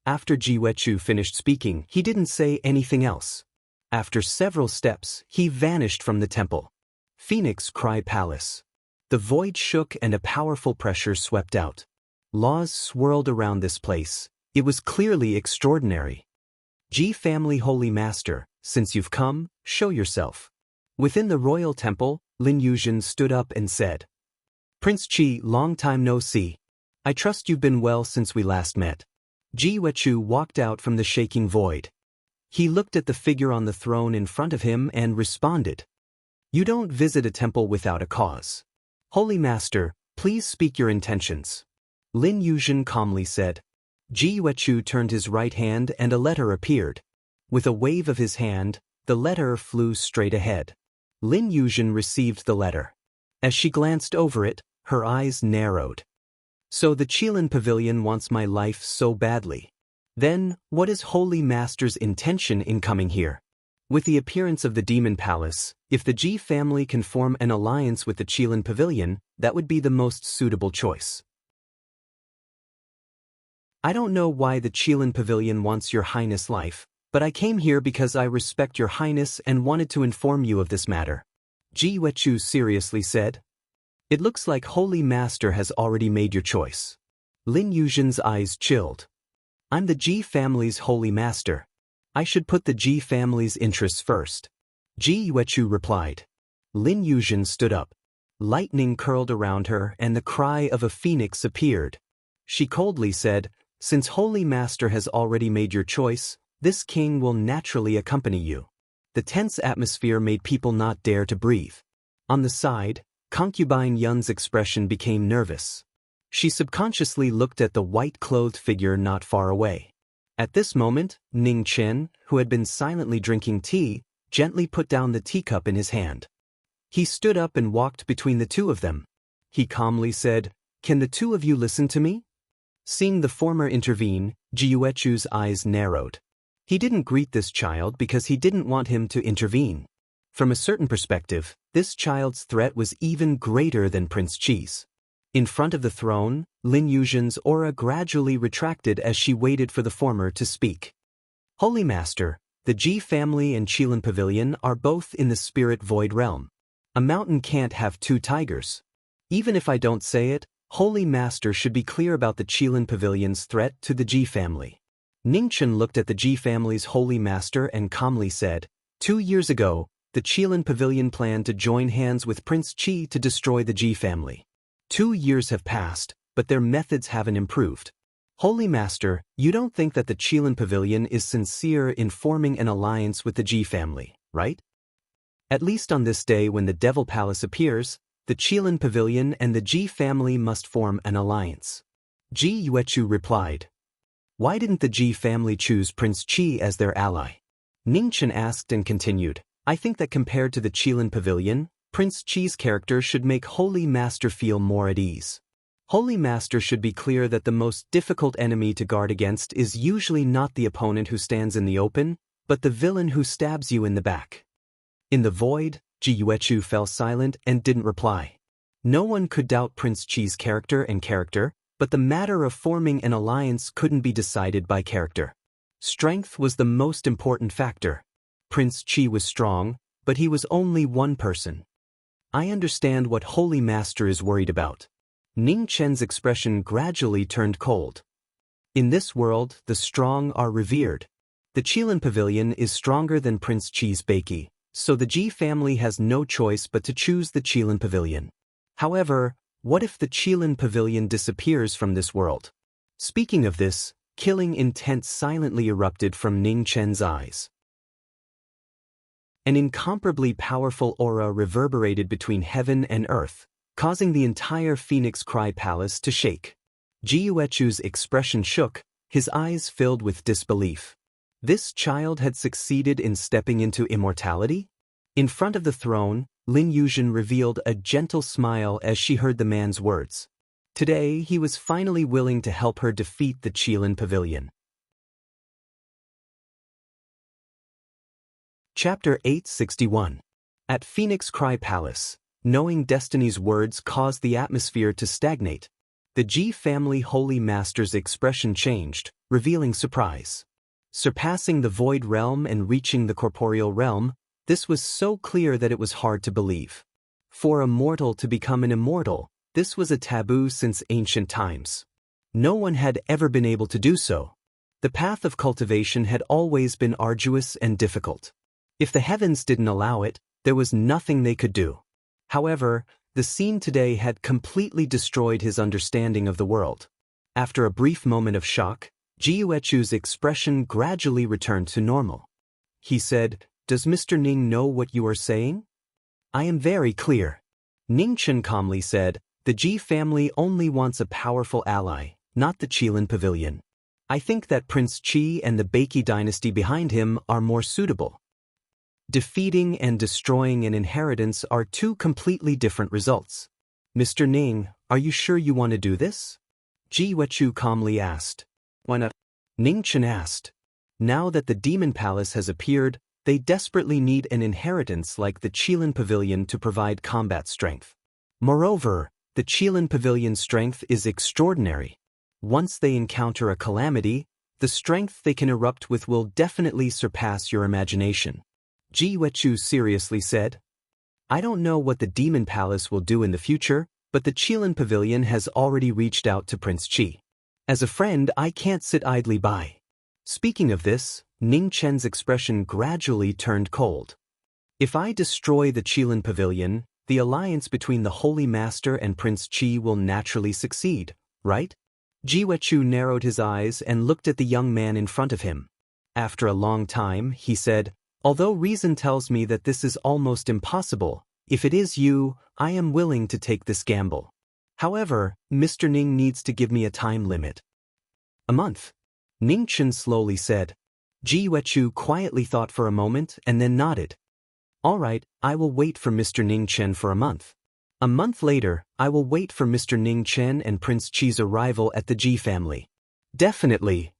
After Ji Yuechu finished speaking, he didn't say anything else. After several steps, he vanished from the temple. Phoenix Cry Palace. The void shook and a powerful pressure swept out. Laws swirled around this place. It was clearly extraordinary. Ji family Holy Master, since you've come, show yourself. Within the royal temple, Lin Yuzhen stood up and said, Prince Qi, long time no see. I trust you've been well since we last met. Ji Yuechu walked out from the shaking void. He looked at the figure on the throne in front of him and responded, You don't visit a temple without a cause. Holy Master, please speak your intentions. Lin Yuzhen calmly said. Ji Yuechu turned his right hand and a letter appeared. With a wave of his hand, the letter flew straight ahead. Lin Yuzhen received the letter. As she glanced over it, her eyes narrowed. So the Qilin Pavilion wants my life so badly. Then, what is Holy Master's intention in coming here? With the appearance of the Demon Palace, if the Ji family can form an alliance with the Qilin Pavilion, that would be the most suitable choice. I don't know why the Qilin Pavilion wants your Highness' life, but I came here because I respect your Highness and wanted to inform you of this matter. Ji Yuechu seriously said. It looks like Holy Master has already made your choice. Lin Yuzhen's eyes chilled. I'm the Ji family's Holy Master. I should put the Ji family's interests first. Ji Yuechu replied. Lin Yuzhen stood up. Lightning curled around her and the cry of a phoenix appeared. She coldly said, Since Holy Master has already made your choice, this king will naturally accompany you. The tense atmosphere made people not dare to breathe. On the side, concubine Yun's expression became nervous. She subconsciously looked at the white-clothed figure not far away. At this moment, Ning Chen, who had been silently drinking tea, gently put down the teacup in his hand. He stood up and walked between the two of them. He calmly said, Can the two of you listen to me? Seeing the former intervene, Ji Yuechu's eyes narrowed. He didn't greet this child because he didn't want him to intervene. From a certain perspective, this child's threat was even greater than Prince Qi's. In front of the throne, Lin Yuzhen's aura gradually retracted as she waited for the former to speak. Holy Master, the Ji family and Qilin Pavilion are both in the spirit void realm. A mountain can't have 2 tigers. Even if I don't say it, Holy Master should be clear about the Qilin Pavilion's threat to the Ji family. Ning Chen looked at the Ji family's Holy Master and calmly said, 2 years ago, the Qilin Pavilion planned to join hands with Prince Qi to destroy the Ji family. 2 years have passed, but their methods haven't improved. Holy Master, you don't think that the Qilin Pavilion is sincere in forming an alliance with the Ji family, right? At least on this day when the Devil Palace appears, the Qilin Pavilion and the Ji family must form an alliance. Ji Yuechu replied. Why didn't the Ji family choose Prince Qi as their ally? Ning Chen asked and continued. I think that compared to the Qilin Pavilion, Prince Qi's character should make Holy Master feel more at ease. Holy Master should be clear that the most difficult enemy to guard against is usually not the opponent who stands in the open, but the villain who stabs you in the back. In the void, Ji Yuechu fell silent and didn't reply. No one could doubt Prince Qi's character, But the matter of forming an alliance couldn't be decided by character. Strength was the most important factor. Prince Qi was strong, but he was only one person. I understand what Holy Master is worried about. Ning Chen's expression gradually turned cold. In this world, the strong are revered. The Qilin Pavilion is stronger than Prince Qi's Beiki, so the Ji family has no choice but to choose the Qilin Pavilion. However, what if the Qilin Pavilion disappears from this world? Speaking of this, killing intent silently erupted from Ning Chen's eyes. An incomparably powerful aura reverberated between heaven and earth, causing the entire Phoenix Cry Palace to shake. Ji Yuechu's expression shook, his eyes filled with disbelief. This child had succeeded in stepping into immortality? In front of the throne, Lin Yuzhen revealed a gentle smile as she heard the man's words. Today, he was finally willing to help her defeat the Qilin Pavilion. Chapter 861. At Phoenix Cry Palace, knowing destiny's words caused the atmosphere to stagnate. The Ji family Holy Master's expression changed, revealing surprise. Surpassing the void realm and reaching the corporeal realm, this was so clear that it was hard to believe. For a mortal to become an immortal, this was a taboo since ancient times. No one had ever been able to do so. The path of cultivation had always been arduous and difficult. If the heavens didn't allow it, there was nothing they could do. However, the scene today had completely destroyed his understanding of the world. After a brief moment of shock, Ji Yuechu's expression gradually returned to normal. He said, "Does Mr. Ning know what you are saying?" "I am very clear." Ning Chen calmly said, "The Ji family only wants a powerful ally, not the Qilin Pavilion. I think that Prince Qi and the Beiki dynasty behind him are more suitable." Defeating and destroying an inheritance are two completely different results. "Mr. Ning, are you sure you want to do this?" Ji Yuechu calmly asked. "Why not?" Ning Chen asked. Now that the Demon Palace has appeared, they desperately need an inheritance like the Qilin Pavilion to provide combat strength. Moreover, the Qilin Pavilion's strength is extraordinary. Once they encounter a calamity, the strength they can erupt with will definitely surpass your imagination. Ji Yuechu seriously said, "I don't know what the Demon Palace will do in the future, but the Qilin Pavilion has already reached out to Prince Qi. As a friend, I can't sit idly by." Speaking of this, Ning Chen's expression gradually turned cold. "If I destroy the Qilin Pavilion, the alliance between the Holy Master and Prince Qi will naturally succeed, right?" Ji Yuechu narrowed his eyes and looked at the young man in front of him. After a long time, he said, "Although reason tells me that this is almost impossible, if it is you, I am willing to take this gamble. However, Mr. Ning needs to give me a time limit." "A month," Ning Chen slowly said. Ji Yuechu quietly thought for a moment and then nodded. "All right, I will wait for Mr. Ning Chen for a month. A month later, I will wait for Mr. Ning Chen and Prince Qi's arrival at the Ji family." "Definitely,"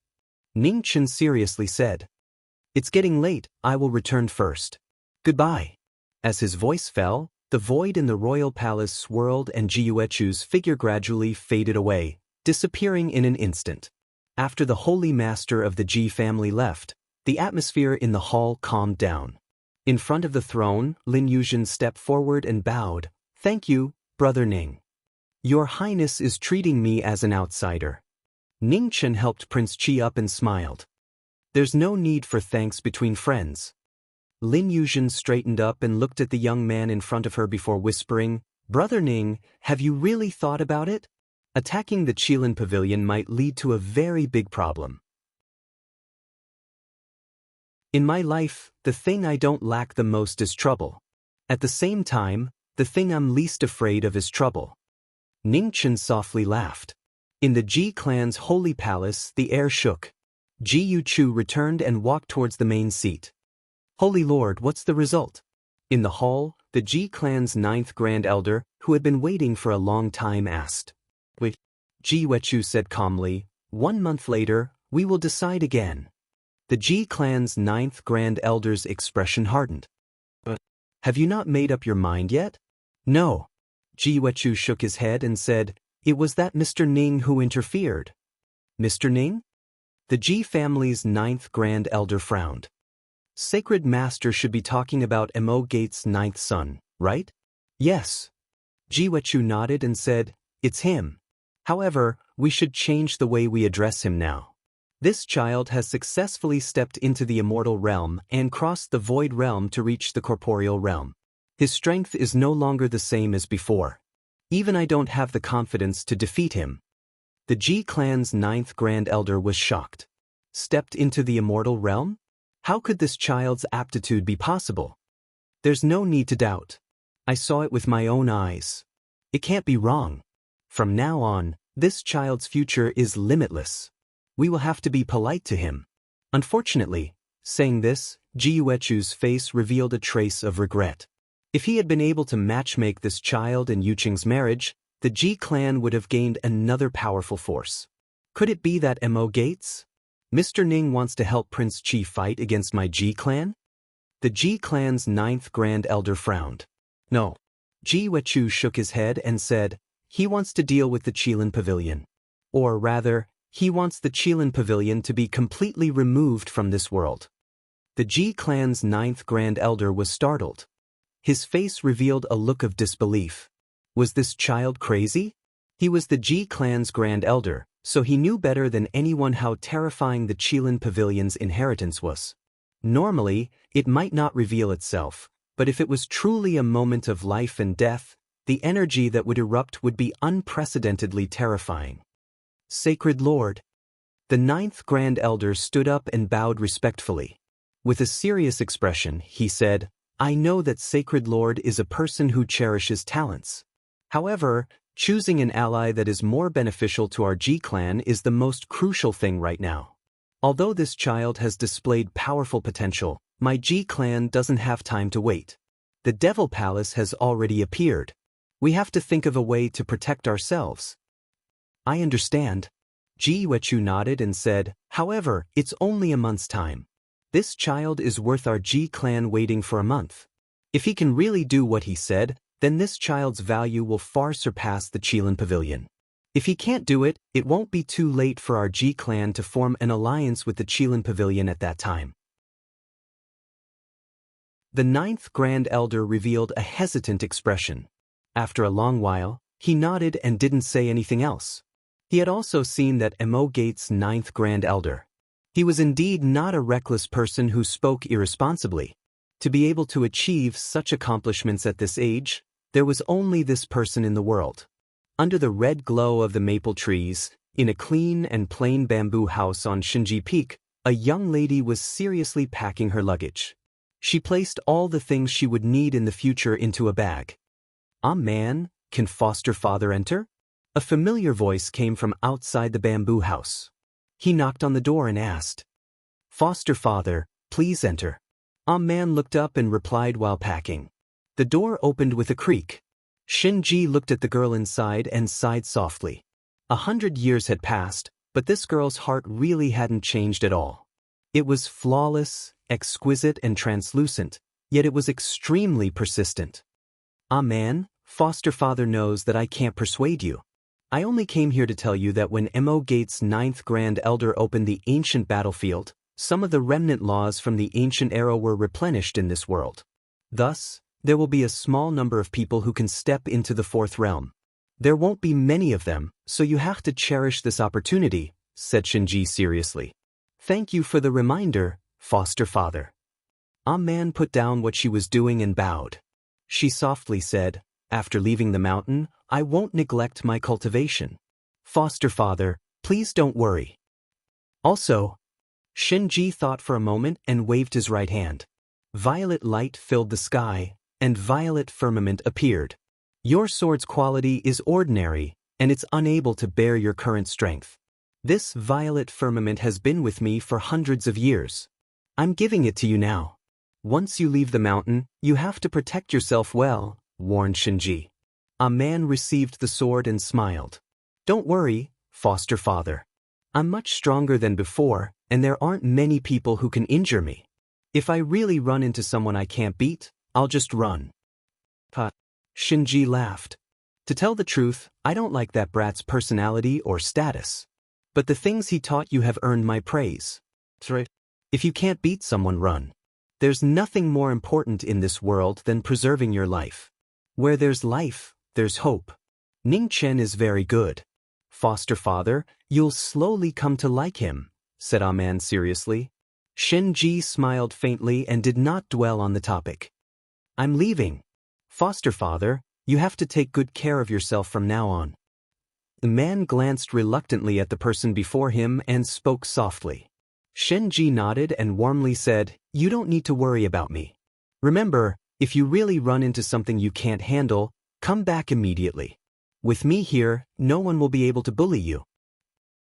Ning Chen seriously said. "It's getting late, I will return first. Goodbye." As his voice fell, the void in the royal palace swirled and Ji Yuechu's figure gradually faded away, disappearing in an instant. After the Holy Master of the Ji family left, the atmosphere in the hall calmed down. In front of the throne, Lin Yuzhen stepped forward and bowed. "Thank you, Brother Ning. Your Highness is treating me as an outsider." Ning Chen helped Prince Qi up and smiled. "There's no need for thanks between friends." Lin Yuzhen straightened up and looked at the young man in front of her before whispering, "Brother Ning, have you really thought about it? Attacking the Qilin Pavilion might lead to a very big problem. In my life, the thing I don't lack the most is trouble. At the same time, the thing I'm least afraid of is trouble." Ning Chen softly laughed. In the Ji clan's holy palace, the air shook. Ji Yuechu returned and walked towards the main seat. "Holy Lord, what's the result?" In the hall, the Ji clan's 9th Grand Elder, who had been waiting for a long time, asked. "Wait," Ji Yuechu said calmly, "1 month later, we will decide again." The Ji clan's 9th Grand Elder's expression hardened. "But have you not made up your mind yet?" "No." Ji Yuechu shook his head and said, It was that Mr. Ning who interfered. Mr. Ning? The Ji family's ninth Grand Elder frowned. Sacred Master should be talking about Mo Gates' ninth son, right? Yes. Ji Wechu nodded and said, it's him. However, we should change the way we address him now. This child has successfully stepped into the immortal realm and crossed the void realm to reach the corporeal realm. His strength is no longer the same as before. Even I don't have the confidence to defeat him. The Ji clan's ninth Grand Elder was shocked. Stepped into the immortal realm? How could this child's aptitude be possible? There's no need to doubt. I saw it with my own eyes. It can't be wrong. From now on, this child's future is limitless. We will have to be polite to him. Unfortunately, saying this, Ji Yuechu's face revealed a trace of regret. If he had been able to matchmake this child and Yuqing's marriage, the Ji clan would have gained another powerful force. Could it be that Mo Gates? Mr. Ning wants to help Prince Qi fight against my Ji clan? The Ji clan's ninth Grand Elder frowned. No. Ji Wechu shook his head and said, he wants to deal with the Qilin Pavilion. Or rather, he wants the Qilin Pavilion to be completely removed from this world. The Ji clan's ninth Grand Elder was startled. His face revealed a look of disbelief. Was this child crazy? He was the Ji clan's Grand Elder, so he knew better than anyone how terrifying the Qilin Pavilion's inheritance was. Normally, it might not reveal itself, but if it was truly a moment of life and death, the energy that would erupt would be unprecedentedly terrifying. Sacred Lord. The ninth Grand Elder stood up and bowed respectfully. With a serious expression, he said, I know that Sacred Lord is a person who cherishes talents. However, choosing an ally that is more beneficial to our Ji clan is the most crucial thing right now. Although this child has displayed powerful potential, my Ji clan doesn't have time to wait. The Devil Palace has already appeared. We have to think of a way to protect ourselves. I understand. Ji Wechu nodded and said, however, it's only a month's time. This child is worth our Ji clan waiting for a month. If he can really do what he said, then this child's value will far surpass the Qilin Pavilion. If he can't do it, it won't be too late for our Ji clan to form an alliance with the Qilin Pavilion at that time. The ninth Grand Elder revealed a hesitant expression. After a long while, he nodded and didn't say anything else. He had also seen that Mo Gates' ninth Grand Elder. He was indeed not a reckless person who spoke irresponsibly. To be able to achieve such accomplishments at this age, there was only this person in the world. Under the red glow of the maple trees, in a clean and plain bamboo house on Shinji Peak, a young lady was seriously packing her luggage. She placed all the things she would need in the future into a bag. Man, can foster father enter? A familiar voice came from outside the bamboo house. He knocked on the door and asked, Foster father, please enter. Man looked up and replied while packing. The door opened with a creak. Shinji looked at the girl inside and sighed softly. 100 years had passed, but this girl's heart really hadn't changed at all. It was flawless, exquisite and translucent, yet it was extremely persistent. Man, foster father knows that I can't persuade you. I only came here to tell you that when Mo Gates' ninth Grand Elder opened the ancient battlefield, some of the remnant laws from the ancient era were replenished in this world. Thus, there will be a small number of people who can step into the fourth realm. There won't be many of them, so you have to cherish this opportunity, said Shinji seriously. Thank you for the reminder, foster father. Man put down what she was doing and bowed. She softly said, after leaving the mountain, I won't neglect my cultivation. Foster father, please don't worry. Also, Shinji thought for a moment and waved his right hand. Violet light filled the sky, and violet firmament appeared. Your sword's quality is ordinary, and it's unable to bear your current strength. This violet firmament has been with me for hundreds of years. I'm giving it to you now. Once you leave the mountain, you have to protect yourself well, warned Shinji. A man received the sword and smiled. Don't worry, foster father. I'm much stronger than before, and there aren't many people who can injure me. If I really run into someone I can't beat, I'll just run. Shinji laughed. To tell the truth, I don't like that brat's personality or status. But the things he taught you have earned my praise. If you can't beat someone, run. There's nothing more important in this world than preserving your life. Where there's life, there's hope. Ning Chen is very good. Foster father, you'll slowly come to like him, said Ah Man seriously. Shen Ji smiled faintly and did not dwell on the topic. I'm leaving. Foster father, you have to take good care of yourself from now on. The man glanced reluctantly at the person before him and spoke softly. Shen Ji nodded and warmly said, You don't need to worry about me. Remember, if you really run into something you can't handle, come back immediately. With me here, no one will be able to bully you.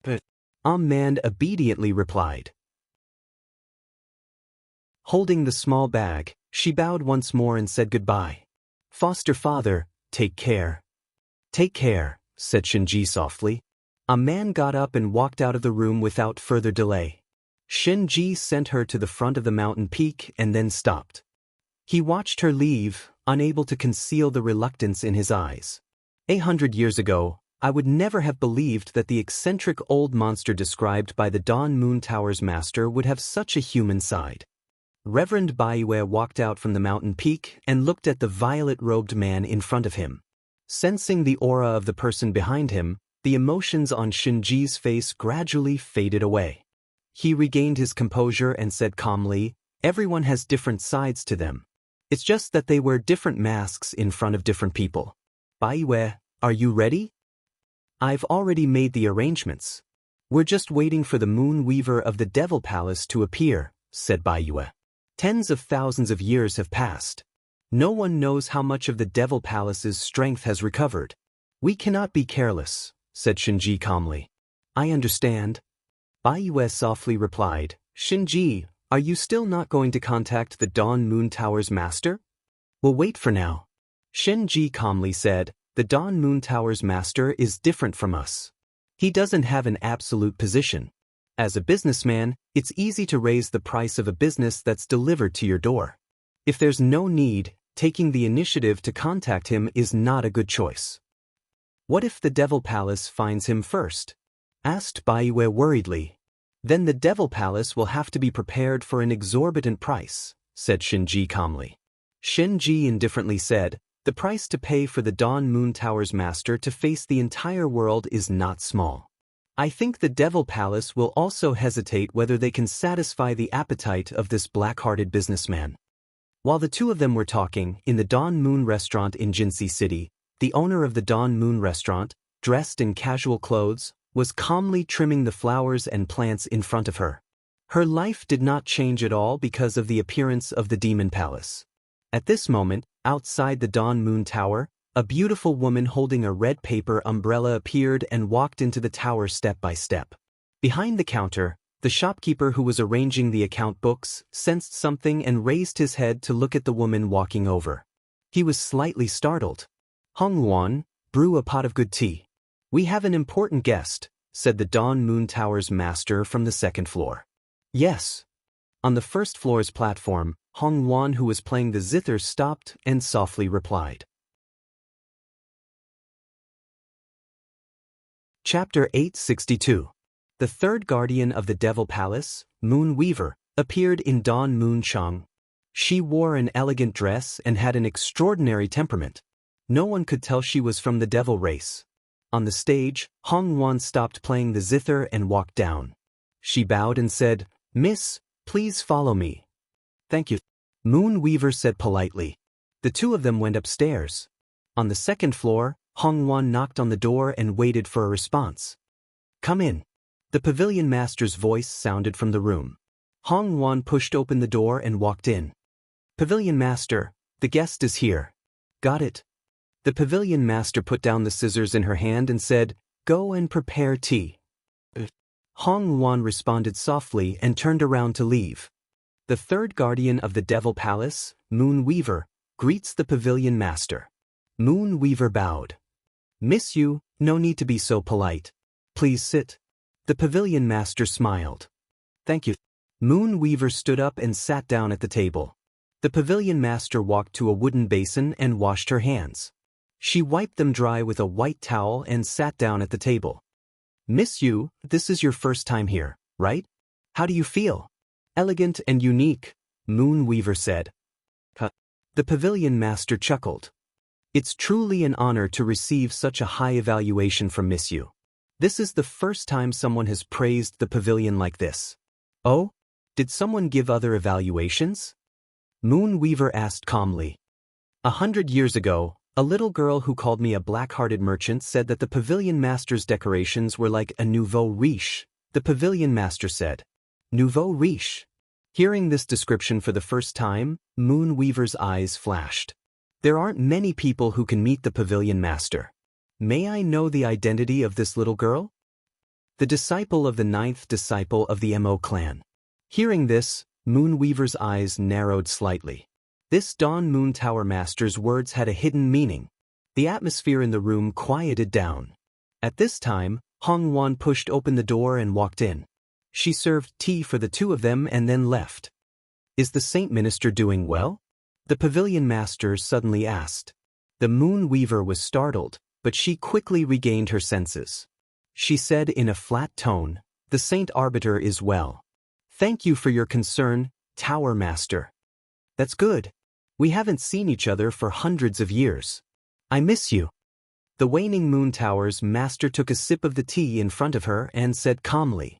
But Man obediently replied. Holding the small bag, she bowed once more and said goodbye. Foster father, take care. Take care, said Shinji softly. A man got up and walked out of the room without further delay. Shinji sent her to the front of the mountain peak and then stopped. He watched her leave, unable to conceal the reluctance in his eyes. 800 years ago, I would never have believed that the eccentric old monster described by the Dawn Moon Tower's master would have such a human side. Reverend Baiyue walked out from the mountain peak and looked at the violet-robed man in front of him. Sensing the aura of the person behind him, the emotions on Shinji's face gradually faded away. He regained his composure and said calmly, Everyone has different sides to them. It's just that they wear different masks in front of different people. Baiyue, are you ready? I've already made the arrangements. We're just waiting for the Moon Weaver of the Devil Palace to appear, said Baiyue. Tens of thousands of years have passed. No one knows how much of the Devil Palace's strength has recovered. We cannot be careless, said Shinji calmly. I understand. Baiyue softly replied, Shinji, are you still not going to contact the Dawn Moon Tower's master? We'll wait for now. Shinji calmly said, The Dawn Moon Tower's master is different from us. He doesn't have an absolute position. As a businessman, it's easy to raise the price of a business that's delivered to your door. If there's no need, taking the initiative to contact him is not a good choice. What if the Devil Palace finds him first? Asked Baiyue worriedly. Then the Devil Palace will have to be prepared for an exorbitant price, said Shinji calmly. Shinji indifferently said, The price to pay for the Dawn Moon Tower's master to face the entire world is not small. I think the Devil Palace will also hesitate whether they can satisfy the appetite of this black-hearted businessman. While the two of them were talking, in the Dawn Moon restaurant in Jinsei City, the owner of the Dawn Moon restaurant, dressed in casual clothes, was calmly trimming the flowers and plants in front of her. Her life did not change at all because of the appearance of the Demon Palace. At this moment, outside the Dawn Moon Tower, a beautiful woman holding a red paper umbrella appeared and walked into the tower step by step. Behind the counter, the shopkeeper who was arranging the account books sensed something and raised his head to look at the woman walking over. He was slightly startled. Hong Luan, brew a pot of good tea. We have an important guest, said the Dawn Moon Tower's master from the second floor. Yes. On the first floor's platform, Hong Luan, who was playing the zither, stopped and softly replied. Chapter 862. The third guardian of the Devil Palace, Moon Weaver, appeared in Dawn Moon Chang. She wore an elegant dress and had an extraordinary temperament. No one could tell she was from the devil race. On the stage, Hong Luan stopped playing the zither and walked down. She bowed and said, Miss, please follow me. Thank you. Moon Weaver said politely. The two of them went upstairs. On the second floor, Hong Luan knocked on the door and waited for a response. Come in. The pavilion master's voice sounded from the room. Hong Luan pushed open the door and walked in. Pavilion master, the guest is here. Got it. The pavilion master put down the scissors in her hand and said, Go and prepare tea. Hong Luan responded softly and turned around to leave. The third guardian of the Devil Palace, Moon Weaver, greets the pavilion master. Moon Weaver bowed. Miss you, no need to be so polite. Please sit. The pavilion master smiled. Thank you. Moon Weaver stood up and sat down at the table. The pavilion master walked to a wooden basin and washed her hands. She wiped them dry with a white towel and sat down at the table. Miss Yu, this is your first time here, right? How do you feel? Elegant and unique, Moonweaver said. The pavilion master chuckled. It's truly an honor to receive such a high evaluation from Miss Yu. This is the first time someone has praised the pavilion like this. Oh? Did someone give other evaluations? Moonweaver asked calmly. 100 years ago, a little girl who called me a black-hearted merchant said that the pavilion master's decorations were like a nouveau riche, the pavilion master said. Nouveau riche. Hearing this description for the first time, Moonweaver's eyes flashed. There aren't many people who can meet the pavilion master. May I know the identity of this little girl? The disciple of the 9th disciple of the Mo clan. Hearing this, Moonweaver's eyes narrowed slightly. This Dawn Moon Tower master's words had a hidden meaning. The atmosphere in the room quieted down. At this time, Hong Wan pushed open the door and walked in. She served tea for the two of them and then left. Is the Saint Minister doing well? The pavilion master suddenly asked. The Moonweaver was startled, but she quickly regained her senses. She said in a flat tone, the Saint Arbiter is well. Thank you for your concern, Tower Master. That's good. We haven't seen each other for hundreds of years. I miss you. The waning moon tower's master took a sip of the tea in front of her and said calmly.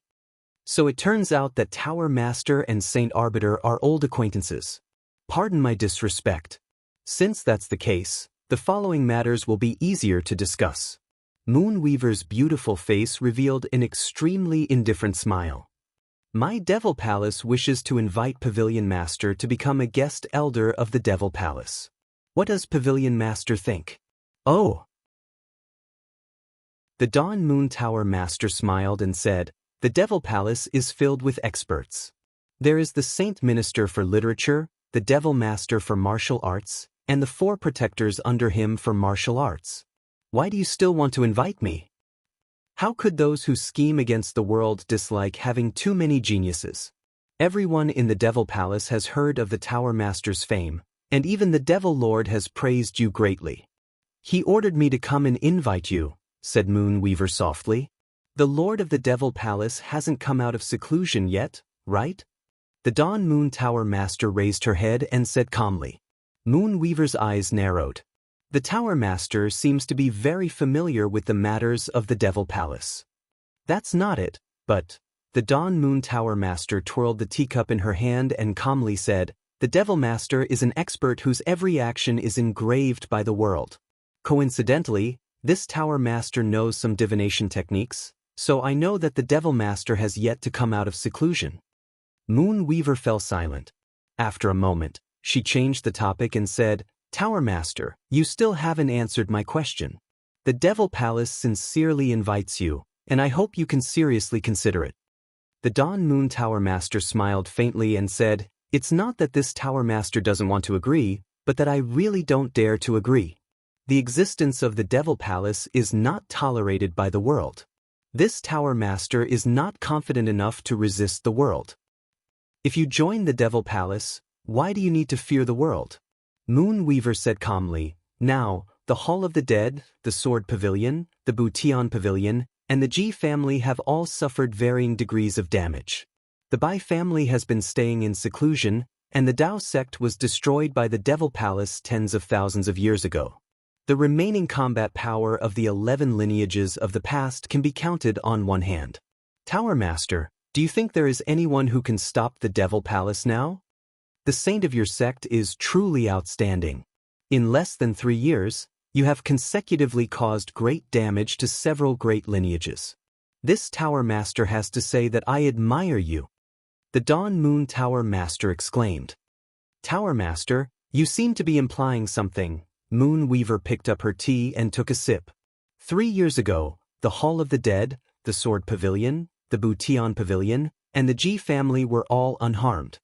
So it turns out that Tower Master and Saint Arbiter are old acquaintances. Pardon my disrespect. Since that's the case, the following matters will be easier to discuss. Moonweaver's beautiful face revealed an extremely indifferent smile. My Devil Palace wishes to invite Pavilion Master to become a guest elder of the Devil Palace. What does Pavilion Master think? Oh. The Dawn Moon Tower Master smiled and said, the Devil Palace is filled with experts. There is the Saint Minister for Literature, the Devil Master for Martial Arts, and the 4 protectors under him for martial arts. Why do you still want to invite me? How could those who scheme against the world dislike having too many geniuses? Everyone in the Devil Palace has heard of the Tower Master's fame, and even the Devil Lord has praised you greatly. He ordered me to come and invite you, said Moonweaver softly. The Lord of the Devil Palace hasn't come out of seclusion yet, right? The Dawn Moon Tower Master raised her head and said calmly. Moonweaver's eyes narrowed. The Tower Master seems to be very familiar with the matters of the Devil Palace. That's not it, but... The Dawn Moon Tower Master twirled the teacup in her hand and calmly said, the Devil Master is an expert whose every action is engraved by the world. Coincidentally, this Tower Master knows some divination techniques, so I know that the Devil Master has yet to come out of seclusion. Moonweaver fell silent. After a moment, she changed the topic and said, Tower Master, you still haven't answered my question. The Devil Palace sincerely invites you, and I hope you can seriously consider it. The Dawn Moon Tower Master smiled faintly and said, it's not that this Tower Master doesn't want to agree, but that I really don't dare to agree. The existence of the Devil Palace is not tolerated by the world. This Tower Master is not confident enough to resist the world. If you join the Devil Palace, why do you need to fear the world? Moonweaver said calmly, now, the Hall of the Dead, the Sword Pavilion, the Bution Pavilion, and the Ji family have all suffered varying degrees of damage. The Bai family has been staying in seclusion, and the Dao sect was destroyed by the Devil Palace tens of thousands of years ago. The remaining combat power of the 11 lineages of the past can be counted on one hand. Tower Master, do you think there is anyone who can stop the Devil Palace now? The saint of your sect is truly outstanding. In less than 3 years, you have consecutively caused great damage to several great lineages. This Tower Master has to say that I admire you. The Dawn Moon Tower Master exclaimed. Tower Master, you seem to be implying something. Moonweaver picked up her tea and took a sip. 3 years ago, the Hall of the Dead, the Sword Pavilion, the Bution Pavilion, and the Ji family were all unharmed.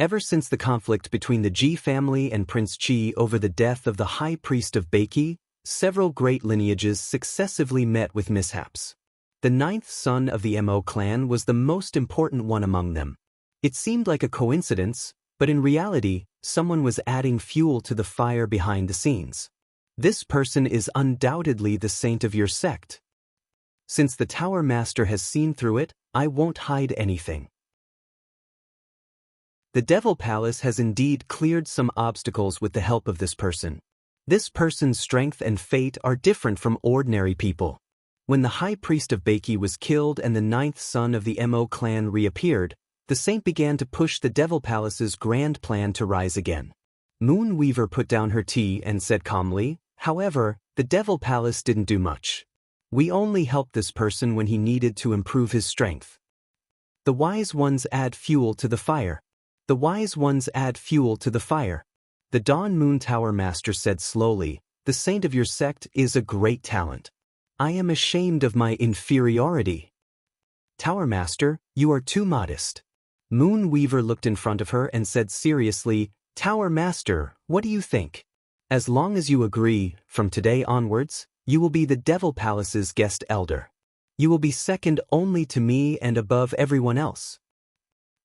Ever since the conflict between the Ji family and Prince Qi over the death of the High Priest of Beiki, several great lineages successively met with mishaps. The 9th son of the Mo clan was the most important one among them. It seemed like a coincidence, but in reality, someone was adding fuel to the fire behind the scenes. This person is undoubtedly the saint of your sect. Since the Tower Master has seen through it, I won't hide anything. The Devil Palace has indeed cleared some obstacles with the help of this person. This person's strength and fate are different from ordinary people. When the High Priest of Baki was killed and the 9th son of the Mo clan reappeared, the saint began to push the Devil Palace's grand plan to rise again. Moonweaver put down her tea and said calmly, however, the Devil Palace didn't do much. We only helped this person when he needed to improve his strength. The wise ones add fuel to the fire. The wise ones add fuel to the fire. The Dawn Moon Tower Master said slowly, the saint of your sect is a great talent. I am ashamed of my inferiority. Tower Master, you are too modest. Moonweaver looked in front of her and said seriously, Tower Master, what do you think? As long as you agree, from today onwards, you will be the Devil Palace's guest elder. You will be second only to me and above everyone else.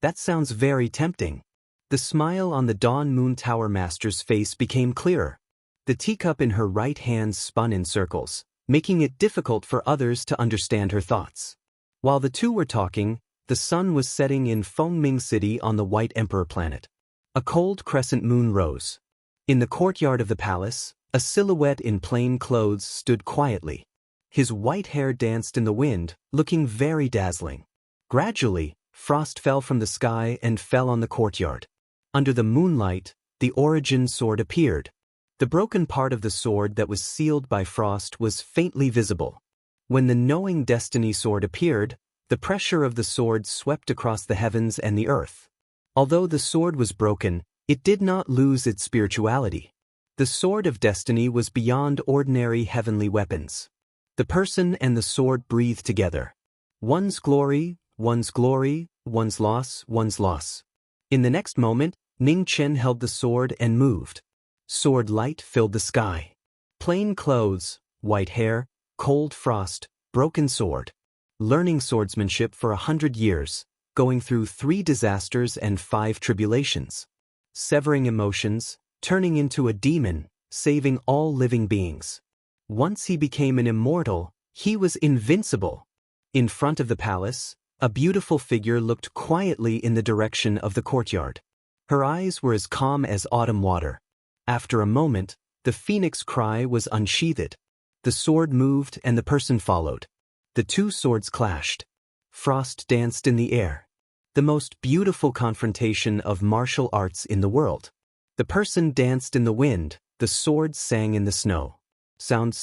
That sounds very tempting. The smile on the Dawn Moon Tower Master's face became clearer. The teacup in her right hand spun in circles, making it difficult for others to understand her thoughts. While the two were talking, the sun was setting in Fengming City on the White Emperor planet. A cold crescent moon rose. In the courtyard of the palace, a silhouette in plain clothes stood quietly. His white hair danced in the wind, looking very dazzling. Gradually, frost fell from the sky and fell on the courtyard. Under the moonlight, the origin sword appeared. The broken part of the sword that was sealed by frost was faintly visible. When the knowing destiny sword appeared, the pressure of the sword swept across the heavens and the earth. Although the sword was broken, it did not lose its spirituality. The sword of destiny was beyond ordinary heavenly weapons. The person and the sword breathed together. One's glory, one's glory, one's loss, one's loss. In the next moment, Ning Chen held the sword and moved. Sword light filled the sky. Plain clothes, white hair, cold frost, broken sword. Learning swordsmanship for 100 years, going through 3 disasters and 5 tribulations. Severing emotions, turning into a demon, saving all living beings. Once he became an immortal, he was invincible. In front of the palace, a beautiful figure looked quietly in the direction of the courtyard. Her eyes were as calm as autumn water. After a moment, the phoenix cry was unsheathed. The sword moved and the person followed. The 2 swords clashed. Frost danced in the air. The most beautiful confrontation of martial arts in the world. The person danced in the wind, the sword sang in the snow. Sound.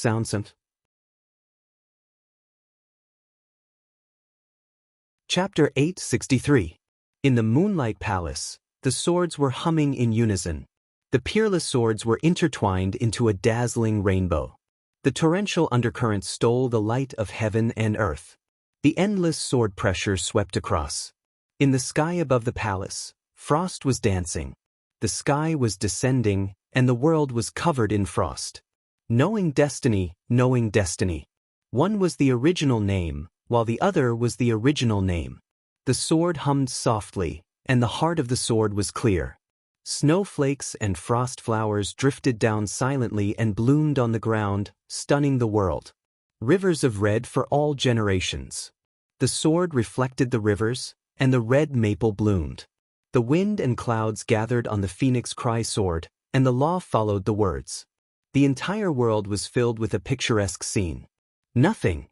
Chapter 863. In the Moonlight Palace, the swords were humming in unison. The peerless swords were intertwined into a dazzling rainbow. The torrential undercurrent stole the light of heaven and earth. The endless sword pressure swept across. In the sky above the palace, frost was dancing. The sky was descending, and the world was covered in frost. Knowing destiny, knowing destiny. One was the original name, while the other was the original name. The sword hummed softly, and the heart of the sword was clear. Snowflakes and frost flowers drifted down silently and bloomed on the ground, stunning the world. Rivers of red for all generations. The sword reflected the rivers, and the red maple bloomed. The wind and clouds gathered on the phoenix cry sword, and the law followed the words. The entire world was filled with a picturesque scene. Nothing.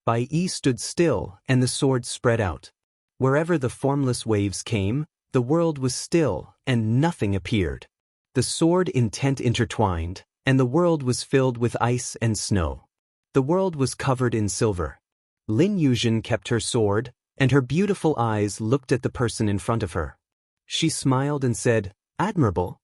Bai Yi stood still, and the sword spread out. Wherever the formless waves came, the world was still, and nothing appeared. The sword intent intertwined, and the world was filled with ice and snow. The world was covered in silver. Lin Yuzhen kept her sword, and her beautiful eyes looked at the person in front of her. She smiled and said, "Admirable."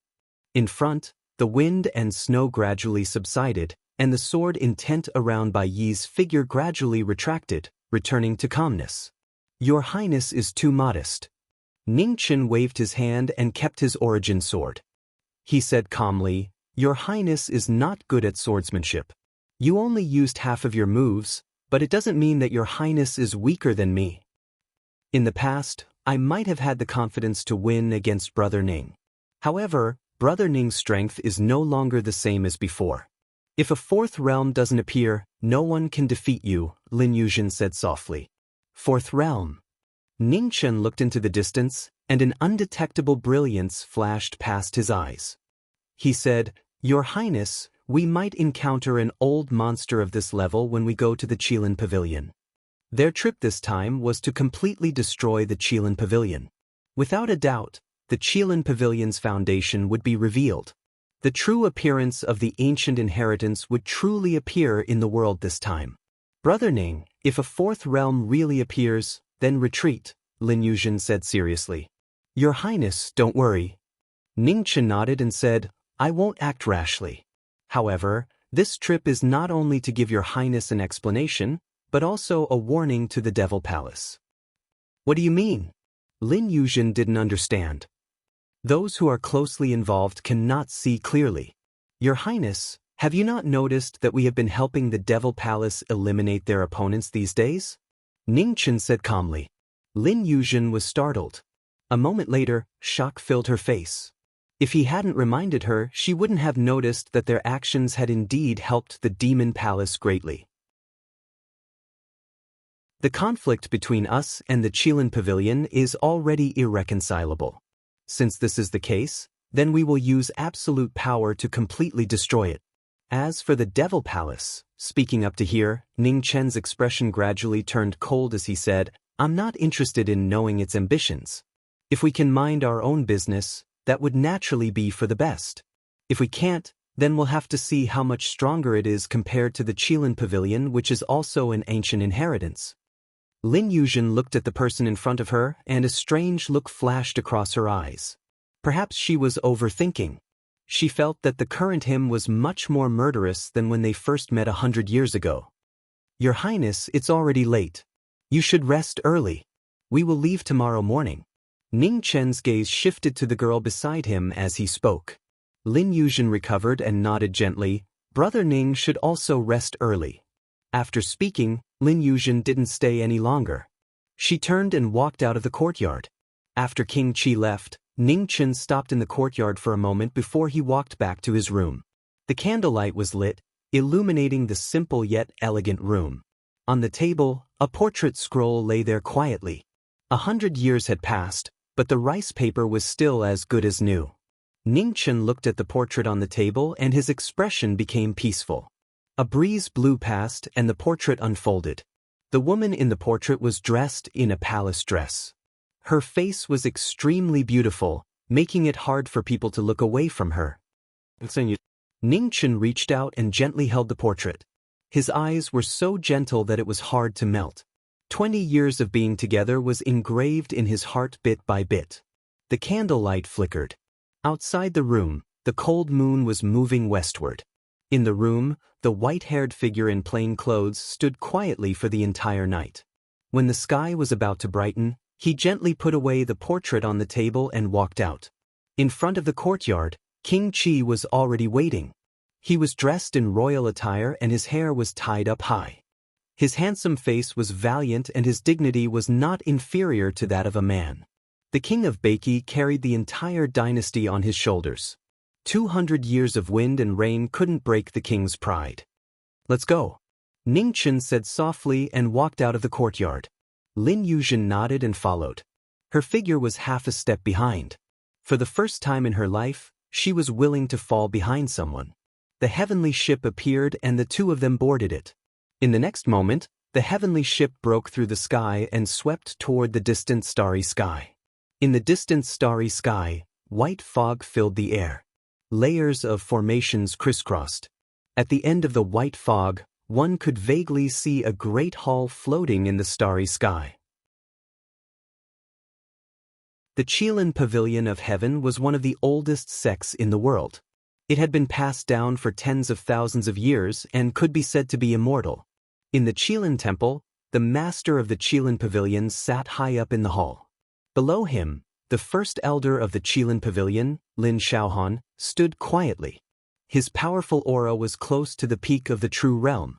In front, the wind and snow gradually subsided, and the sword intent around Bai Yi's figure gradually retracted, returning to calmness. "Your Highness is too modest." Ning Chen waved his hand and kept his origin sword. He said calmly, "Your Highness is not good at swordsmanship. You only used half of your moves, but it doesn't mean that your Highness is weaker than me. In the past, I might have had the confidence to win against Brother Ning. However, Brother Ning's strength is no longer the same as before. If a fourth realm doesn't appear, no one can defeat you, Lin Yuzhen said softly. Fourth realm. Ning Chen looked into the distance, and an undetectable brilliance flashed past his eyes. He said, Your Highness, we might encounter an old monster of this level when we go to the Qilin Pavilion. Their trip this time was to completely destroy the Qilin Pavilion. Without a doubt, the Qilin Pavilion's foundation would be revealed. The true appearance of the ancient inheritance would truly appear in the world this time. Brother Ning, if a fourth realm really appears, then retreat, Lin Yuzhen said seriously. Your Highness, don't worry. Ning Chen nodded and said, I won't act rashly. However, this trip is not only to give Your Highness an explanation, but also a warning to the Devil Palace. What do you mean? Lin Yuzhen didn't understand. Those who are closely involved cannot see clearly. Your Highness, have you not noticed that we have been helping the Devil Palace eliminate their opponents these days? Ning Chen said calmly. Lin Yuzhen was startled. A moment later, shock filled her face. If he hadn't reminded her, she wouldn't have noticed that their actions had indeed helped the Demon Palace greatly. The conflict between us and the Qilin Pavilion is already irreconcilable. Since this is the case, then we will use absolute power to completely destroy it. As for the Devil Palace, speaking up to here, Ning Chen's expression gradually turned cold as he said, I'm not interested in knowing its ambitions. If we can mind our own business, that would naturally be for the best. If we can't, then we'll have to see how much stronger it is compared to the Qilin Pavilion, which is also an ancient inheritance. Lin Yuzhen looked at the person in front of her, and a strange look flashed across her eyes. Perhaps she was overthinking. She felt that the current him was much more murderous than when they first met 100 years ago. Your Highness, it's already late. You should rest early. We will leave tomorrow morning. Ning Chen's gaze shifted to the girl beside him as he spoke. Lin Yuzhen recovered and nodded gently. Brother Ning should also rest early. After speaking, Lin Yuzhen didn't stay any longer. She turned and walked out of the courtyard. After King Qi left, Ning Chen stopped in the courtyard for a moment before he walked back to his room. The candlelight was lit, illuminating the simple yet elegant room. On the table, a portrait scroll lay there quietly. 100 years had passed, but the rice paper was still as good as new. Ning Chen looked at the portrait on the table and his expression became peaceful. A breeze blew past and the portrait unfolded. The woman in the portrait was dressed in a palace dress. Her face was extremely beautiful, making it hard for people to look away from her. Ning Chen reached out and gently held the portrait. His eyes were so gentle that it was hard to melt. 20 years of being together was engraved in his heart bit by bit. The candlelight flickered. Outside the room, the cold moon was moving westward. In the room, the white-haired figure in plain clothes stood quietly for the entire night. When the sky was about to brighten, he gently put away the portrait on the table and walked out. In front of the courtyard, King Qi was already waiting. He was dressed in royal attire and his hair was tied up high. His handsome face was valiant and his dignity was not inferior to that of a man. The king of Beiki carried the entire dynasty on his shoulders. 200 years of wind and rain couldn't break the king's pride. Let's go. Ning Chen said softly and walked out of the courtyard. Lin Yuzhen nodded and followed. Her figure was half a step behind. For the first time in her life, she was willing to fall behind someone. The heavenly ship appeared and the two of them boarded it. In the next moment, the heavenly ship broke through the sky and swept toward the distant starry sky. In the distant starry sky, white fog filled the air. Layers of formations crisscrossed. At the end of the white fog, one could vaguely see a great hall floating in the starry sky. The Qilin Pavilion of Heaven was one of the oldest sects in the world. It had been passed down for tens of thousands of years and could be said to be immortal. In the Qilin Temple, the master of the Qilin Pavilion sat high up in the hall. Below him, the first elder of the Qilin Pavilion, Lin Shaohan, stood quietly. His powerful aura was close to the peak of the true realm.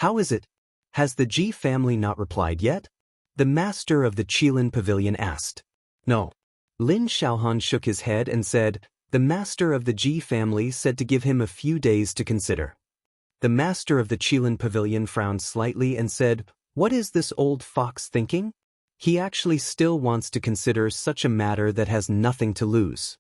How is it? Has the Ji family not replied yet? The master of the Qilin Pavilion asked. No. Lin Shaohan shook his head and said, the master of the Ji family said to give him a few days to consider. The master of the Qilin pavilion frowned slightly and said, "What is this old fox thinking? He actually still wants to consider such a matter that has nothing to lose."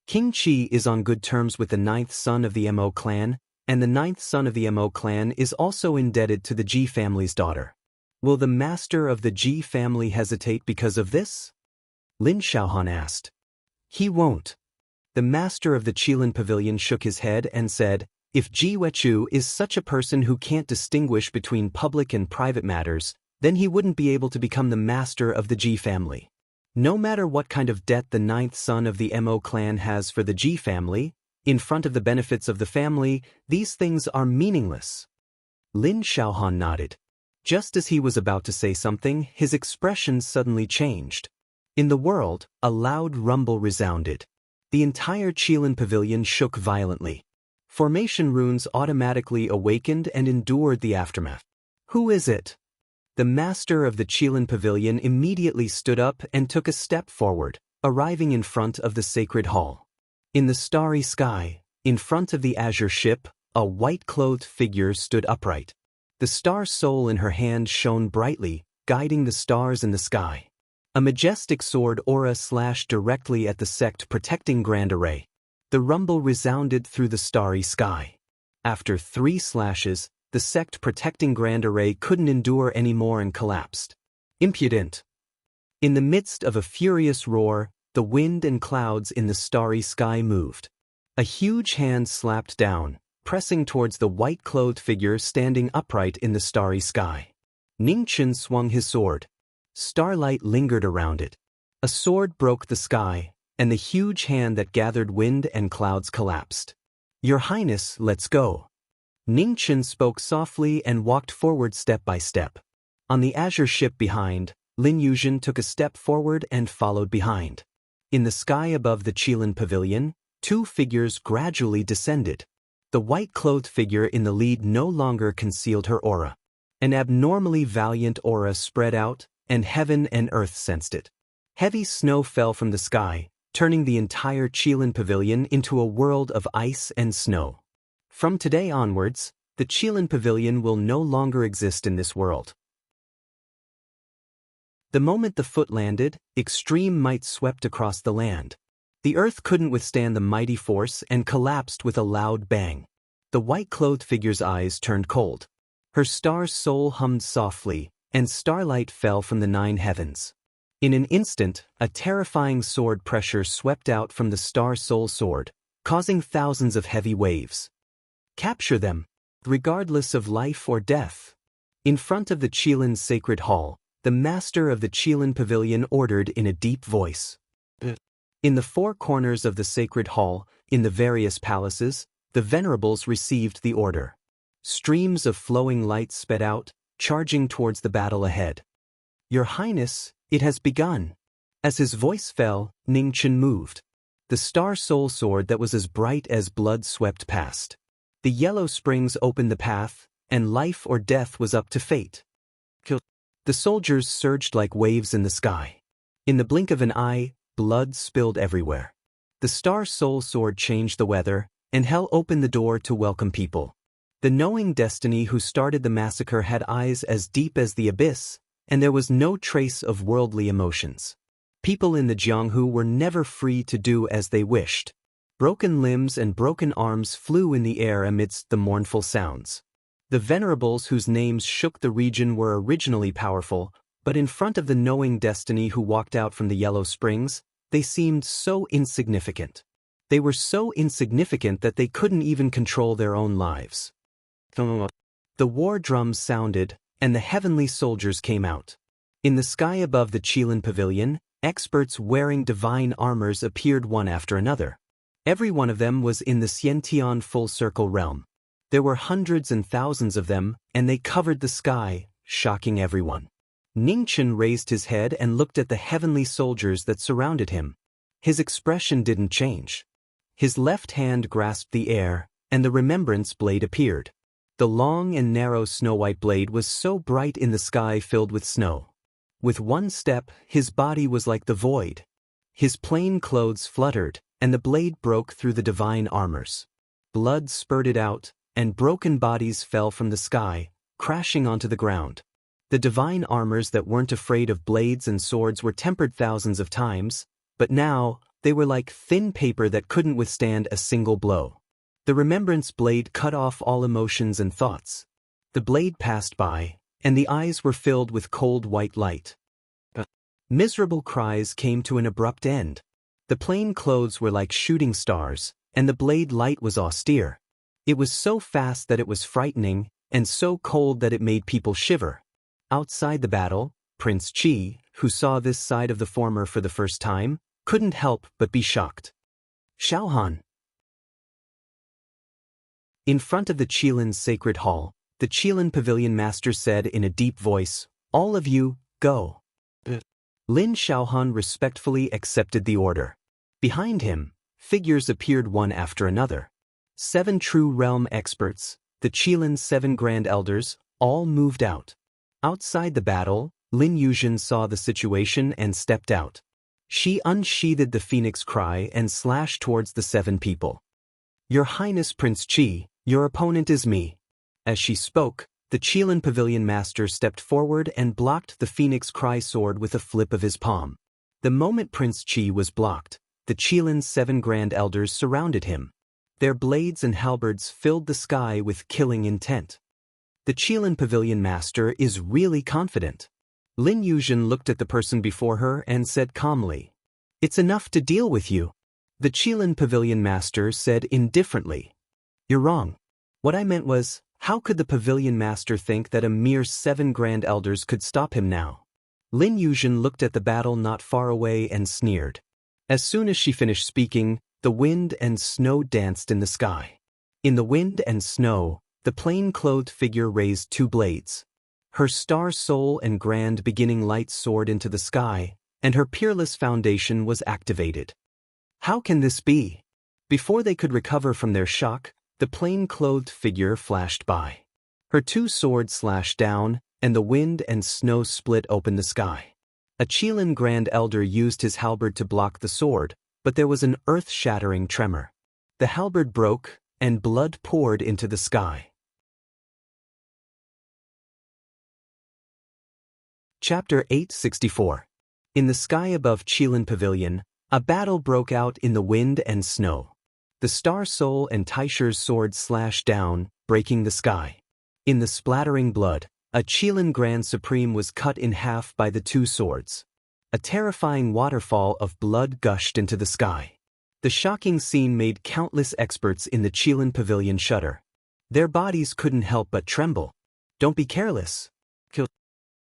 King Qi is on good terms with the ninth son of the Mo clan, and the ninth son of the Mo clan is also indebted to the Ji family's daughter. Will the master of the Ji family hesitate because of this? Lin Xiaohan asked. He won't. The master of the Qilin pavilion shook his head and said, if Ji Wechu is such a person who can't distinguish between public and private matters, then he wouldn't be able to become the master of the Ji family. No matter what kind of debt the ninth son of the Mo clan has for the Ji family, in front of the benefits of the family, these things are meaningless. Lin Xiaohan nodded. Just as he was about to say something, his expression suddenly changed. In the world, a loud rumble resounded. The entire Qilin pavilion shook violently. Formation runes automatically awakened and endured the aftermath. Who is it? The master of the Qilin pavilion immediately stood up and took a step forward, arriving in front of the sacred hall. In the starry sky, in front of the azure ship, a white-clothed figure stood upright. The star soul in her hand shone brightly, guiding the stars in the sky. A majestic sword aura slashed directly at the sect protecting Grand Array. The rumble resounded through the starry sky. After 3 slashes, the sect protecting Grand Array couldn't endure anymore and collapsed. Impudent! In the midst of a furious roar, the wind and clouds in the starry sky moved. A huge hand slapped down, pressing towards the white-clothed figure standing upright in the starry sky. Ningchen swung his sword. Starlight lingered around it. A sword broke the sky, and the huge hand that gathered wind and clouds collapsed. Your Highness, let's go. Ningchen spoke softly and walked forward step by step. On the azure ship behind, Lin Yuzhen took a step forward and followed behind. In the sky above the Qilin pavilion, 2 figures gradually descended. The white-clothed figure in the lead no longer concealed her aura. An abnormally valiant aura spread out, and heaven and earth sensed it. Heavy snow fell from the sky, turning the entire Qilin pavilion into a world of ice and snow. From today onwards, the Qilin pavilion will no longer exist in this world. The moment the foot landed, extreme might swept across the land. The earth couldn't withstand the mighty force and collapsed with a loud bang. The white-clothed figure's eyes turned cold. Her star soul hummed softly, and starlight fell from the 9 heavens. In an instant, a terrifying sword pressure swept out from the star soul sword, causing thousands of heavy waves. Capture them, regardless of life or death. In front of the Qilin's sacred hall, the master of the Qilin pavilion ordered in a deep voice. In the 4 corners of the sacred hall, in the various palaces, the venerables received the order. Streams of flowing light sped out, charging towards the battle ahead. Your Highness, it has begun. As his voice fell, Ningchen moved. The star soul sword that was as bright as blood swept past. The yellow springs opened the path, and life or death was up to fate. The soldiers surged like waves in the sky. In the blink of an eye, blood spilled everywhere. The star soul sword changed the weather, and held open the door to welcome people. The knowing destiny who started the massacre had eyes as deep as the abyss, and there was no trace of worldly emotions. People in the Jianghu were never free to do as they wished. Broken limbs and broken arms flew in the air amidst the mournful sounds. The venerables whose names shook the region were originally powerful, but in front of the knowing destiny who walked out from the Yellow Springs, they seemed so insignificant. They were so insignificant that they couldn't even control their own lives. The war drums sounded, and the heavenly soldiers came out. In the sky above the Qilin pavilion, experts wearing divine armors appeared one after another. Every one of them was in the Xiantian full-circle realm. There were hundreds and thousands of them, and they covered the sky, shocking everyone. Ningchen raised his head and looked at the heavenly soldiers that surrounded him. His expression didn't change. His left hand grasped the air, and the remembrance blade appeared. The long and narrow snow-white blade was so bright in the sky filled with snow. With one step, his body was like the void. His plain clothes fluttered, and the blade broke through the divine armors. Blood spurted out, and broken bodies fell from the sky, crashing onto the ground. The divine armors that weren't afraid of blades and swords were tempered thousands of times, but now, they were like thin paper that couldn't withstand a single blow. The remembrance blade cut off all emotions and thoughts. The blade passed by, and the eyes were filled with cold white light. Miserable cries came to an abrupt end. The plain clothes were like shooting stars, and the blade light was austere. It was so fast that it was frightening, and so cold that it made people shiver. Outside the battle, Prince Qi, who saw this side of the former for the first time, couldn't help but be shocked. Xiaohan. In front of the Qilin's sacred hall, the Qilin Pavilion Master said in a deep voice, "All of you, go." Lin Xiaohan respectfully accepted the order. Behind him, figures appeared one after another. 7 true realm experts, the Qilin's 7 grand elders, all moved out. Outside the battle, Lin Yuzhen saw the situation and stepped out. She unsheathed the phoenix cry and slashed towards the 7 people. "Your Highness Prince Qi, your opponent is me." As she spoke, the Qilin Pavilion Master stepped forward and blocked the phoenix cry sword with a flip of his palm. The moment Prince Qi was blocked, the Qilin's 7 grand elders surrounded him. Their blades and halberds filled the sky with killing intent. The Qilin Pavilion Master is really confident. Lin Yuzhen looked at the person before her and said calmly, "It's enough to deal with you." The Qilin Pavilion Master said indifferently, "You're wrong. What I meant was, how could the Pavilion Master think that a mere 7 grand elders could stop him now?" Lin Yuzhen looked at the battle not far away and sneered. As soon as she finished speaking, the wind and snow danced in the sky. In the wind and snow, the plain-clothed figure raised 2 blades. Her star soul and grand beginning light soared into the sky, and her peerless foundation was activated. How can this be? Before they could recover from their shock, the plain-clothed figure flashed by. Her 2 swords slashed down, and the wind and snow split open the sky. A Qilin Grand Elder used his halberd to block the sword, but there was an earth-shattering tremor. The halberd broke, and blood poured into the sky. Chapter 864. In the sky above Qilin Pavilion, a battle broke out in the wind and snow. The Star Soul and Taisher's swords slashed down, breaking the sky. In the splattering blood, a Qilin Grand Supreme was cut in half by the 2 swords. A terrifying waterfall of blood gushed into the sky. The shocking scene made countless experts in the Qilin Pavilion shudder. Their bodies couldn't help but tremble. "Don't be careless."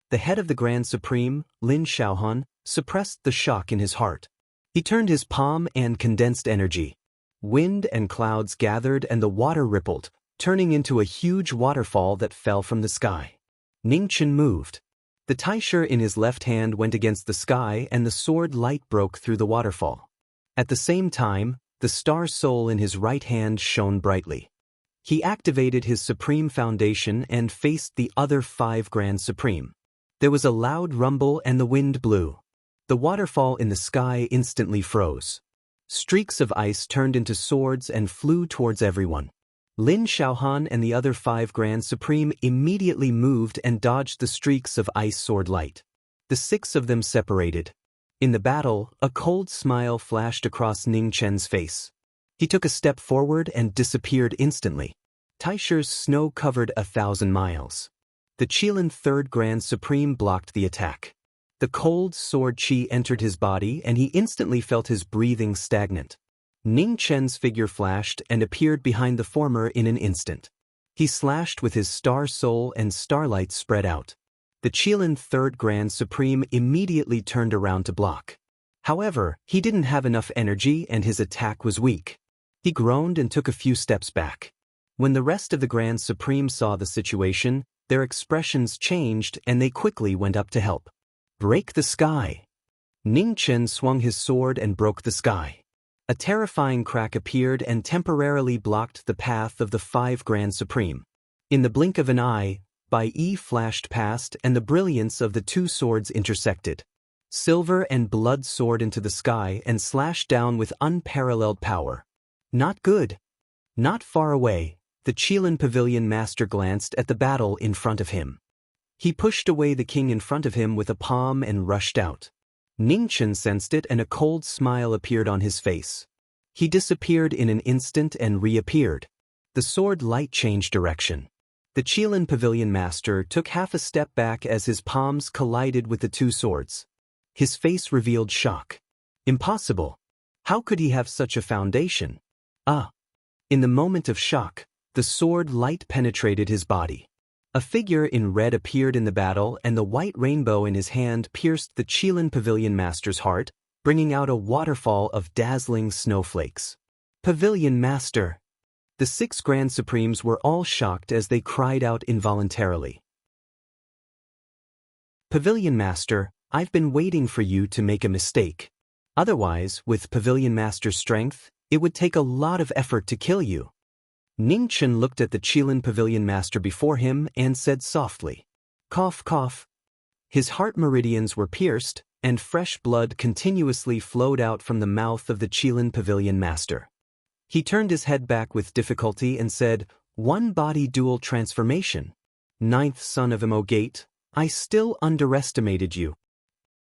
The head of the Grand Supreme, Lin Xiaohan, suppressed the shock in his heart. He turned his palm and condensed energy. Wind and clouds gathered and the water rippled, turning into a huge waterfall that fell from the sky. Ningchen moved. The Taisher in his left hand went against the sky and the sword light broke through the waterfall. At the same time, the Star Soul in his right hand shone brightly. He activated his Supreme Foundation and faced the other 5 Grand Supreme. There was a loud rumble and the wind blew. The waterfall in the sky instantly froze. Streaks of ice turned into swords and flew towards everyone. Lin Xiaohan and the other 5 Grand Supreme immediately moved and dodged the streaks of ice sword light. The 6 of them separated. In the battle, a cold smile flashed across Ning Chen's face. He took a step forward and disappeared instantly. Taisher's snow covered 1,000 miles. The Qilin 3rd Grand Supreme blocked the attack. The cold sword chi entered his body and he instantly felt his breathing stagnant. Ning Chen's figure flashed and appeared behind the former in an instant. He slashed with his star soul and starlight spread out. The Qilin 3rd Grand Supreme immediately turned around to block. However, he didn't have enough energy and his attack was weak. He groaned and took a few steps back. When the rest of the Grand Supreme saw the situation, their expressions changed and they quickly went up to help. "Break the sky." Ning Chen swung his sword and broke the sky. A terrifying crack appeared and temporarily blocked the path of the 5 Grand Supreme. In the blink of an eye, Bai Yi flashed past and the brilliance of the 2 swords intersected. Silver and blood soared into the sky and slashed down with unparalleled power. Not good. Not far away, the Qilin Pavilion master glanced at the battle in front of him. He pushed away the king in front of him with a palm and rushed out. Ningchen sensed it and a cold smile appeared on his face. He disappeared in an instant and reappeared. The sword light changed direction. The Qilin Pavilion master took half a step back as his palms collided with the two swords. His face revealed shock. Impossible. How could he have such a foundation? In the moment of shock, the sword light penetrated his body. A figure in red appeared in the battle and the white rainbow in his hand pierced the Qilin Pavilion master's heart, bringing out a waterfall of dazzling snowflakes. Pavilion Master! The 6 Grand Supremes were all shocked as they cried out involuntarily. Pavilion Master, I've been waiting for you to make a mistake. Otherwise, with Pavilion Master's strength, it would take a lot of effort to kill you. Ningchen looked at the Qilin Pavilion master before him and said softly, "Cough, cough." His heart meridians were pierced, and fresh blood continuously flowed out from the mouth of the Qilin Pavilion master. He turned his head back with difficulty and said, "One body dual transformation. 9th son of Emogate, I still underestimated you.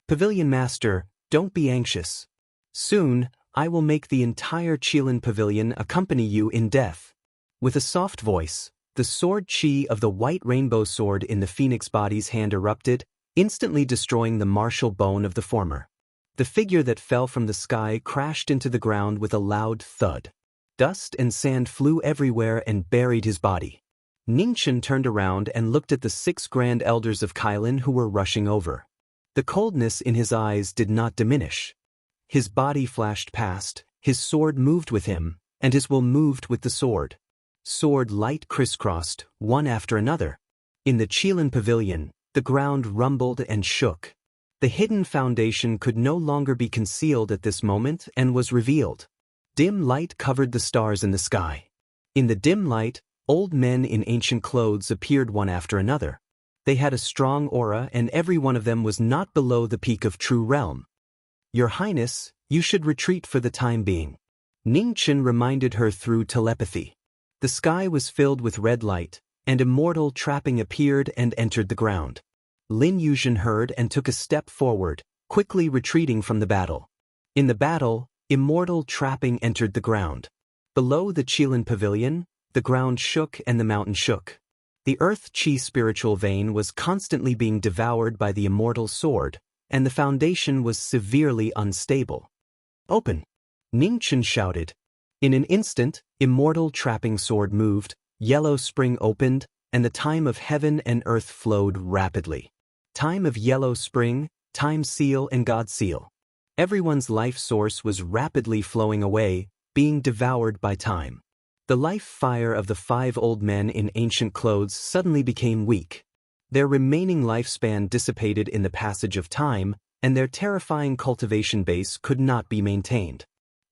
Pavilion master, don't be anxious. Soon, I will make the entire Qilin Pavilion accompany you in death." With a soft voice, the sword chi of the white rainbow sword in the phoenix body's hand erupted, instantly destroying the martial bone of the former. The figure that fell from the sky crashed into the ground with a loud thud. Dust and sand flew everywhere and buried his body. Ningchen turned around and looked at the 6 Grand Elders of Qilin who were rushing over. The coldness in his eyes did not diminish. His body flashed past, his sword moved with him, and his will moved with the sword. Sword light crisscrossed, one after another. In the Qilin Pavilion, the ground rumbled and shook. The hidden foundation could no longer be concealed at this moment and was revealed. Dim light covered the stars in the sky. In the dim light, old men in ancient clothes appeared one after another. They had a strong aura and every one of them was not below the peak of True Realm. "Your Highness, you should retreat for the time being," Ningchen reminded her through telepathy. The sky was filled with red light, and immortal trapping appeared and entered the ground. Lin Yuzhen heard and took a step forward, quickly retreating from the battle. In the battle, immortal trapping entered the ground. Below the Qilin Pavilion, the ground shook and the mountain shook. The earth chi spiritual vein was constantly being devoured by the immortal sword, and the foundation was severely unstable. "Open!" Ningchen shouted. In an instant, immortal trapping sword moved, yellow spring opened, and the time of heaven and earth flowed rapidly. Time of yellow spring, time seal and God seal. Everyone's life source was rapidly flowing away, being devoured by time. The life fire of the 5 old men in ancient clothes suddenly became weak. Their remaining lifespan dissipated in the passage of time, and their terrifying cultivation base could not be maintained.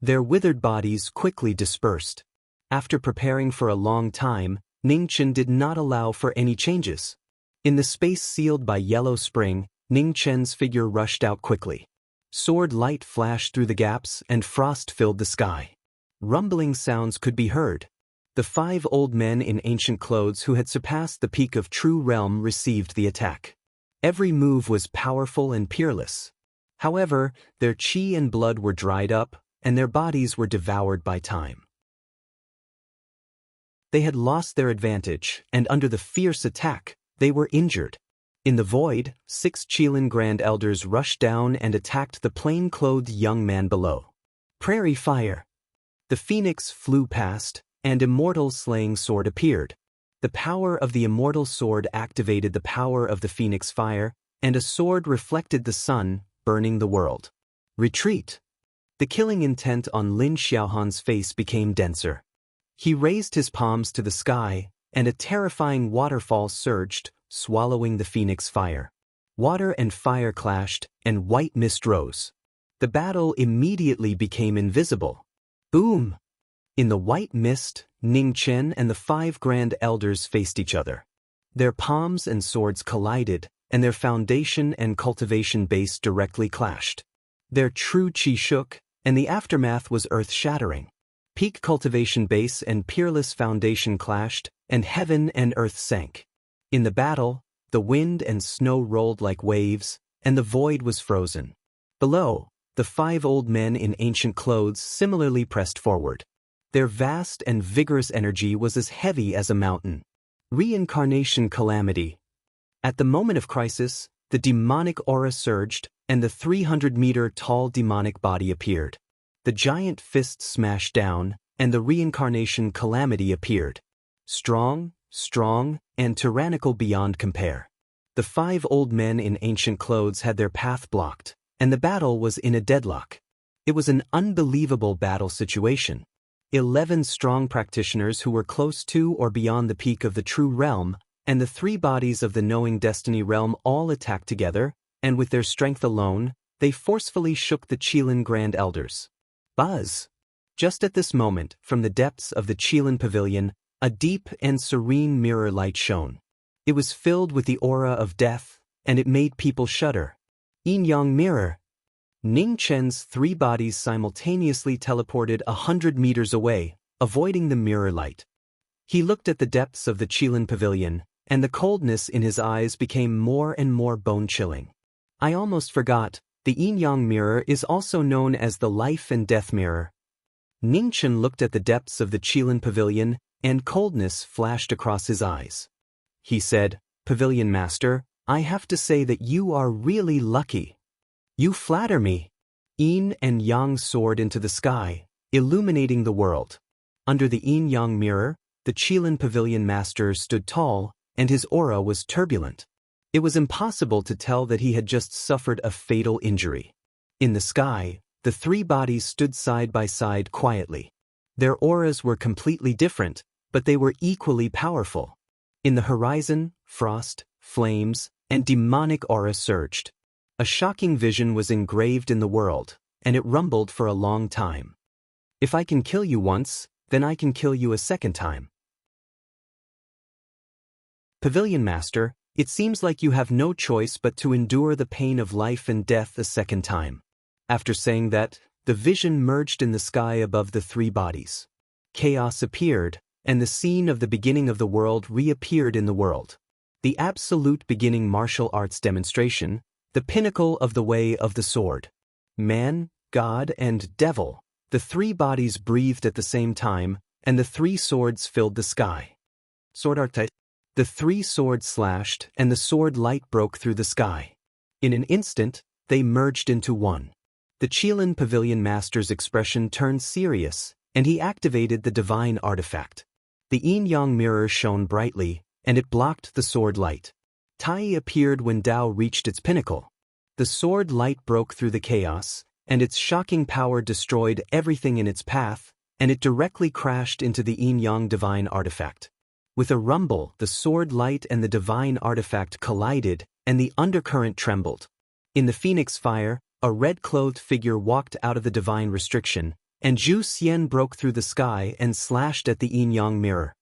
Their withered bodies quickly dispersed. After preparing for a long time, Ningchen did not allow for any changes. In the space sealed by yellow spring, Ningchen's figure rushed out quickly. Sword light flashed through the gaps and frost filled the sky. Rumbling sounds could be heard. The 5 old men in ancient clothes who had surpassed the peak of True Realm received the attack. Every move was powerful and peerless. However, their chi and blood were dried up, and their bodies were devoured by time. They had lost their advantage, and under the fierce attack, they were injured. In the void, 6 Qilin Grand Elders rushed down and attacked the plain-clothed young man below. Prairie fire! The phoenix flew past, and immortal slaying sword appeared. The power of the immortal sword activated the power of the phoenix fire, and a sword reflected the sun, burning the world. Retreat! The killing intent on Lin Xiaohan's face became denser. He raised his palms to the sky, and a terrifying waterfall surged, swallowing the phoenix fire. Water and fire clashed, and white mist rose. The battle immediately became invisible. Boom! In the white mist, Ningchen and the 5 Grand Elders faced each other. Their palms and swords collided, and their foundation and cultivation base directly clashed. Their true chi shook, and the aftermath was earth-shattering. Peak cultivation base and peerless foundation clashed, and heaven and earth sank. In the battle, the wind and snow rolled like waves, and the void was frozen. Below, the 5 old men in ancient clothes similarly pressed forward. Their vast and vigorous energy was as heavy as a mountain. Reincarnation calamity. At the moment of crisis, the demonic aura surged, and the 300-meter-tall demonic body appeared. The giant fist smashed down, and the reincarnation calamity appeared. Strong, and tyrannical beyond compare. The 5 old men in ancient clothes had their path blocked, and the battle was in a deadlock. It was an unbelievable battle situation. 11 strong practitioners who were close to or beyond the peak of the true realm, and the 3 bodies of the knowing destiny realm all attacked together, and with their strength alone, they forcefully shook the Qilin Grand Elders. Buzz! Just at this moment, from the depths of the Qilin Pavilion, a deep and serene mirror light shone. It was filled with the aura of death, and it made people shudder. Yin-Yang Mirror. Ning Chen's 3 bodies simultaneously teleported 100 meters away, avoiding the mirror light. He looked at the depths of the Qilin Pavilion, and the coldness in his eyes became more and more bone-chilling. I almost forgot, the Yin-Yang Mirror is also known as the Life and Death Mirror. Ning Chen looked at the depths of the Qilin Pavilion, and coldness flashed across his eyes. He said, "Pavilion Master, I have to say that you are really lucky. You flatter me." Yin and Yang soared into the sky, illuminating the world. Under the Yin-Yang Mirror, the Qilin Pavilion Master stood tall, and his aura was turbulent. It was impossible to tell that he had just suffered a fatal injury. In the sky, the 3 bodies stood side by side quietly. Their auras were completely different, but they were equally powerful. In the horizon, frost, flames, and demonic aura surged. A shocking vision was engraved in the world, and it rumbled for a long time. If I can kill you once, then I can kill you a second time. Pavilion Master, it seems like you have no choice but to endure the pain of life and death a second time. After saying that, the vision merged in the sky above the 3 bodies. Chaos appeared, and the scene of the beginning of the world reappeared in the world. The absolute beginning martial arts demonstration, the pinnacle of the way of the sword. Man, God, and devil, the 3 bodies breathed at the same time, and the 3 swords filled the sky. Sword archetype. The 3 swords slashed, and the sword light broke through the sky. In an instant, they merged into one. The Qilin Pavilion Master's expression turned serious, and he activated the divine artifact. The Yin-Yang Mirror shone brightly, and it blocked the sword light. Tai appeared when Tao reached its pinnacle. The sword light broke through the chaos, and its shocking power destroyed everything in its path, and it directly crashed into the Yin-Yang divine artifact. With a rumble, the sword light and the divine artifact collided, and the undercurrent trembled. In the phoenix fire, a red-clothed figure walked out of the divine restriction, and Zhu Xian broke through the sky and slashed at the Yin-Yang Mirror.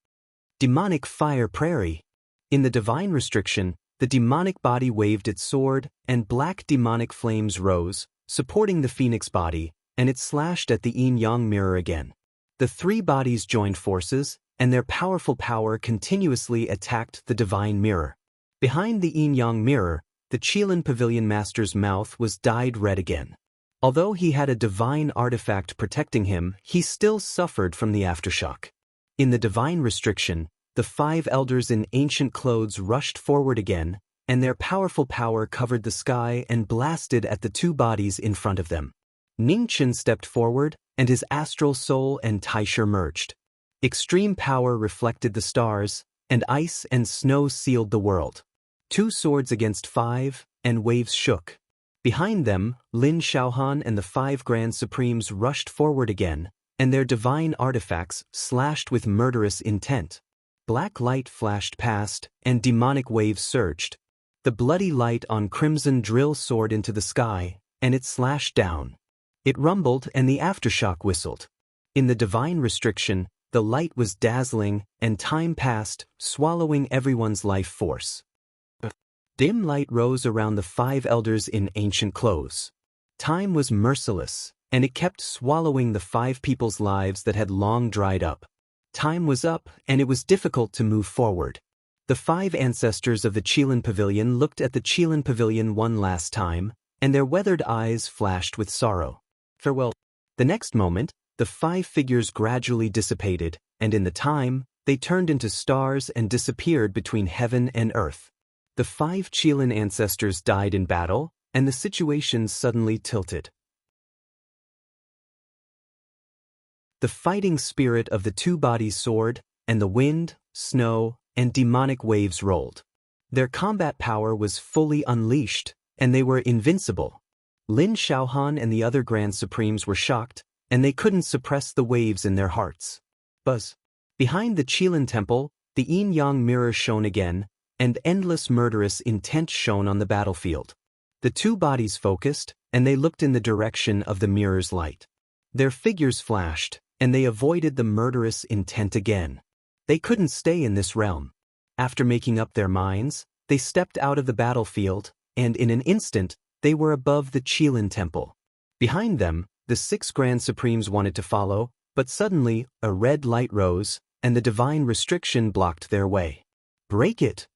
Demonic Fire Prairie. In the divine restriction, the demonic body waved its sword, and black demonic flames rose, supporting the phoenix body, and it slashed at the Yin-Yang Mirror again. The 3 bodies joined forces, and their powerful power continuously attacked the divine mirror. Behind the Yin-Yang Mirror, the Qilin Pavilion Master's mouth was dyed red again. Although he had a divine artifact protecting him, he still suffered from the aftershock. In the divine restriction, the 5 elders in ancient clothes rushed forward again, and their powerful power covered the sky and blasted at the 2 bodies in front of them. Ning Chen stepped forward, and his astral soul and Taisha merged. Extreme power reflected the stars, and ice and snow sealed the world. 2 swords against 5, and waves shook. Behind them, Lin Shaohan and the 5 Grand Supremes rushed forward again, and their divine artifacts slashed with murderous intent. Black light flashed past, and demonic waves surged. The bloody light on crimson drill soared into the sky, and it slashed down. It rumbled, and the aftershock whistled. In the divine restriction, the light was dazzling, and time passed, swallowing everyone's life force. Dim light rose around the 5 elders in ancient clothes. Time was merciless, and it kept swallowing the 5 people's lives that had long dried up. Time was up, and it was difficult to move forward. The 5 ancestors of the Qilin Pavilion looked at the Qilin Pavilion one last time, and their weathered eyes flashed with sorrow. Farewell. The next moment, the 5 figures gradually dissipated, and in the time, they turned into stars and disappeared between heaven and earth. The 5 Qilin ancestors died in battle, and the situation suddenly tilted. The fighting spirit of the 2 bodies soared, and the wind, snow, and demonic waves rolled. Their combat power was fully unleashed, and they were invincible. Lin Xiaohan and the other Grand Supremes were shocked, and they couldn't suppress the waves in their hearts. Buzz. Behind the Qilin Temple, the yin-yang mirror shone again, and endless murderous intent shone on the battlefield. The 2 bodies focused, and they looked in the direction of the mirror's light. Their figures flashed, and they avoided the murderous intent again. They couldn't stay in this realm. After making up their minds, they stepped out of the battlefield, and in an instant, they were above the Qilin Temple. Behind them, the 6 Grand Supremes wanted to follow, but suddenly, a red light rose, and the divine restriction blocked their way. "Break it,"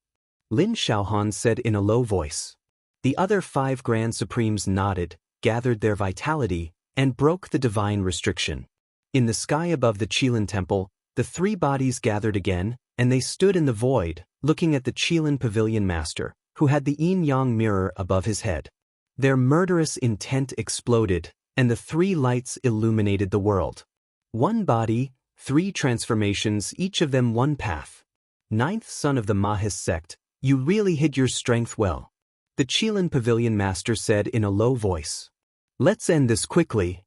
Lin Xiaohan said in a low voice. The other 5 Grand Supremes nodded, gathered their vitality, and broke the divine restriction. In the sky above the Qilin Temple, the 3 bodies gathered again, and they stood in the void, looking at the Qilin Pavilion Master, who had the yin-yang mirror above his head. Their murderous intent exploded, and the 3 lights illuminated the world. 1 body, 3 transformations, each of them 1 path. 9th son of the Mahis sect, you really hid your strength well, the Qilin Pavilion Master said in a low voice. Let's end this quickly.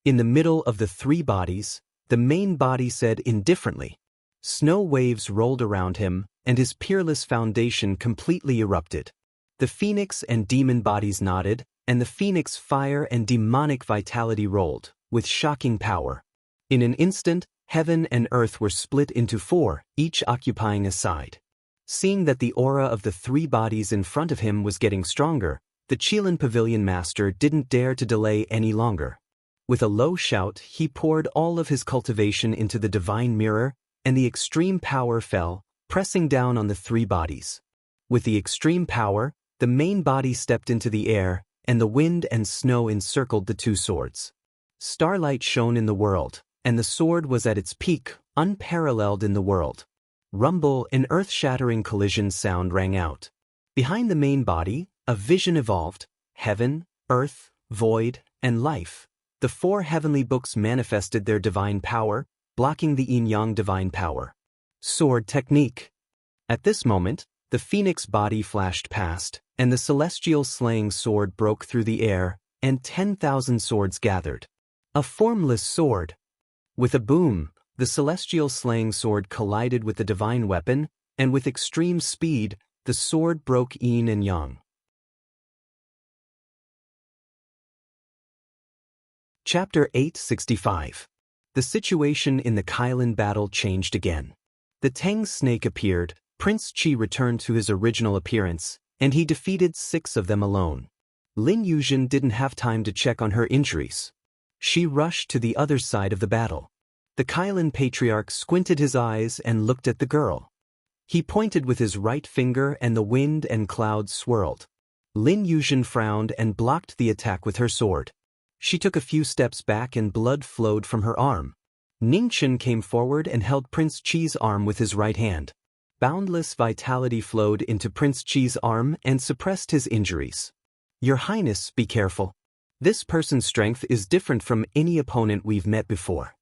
In the middle of the 3 bodies, the main body said indifferently. Snow waves rolled around him, and his peerless foundation completely erupted. The phoenix and demon bodies nodded, and the phoenix fire and demonic vitality rolled, with shocking power. In an instant, heaven and earth were split into 4, each occupying a side. Seeing that the aura of the 3 bodies in front of him was getting stronger, the Qilin Pavilion Master didn't dare to delay any longer. With a low shout, he poured all of his cultivation into the divine mirror, and the extreme power fell, pressing down on the 3 bodies. With the extreme power, the main body stepped into the air, and the wind and snow encircled the 2 swords. Starlight shone in the world, and the sword was at its peak, unparalleled in the world. Rumble, an earth-shattering collision sound rang out. Behind the main body, a vision evolved: heaven, earth, void, and life. The 4 heavenly books manifested their divine power, blocking the yin-yang divine power. Sword technique. At this moment, the phoenix body flashed past, and the celestial slaying sword broke through the air, and 10,000 swords gathered. A formless sword. With a boom, the celestial slaying sword collided with the divine weapon, and with extreme speed, the sword broke yin and yang. Chapter 865. The situation in the Qilin battle changed again. The Tang snake appeared, Prince Qi returned to his original appearance, and he defeated 6 of them alone. Lin Yuzhen didn't have time to check on her injuries. She rushed to the other side of the battle. The Qilin Patriarch squinted his eyes and looked at the girl. He pointed with his right finger and the wind and clouds swirled. Lin Yuzhen frowned and blocked the attack with her sword. She took a few steps back and blood flowed from her arm. Ningchen came forward and held Prince Qi's arm with his right hand. Boundless vitality flowed into Prince Qi's arm and suppressed his injuries. Your Highness, be careful. This person's strength is different from any opponent we've met before.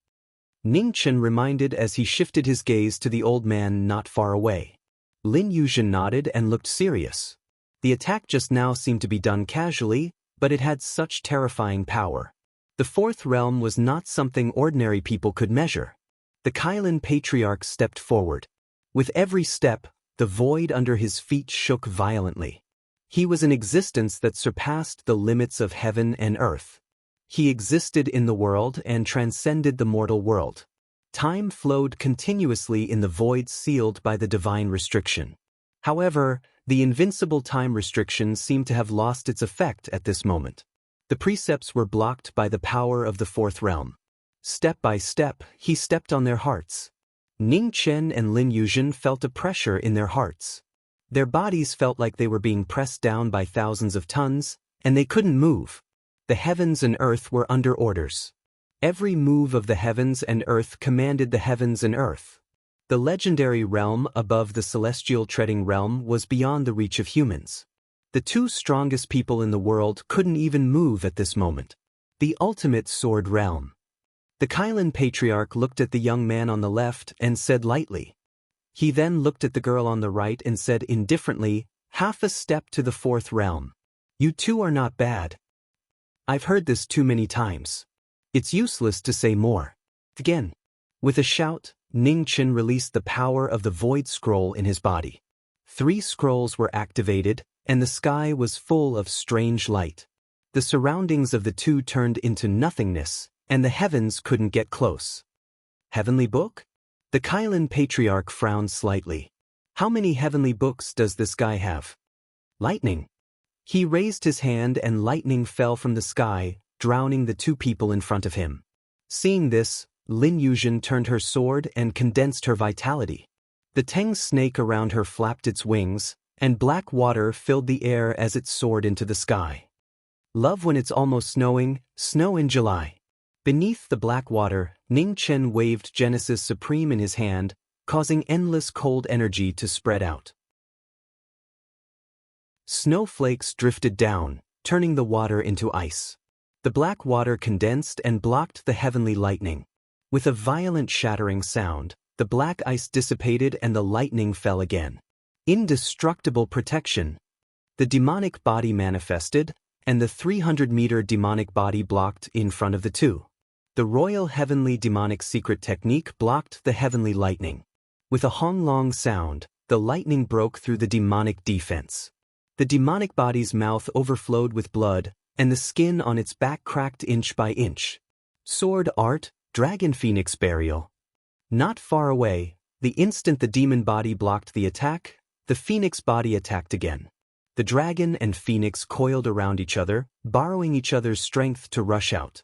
Ningchen reminded as he shifted his gaze to the old man not far away. Lin Yuzhen nodded and looked serious. The attack just now seemed to be done casually, but it had such terrifying power. The 4th realm was not something ordinary people could measure. The Qilin Patriarch stepped forward. With every step, the void under his feet shook violently. He was an existence that surpassed the limits of heaven and earth. He existed in the world and transcended the mortal world. Time flowed continuously in the void sealed by the divine restriction. However, the invincible time restriction seemed to have lost its effect at this moment. The precepts were blocked by the power of the fourth realm. Step by step, he stepped on their hearts. Ning Chen and Lin Yuzhen felt a pressure in their hearts. Their bodies felt like they were being pressed down by thousands of tons, and they couldn't move. The heavens and earth were under orders. Every move of the heavens and earth commanded the heavens and earth. The legendary realm above the celestial treading realm was beyond the reach of humans. The two strongest people in the world couldn't even move at this moment. The ultimate sword realm. The Kylan patriarch looked at the young man on the left and said lightly. He then looked at the girl on the right and said indifferently, half a step to the fourth realm. You two are not bad. I've heard this too many times. It's useless to say more. Again. With a shout, Ning Chen released the power of the void scroll in his body. 3 scrolls were activated, and the sky was full of strange light. The surroundings of the two turned into nothingness, and the heavens couldn't get close. Heavenly book? The Kylan patriarch frowned slightly. How many heavenly books does this guy have? Lightning. He raised his hand and lightning fell from the sky, drowning the two people in front of him. Seeing this, Lin Yuzhen turned her sword and condensed her vitality. The Teng snake around her flapped its wings, and black water filled the air as it soared into the sky. Love when it's almost snowing, snow in July. Beneath the black water, Ning Chen waved Genesis Supreme in his hand, causing endless cold energy to spread out. Snowflakes drifted down, turning the water into ice. The black water condensed and blocked the heavenly lightning. With a violent shattering sound, the black ice dissipated and the lightning fell again. Indestructible protection. The demonic body manifested, and the 300-meter demonic body blocked in front of the two. The royal heavenly demonic secret technique blocked the heavenly lightning. With a honglong sound, the lightning broke through the demonic defense. The demonic body's mouth overflowed with blood, and the skin on its back cracked inch by inch. Sword art, Dragon Phoenix burial. Not far away, the instant the demon body blocked the attack, the phoenix body attacked again. The dragon and phoenix coiled around each other, borrowing each other's strength to rush out.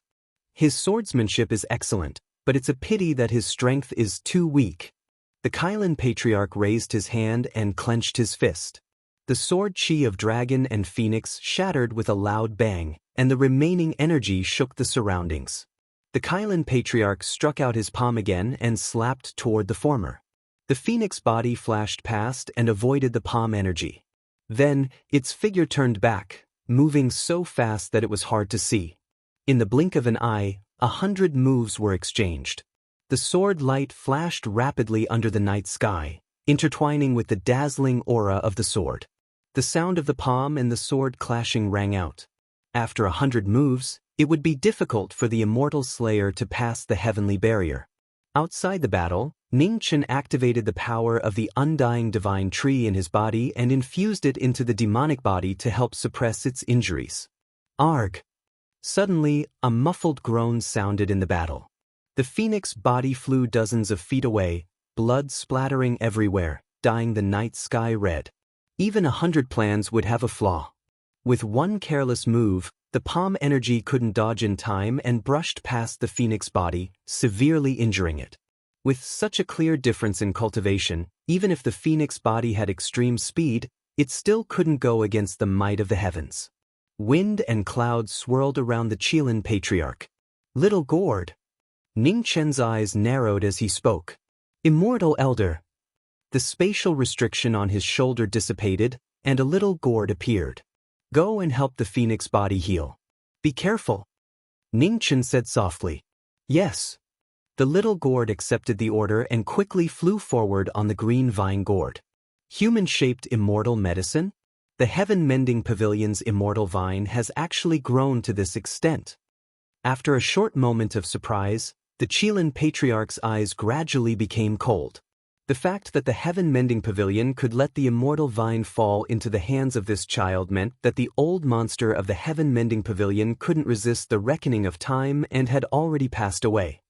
His swordsmanship is excellent, but it's a pity that his strength is too weak. The Kylan patriarch raised his hand and clenched his fist. The sword chi of dragon and phoenix shattered with a loud bang, and the remaining energy shook the surroundings. The Kylan patriarch struck out his palm again and slapped toward the former. The phoenix body flashed past and avoided the palm energy. Then, its figure turned back, moving so fast that it was hard to see. In the blink of an eye, 100 moves were exchanged. The sword light flashed rapidly under the night sky, intertwining with the dazzling aura of the sword. The sound of the palm and the sword clashing rang out. After 100 moves, it would be difficult for the immortal slayer to pass the heavenly barrier. Outside the battle, Ning Chen activated the power of the undying divine tree in his body and infused it into the demonic body to help suppress its injuries. Arg! Suddenly, a muffled groan sounded in the battle. The phoenix body flew dozens of feet away, blood splattering everywhere, dyeing the night sky red. Even 100 plans would have a flaw. With one careless move, the palm energy couldn't dodge in time and brushed past the phoenix body, severely injuring it. With such a clear difference in cultivation, even if the phoenix body had extreme speed, it still couldn't go against the might of the heavens. Wind and clouds swirled around the Qilin patriarch. Little gourd. Ning Chen's eyes narrowed as he spoke. Immortal elder. The spatial restriction on his shoulder dissipated, and a little gourd appeared. Go and help the phoenix body heal. Be careful. Ning Chen said softly. Yes. The little gourd accepted the order and quickly flew forward on the green vine gourd. Human-shaped immortal medicine? The heaven-mending pavilion's immortal vine has actually grown to this extent. After a short moment of surprise, the Qilin patriarch's eyes gradually became cold. The fact that the heaven-mending pavilion could let the immortal vine fall into the hands of this child meant that the old monster of the heaven-mending pavilion couldn't resist the reckoning of time and had already passed away.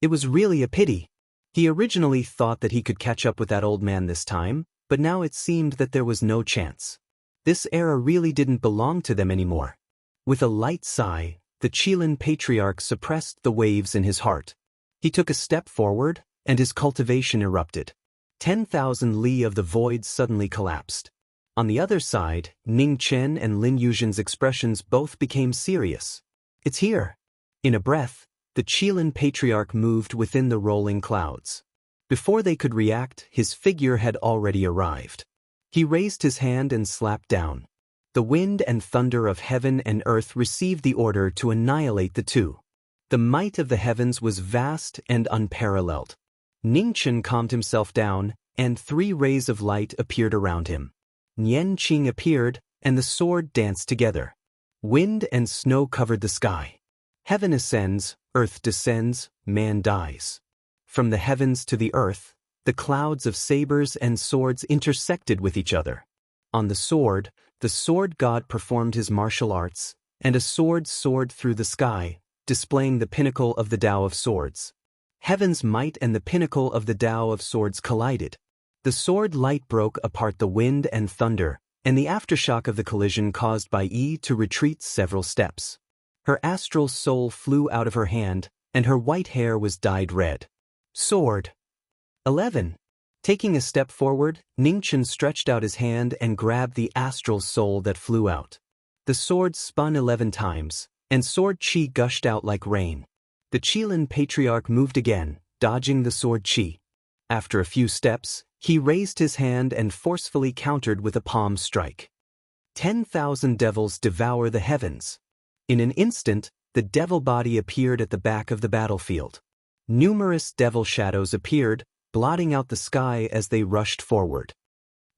It was really a pity. He originally thought that he could catch up with that old man this time, but now it seemed that there was no chance. This era really didn't belong to them anymore. With a light sigh, the Qilin patriarch suppressed the waves in his heart. He took a step forward, and his cultivation erupted. 10,000 li of the void suddenly collapsed. On the other side, Ning Chen and Lin Yuzhen's expressions both became serious. It's here. In a breath, the Qilin patriarch moved within the rolling clouds. Before they could react, his figure had already arrived. He raised his hand and slapped down. The wind and thunder of heaven and earth received the order to annihilate the two. The might of the heavens was vast and unparalleled. Ning Chen calmed himself down, and 3 rays of light appeared around him. Nian Qing appeared, and the sword danced together. Wind and snow covered the sky. Heaven ascends, earth descends, man dies. From the heavens to the earth, the clouds of sabers and swords intersected with each other. On the sword god performed his martial arts, and a sword soared through the sky, displaying the pinnacle of the Tao of Swords. Heaven's might and the pinnacle of the Tao of Swords collided. The sword light broke apart the wind and thunder, and the aftershock of the collision caused Bai Yi to retreat several steps. Her astral soul flew out of her hand, and her white hair was dyed red. Sword. 11. Taking a step forward, Ning Chen stretched out his hand and grabbed the astral soul that flew out. The sword spun 11 times, and sword chi gushed out like rain. The Qilin patriarch moved again, dodging the sword chi. After a few steps, he raised his hand and forcefully countered with a palm strike. 10,000 devils devour the heavens. In an instant, the devil body appeared at the back of the battlefield. Numerous devil shadows appeared, blotting out the sky as they rushed forward.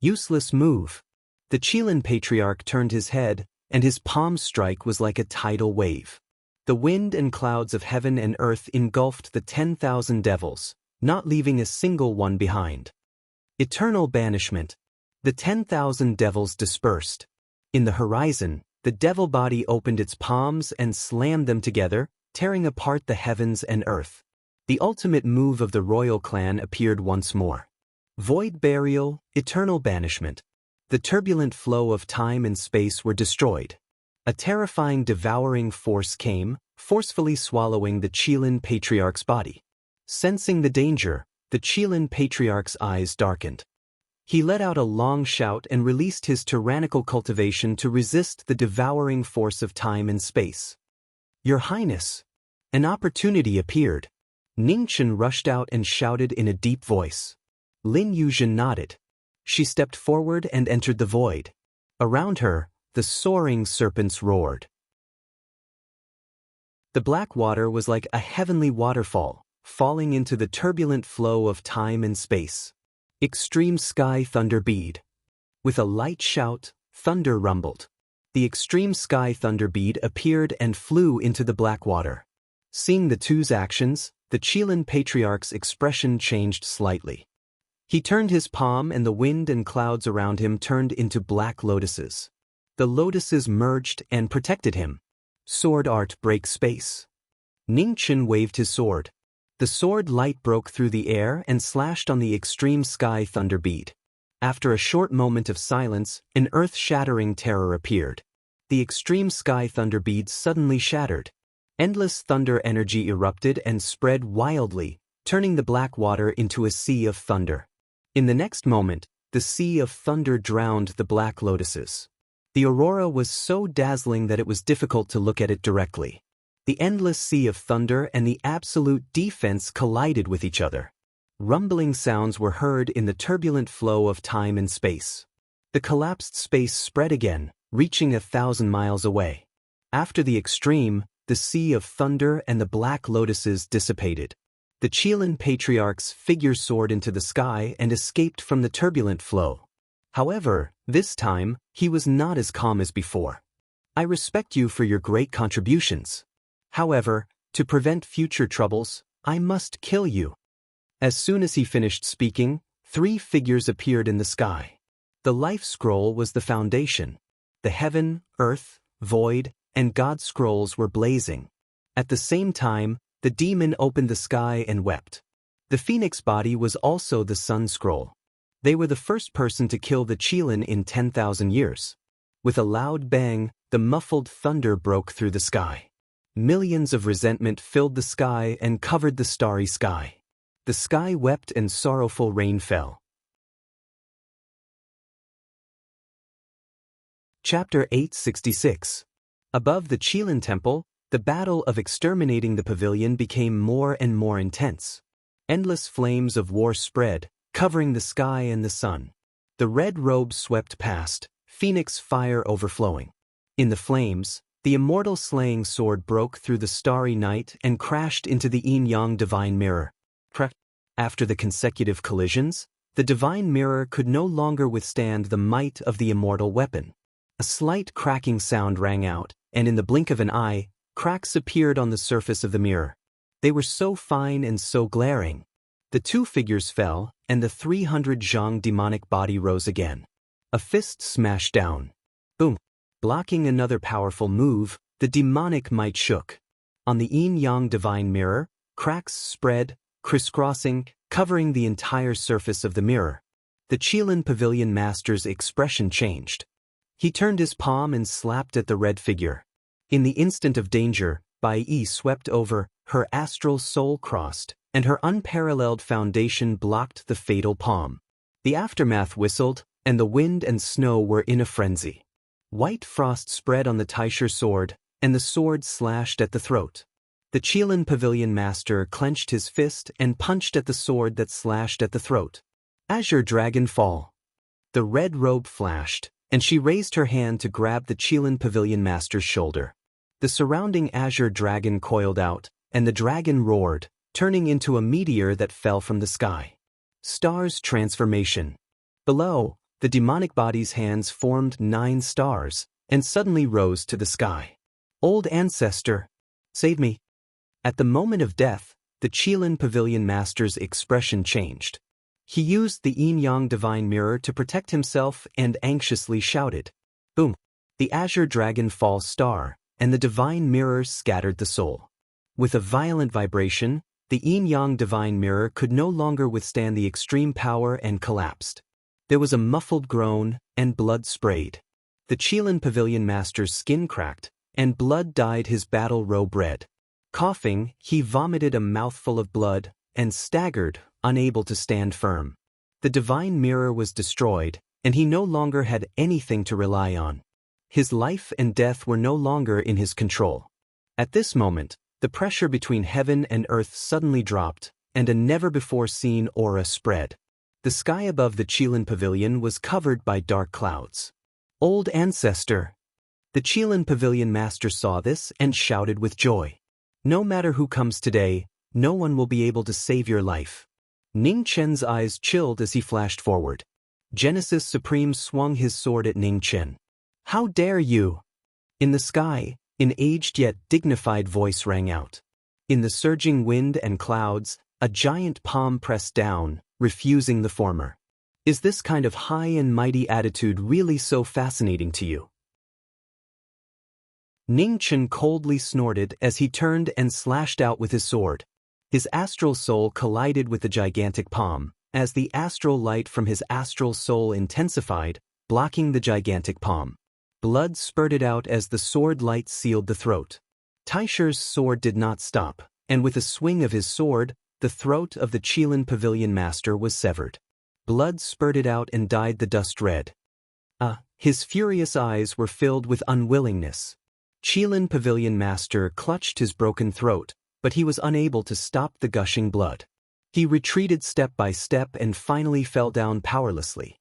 Useless move. The Qilin patriarch turned his head, and his palm strike was like a tidal wave. The wind and clouds of heaven and earth engulfed the 10,000 devils, not leaving a single one behind. Eternal banishment. The 10,000 devils dispersed. In the horizon, the devil body opened its palms and slammed them together, tearing apart the heavens and earth. The ultimate move of the royal clan appeared once more. Void burial, eternal banishment. The turbulent flow of time and space were destroyed. A terrifying devouring force came, forcefully swallowing the Qilin patriarch's body. Sensing the danger, the Qilin patriarch's eyes darkened. He let out a long shout and released his tyrannical cultivation to resist the devouring force of time and space. Your Highness! An opportunity appeared. Ning Chen rushed out and shouted in a deep voice. Lin Yuzhen nodded. She stepped forward and entered the void. Around her, the soaring serpents roared. The black water was like a heavenly waterfall, falling into the turbulent flow of time and space. Extreme sky thunder bead. With a light shout, thunder rumbled. The extreme sky thunder bead appeared and flew into the black water. Seeing the two's actions, the Qilin patriarch's expression changed slightly. He turned his palm and the wind and clouds around him turned into black lotuses. The lotuses merged and protected him. Sword art break space. Ning Chen waved his sword. The sword light broke through the air and slashed on the extreme sky thunder bead. After a short moment of silence, an earth-shattering terror appeared. The extreme sky thunder bead suddenly shattered. Endless thunder energy erupted and spread wildly, turning the black water into a sea of thunder. In the next moment, the sea of thunder drowned the black lotuses. The aurora was so dazzling that it was difficult to look at it directly. The endless sea of thunder and the absolute defense collided with each other. Rumbling sounds were heard in the turbulent flow of time and space. The collapsed space spread again, reaching 1,000 miles away. After the extreme, the sea of thunder and the black lotuses dissipated. The Qilin patriarch's figure soared into the sky and escaped from the turbulent flow. However, this time, he was not as calm as before. I respect you for your great contributions. However, to prevent future troubles, I must kill you. As soon as he finished speaking, 3 figures appeared in the sky. The life scroll was the foundation. The heaven, earth, void, and God scrolls were blazing. At the same time, the demon opened the sky and wept. The phoenix body was also the sun scroll. They were the first person to kill the Qilin in 10,000 years. With a loud bang, the muffled thunder broke through the sky. Millions of resentment filled the sky and covered the starry sky. The sky wept and sorrowful rain fell. Chapter 866. Above the Qilin Temple, the battle of exterminating the pavilion became more and more intense. Endless flames of war spread, covering the sky and the sun. The red robes swept past, phoenix fire overflowing. In the flames, the immortal slaying sword broke through the starry night and crashed into the yin-yang divine mirror. After the consecutive collisions, the divine mirror could no longer withstand the might of the immortal weapon. A slight cracking sound rang out, and in the blink of an eye, cracks appeared on the surface of the mirror. They were so fine and so glaring. The two figures fell, and the 300 zhang demonic body rose again. A fist smashed down. Boom! Blocking another powerful move, the demonic might shook. On the yin-yang divine mirror, cracks spread, crisscrossing, covering the entire surface of the mirror. The Qilin Pavilion Master's expression changed. He turned his palm and slapped at the red figure. In the instant of danger, Bai Yi swept over, her astral soul crossed, and her unparalleled foundation blocked the fatal palm. The aftermath whistled, and the wind and snow were in a frenzy. White frost spread on the Taisher sword, and the sword slashed at the throat. The Qilin Pavilion Master clenched his fist and punched at the sword that slashed at the throat. Azure Dragon Fall. The red robe flashed, and she raised her hand to grab the Qilin Pavilion Master's shoulder. The surrounding azure dragon coiled out, and the dragon roared, turning into a meteor that fell from the sky. Stars transformation. Below, the demonic body's hands formed 9 stars, and suddenly rose to the sky. Old ancestor, save me. At the moment of death, the Qilin Pavilion Master's expression changed. He used the yin-yang divine mirror to protect himself and anxiously shouted. Boom! The azure dragon fall star, and the divine mirror scattered the soul. With a violent vibration, the yin-yang divine mirror could no longer withstand the extreme power and collapsed. There was a muffled groan, and blood sprayed. The Qilin Pavilion Master's skin cracked, and blood dyed his battle robe red. Coughing, he vomited a mouthful of blood, and staggered, unable to stand firm. The divine mirror was destroyed, and he no longer had anything to rely on. His life and death were no longer in his control. At this moment, the pressure between heaven and earth suddenly dropped, and a never-before-seen aura spread. The sky above the Qilin Pavilion was covered by dark clouds. Old ancestor! The Qilin Pavilion Master saw this and shouted with joy. No matter who comes today, no one will be able to save your life. Ning Chen's eyes chilled as he flashed forward. Genesis Supreme swung his sword at Ning Chen. How dare you! In the sky, an aged yet dignified voice rang out. In the surging wind and clouds, a giant palm pressed down, refusing the former. Is this kind of high and mighty attitude really so fascinating to you? Ning Chen coldly snorted as he turned and slashed out with his sword. His astral soul collided with the gigantic palm, as the astral light from his astral soul intensified, blocking the gigantic palm. Blood spurted out as the sword light sealed the throat. Taisher's sword did not stop, and with a swing of his sword, the throat of the Qilin Pavilion Master was severed. Blood spurted out and dyed the dust red. His furious eyes were filled with unwillingness. Qilin Pavilion Master clutched his broken throat, but he was unable to stop the gushing blood. He retreated step by step and finally fell down powerlessly.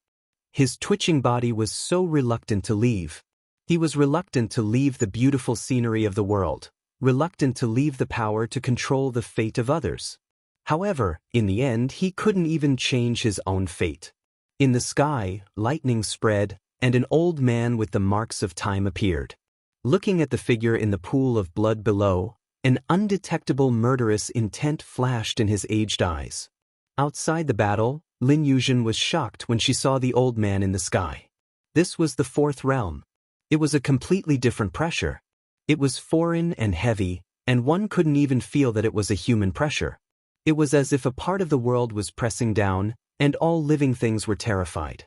His twitching body was so reluctant to leave. He was reluctant to leave the beautiful scenery of the world, reluctant to leave the power to control the fate of others. However, in the end he couldn't even change his own fate. In the sky, lightning spread, and an old man with the marks of time appeared. Looking at the figure in the pool of blood below, an undetectable murderous intent flashed in his aged eyes. Outside the battle, Lin Yuzhen was shocked when she saw the old man in the sky. This was the fourth realm. It was a completely different pressure. It was foreign and heavy, and one couldn't even feel that it was a human pressure. It was as if a part of the world was pressing down, and all living things were terrified.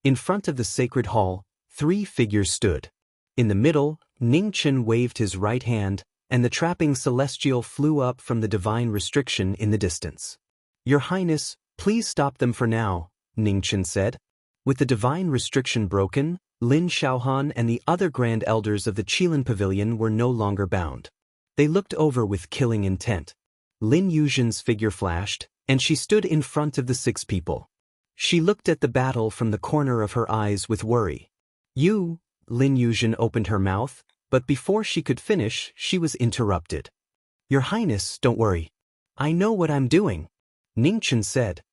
In front of the sacred hall, 3 figures stood. In the middle, Ningchen waved his right hand, and the trapping celestial flew up from the divine restriction in the distance. "Your Highness, please stop them for now," Ningchen said. With the divine restriction broken, Lin Xiaohan and the other grand elders of the Qilin Pavilion were no longer bound. They looked over with killing intent. Lin Yuzhen's figure flashed, and she stood in front of the 6 people. She looked at the battle from the corner of her eyes with worry. "You," Lin Yuzhen opened her mouth, but before she could finish, she was interrupted. "Your Highness, don't worry. I know what I'm doing," Ningchen said.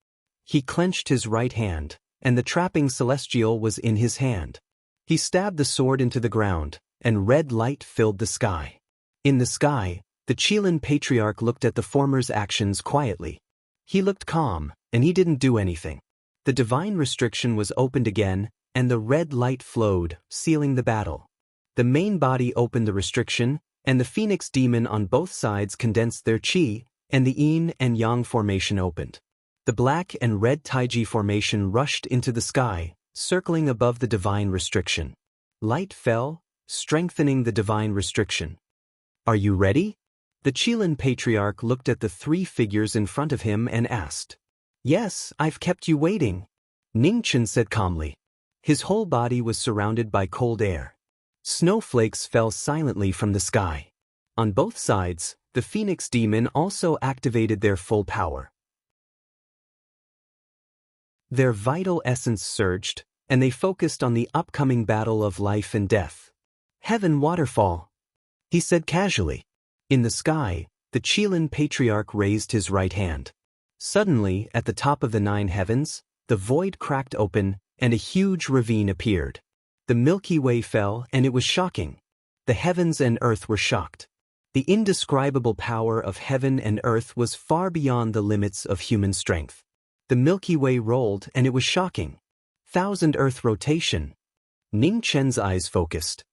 He clenched his right hand, and the trapping celestial was in his hand. He stabbed the sword into the ground, and red light filled the sky. In the sky, the Qilin Patriarch looked at the former's actions quietly. He looked calm, and he didn't do anything. The divine restriction was opened again, and the red light flowed, sealing the battle. The main body opened the restriction, and the phoenix demon on both sides condensed their qi, and the yin and yang formation opened. The black and red taiji formation rushed into the sky, circling above the divine restriction. Light fell, strengthening the divine restriction. "Are you ready?" The Qilin Patriarch looked at the 3 figures in front of him and asked. "Yes, I've kept you waiting," Ningchen said calmly. His whole body was surrounded by cold air. Snowflakes fell silently from the sky. On both sides, the Phoenix Demon also activated their full power. Their vital essence surged, and they focused on the upcoming battle of life and death. "Heaven waterfall," he said casually. In the sky, the Qilin Patriarch raised his right hand. Suddenly, at the top of the 9 heavens, the void cracked open, and a huge ravine appeared. The Milky Way fell, and it was shocking. The heavens and earth were shocked. The indescribable power of heaven and earth was far beyond the limits of human strength. The Milky Way rolled, and it was shocking. 1,000 Earth rotation. Ningchen's eyes focused.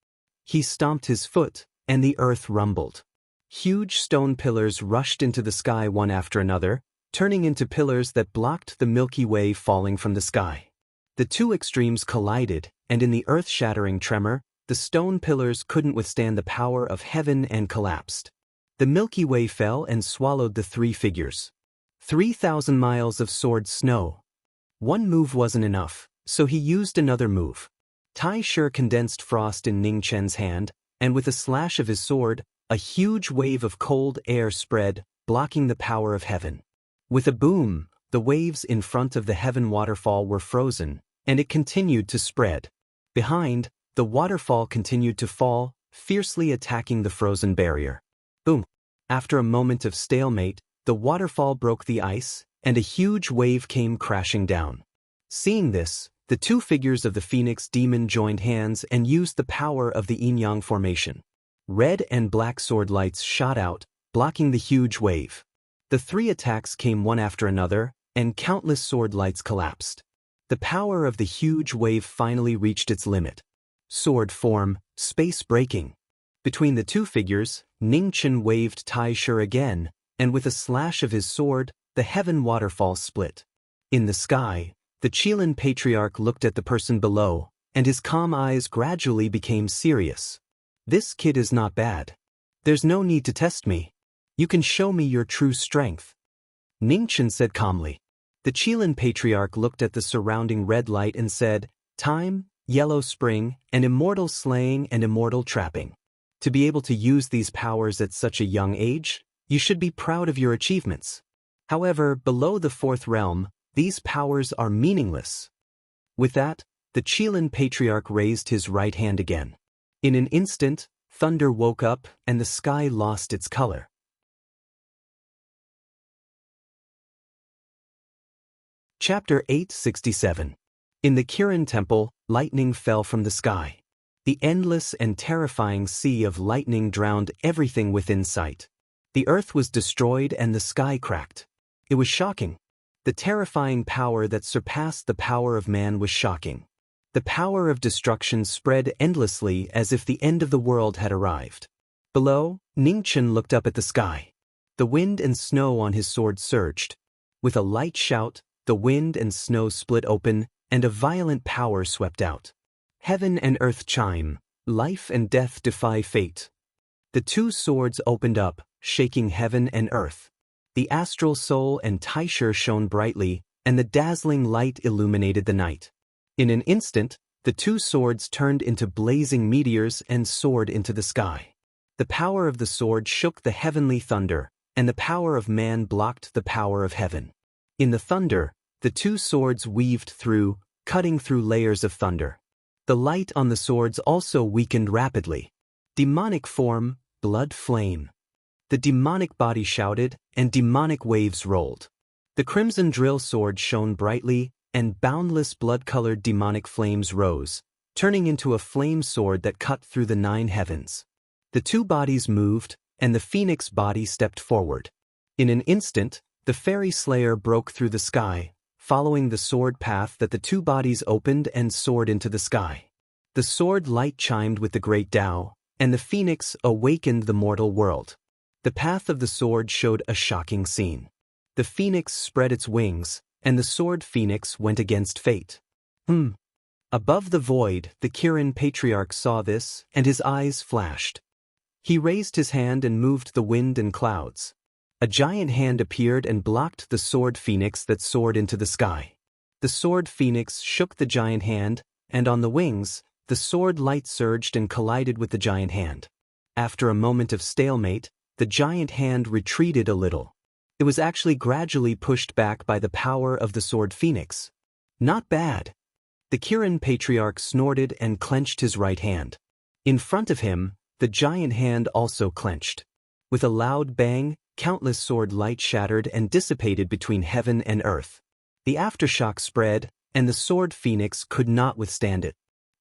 He stomped his foot, and the earth rumbled. Huge stone pillars rushed into the sky one after another, turning into pillars that blocked the Milky Way falling from the sky. The 2 extremes collided, and in the earth-shattering tremor, the stone pillars couldn't withstand the power of heaven and collapsed. The Milky Way fell and swallowed the 3 figures. 3,000 miles of sword snow. One move wasn't enough, so he used another move. Tai Shi condensed frost in Ningchen's hand, and with a slash of his sword, a huge wave of cold air spread, blocking the power of heaven. With a boom, the waves in front of the heaven waterfall were frozen, and it continued to spread. Behind, the waterfall continued to fall, fiercely attacking the frozen barrier. Boom! After a moment of stalemate, the waterfall broke the ice, and a huge wave came crashing down. Seeing this, the 2 figures of the Phoenix Demon joined hands and used the power of the yin-yang formation. Red and black sword lights shot out, blocking the huge wave. The 3 attacks came one after another, and countless sword lights collapsed. The power of the huge wave finally reached its limit. Sword form, space breaking. Between the 2 figures, Ningchen waved Tai Shi again, and with a slash of his sword, the heaven waterfall split. In the sky, the Qilin Patriarch looked at the person below, and his calm eyes gradually became serious. "This kid is not bad. There's no need to test me. You can show me your true strength," Ningchen said calmly. The Qilin Patriarch looked at the surrounding red light and said, "Time, yellow spring, and immortal slaying and immortal trapping. To be able to use these powers at such a young age, you should be proud of your achievements. However, below the 4th realm, these powers are meaningless." With that, the Qilin Patriarch raised his right hand again. In an instant, thunder woke up, and the sky lost its color. Chapter 867. In the Kirin Temple, lightning fell from the sky. The endless and terrifying sea of lightning drowned everything within sight. The earth was destroyed and the sky cracked. It was shocking. The terrifying power that surpassed the power of man was shocking. The power of destruction spread endlessly as if the end of the world had arrived. Below, Ningchen looked up at the sky. The wind and snow on his sword surged. With a light shout, the wind and snow split open, and a violent power swept out. Heaven and earth chime, life and death defy fate. The two swords opened up, shaking heaven and earth. The astral soul and Taishur shone brightly, and the dazzling light illuminated the night. In an instant, the two swords turned into blazing meteors and soared into the sky. The power of the sword shook the heavenly thunder, and the power of man blocked the power of heaven. In the thunder, the two swords weaved through, cutting through layers of thunder. The light on the swords also weakened rapidly. Demonic form, blood flame. The demonic body shouted, and demonic waves rolled. The crimson drill sword shone brightly, and boundless blood-colored demonic flames rose, turning into a flame sword that cut through the 9 heavens. The two bodies moved, and the phoenix body stepped forward. In an instant, the fairy slayer broke through the sky, following the sword path that the two bodies opened and soared into the sky. The sword light chimed with the great Tao, and the phoenix awakened the mortal world. The path of the sword showed a shocking scene. The phoenix spread its wings, and the sword phoenix went against fate. Above the void, the Kirin patriarch saw this, and his eyes flashed. He raised his hand and moved the wind and clouds. A giant hand appeared and blocked the sword phoenix that soared into the sky. The sword phoenix shook the giant hand, and on the wings, the sword light surged and collided with the giant hand. After a moment of stalemate, the giant hand retreated a little. It was actually gradually pushed back by the power of the sword phoenix. Not bad. The Kirin patriarch snorted and clenched his right hand. In front of him, the giant hand also clenched. With a loud bang, countless sword light shattered and dissipated between heaven and earth. The aftershock spread, and the sword phoenix could not withstand it.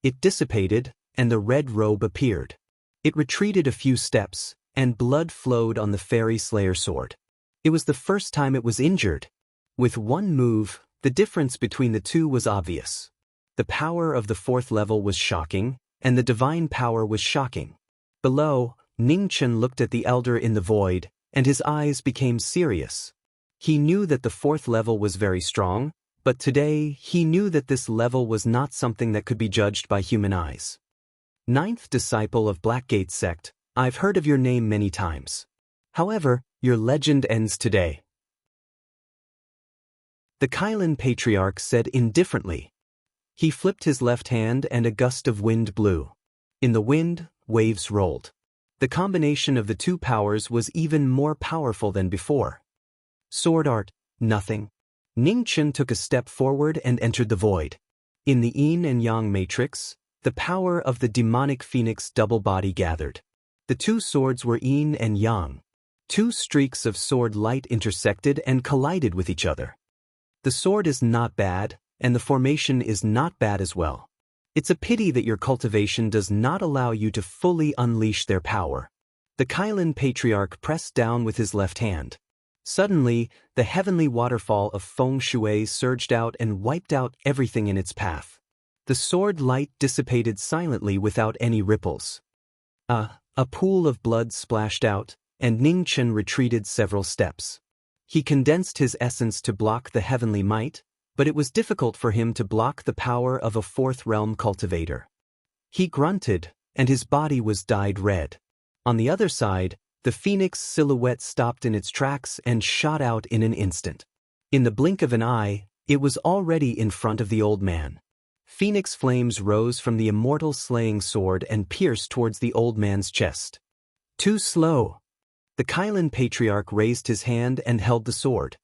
It dissipated, and the red robe appeared. It retreated a few steps, and blood flowed on the fairy slayer sword. It was the first time it was injured. With one move, the difference between the two was obvious. The power of the 4th level was shocking, and the divine power was shocking. Below, Ningchen looked at the elder in the void, and his eyes became serious. He knew that the 4th level was very strong, but today he knew that this level was not something that could be judged by human eyes. 9th disciple of Blackgate sect, I've heard of your name many times. However, your legend ends today. The Kylan patriarch said indifferently. He flipped his left hand and a gust of wind blew. In the wind, waves rolled. The combination of the two powers was even more powerful than before. Sword art, nothing. Ningchen took a step forward and entered the void. In the yin and yang matrix, the power of the demonic phoenix double body gathered. The two swords were yin and yang. Two streaks of sword light intersected and collided with each other. The sword is not bad, and the formation is not bad as well. It's a pity that your cultivation does not allow you to fully unleash their power. The Kylan patriarch pressed down with his left hand. Suddenly, the heavenly waterfall of feng shui surged out and wiped out everything in its path. The sword light dissipated silently without any ripples. A pool of blood splashed out, and Ningchen retreated several steps. He condensed his essence to block the heavenly might, but it was difficult for him to block the power of a 4th realm cultivator. He grunted, and his body was dyed red. On the other side, the phoenix silhouette stopped in its tracks and shot out in an instant. In the blink of an eye, it was already in front of the old man. Phoenix flames rose from the immortal slaying sword and pierced towards the old man's chest. Too slow. The Kylan patriarch raised his hand and held the sword.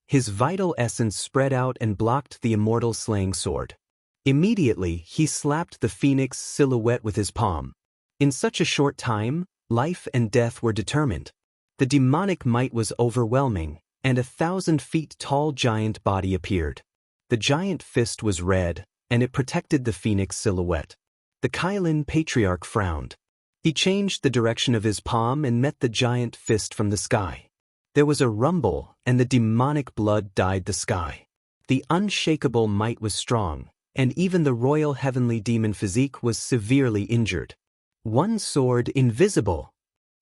His vital essence spread out and blocked the immortal slaying sword. Immediately, he slapped the phoenix silhouette with his palm. In such a short time, life and death were determined. The demonic might was overwhelming, and a 1,000 feet tall giant body appeared. The giant fist was red, and it protected the phoenix silhouette. The Kylan patriarch frowned. He changed the direction of his palm and met the giant fist from the sky. There was a rumble, and the demonic blood dyed the sky. The unshakable might was strong, and even the royal heavenly demon physique was severely injured. One sword invisible.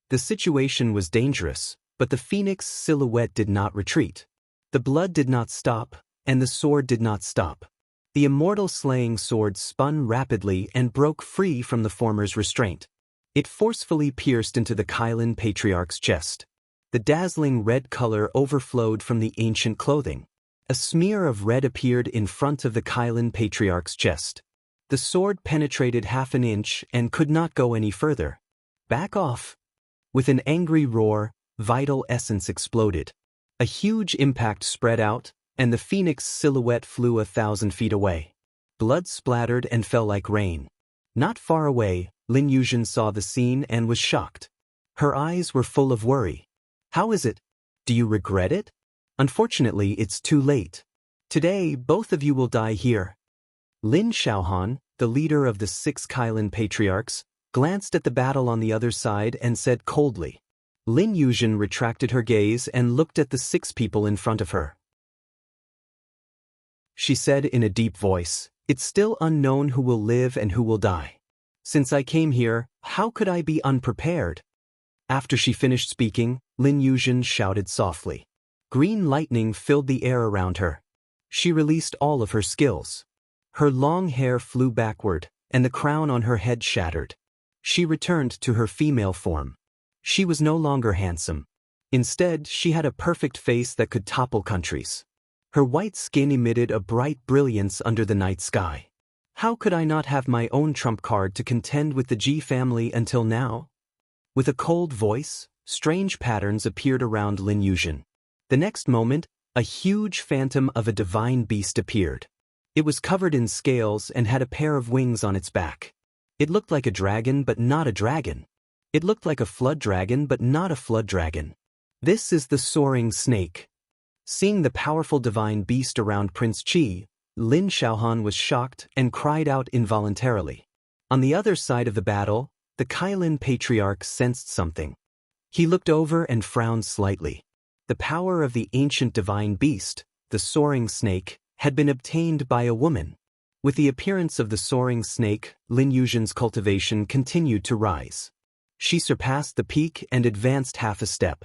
The situation was dangerous, but the phoenix silhouette did not retreat. The blood did not stop, and the sword did not stop. The immortal slaying sword spun rapidly and broke free from the former's restraint. It forcefully pierced into the Kylan patriarch's chest. The dazzling red color overflowed from the ancient clothing. A smear of red appeared in front of the Kylan patriarch's chest. The sword penetrated half an inch and could not go any further. Back off! With an angry roar, vital essence exploded. A huge impact spread out, and the phoenix silhouette flew 1,000 feet away. Blood splattered and fell like rain. Not far away, Lin Yuzhen saw the scene and was shocked. Her eyes were full of worry. How is it? Do you regret it? Unfortunately, it's too late. Today, both of you will die here. Lin Xiaohan, the leader of the 6 Kylan patriarchs, glanced at the battle on the other side and said coldly. Lin Yuzhen retracted her gaze and looked at the 6 people in front of her. She said in a deep voice, "It's still unknown who will live and who will die. Since I came here, how could I be unprepared?" After she finished speaking, Lin Yuzhen shouted softly. Green lightning filled the air around her. She released all of her skills. Her long hair flew backward, and the crown on her head shattered. She returned to her female form. She was no longer handsome. Instead, she had a perfect face that could topple countries. Her white skin emitted a bright brilliance under the night sky. How could I not have my own trump card to contend with the Ji family until now? With a cold voice, strange patterns appeared around Lin Yuzhen. The next moment, a huge phantom of a divine beast appeared. It was covered in scales and had a pair of wings on its back. It looked like a dragon but not a dragon. It looked like a flood dragon but not a flood dragon. This is the soaring snake. Seeing the powerful divine beast around Prince Qi, Lin Xiaohan was shocked and cried out involuntarily. On the other side of the battle, the Kylan patriarch sensed something. He looked over and frowned slightly. The power of the ancient divine beast, the soaring snake, had been obtained by a woman. With the appearance of the soaring snake, Lin Yuzhen's cultivation continued to rise. She surpassed the peak and advanced half a step.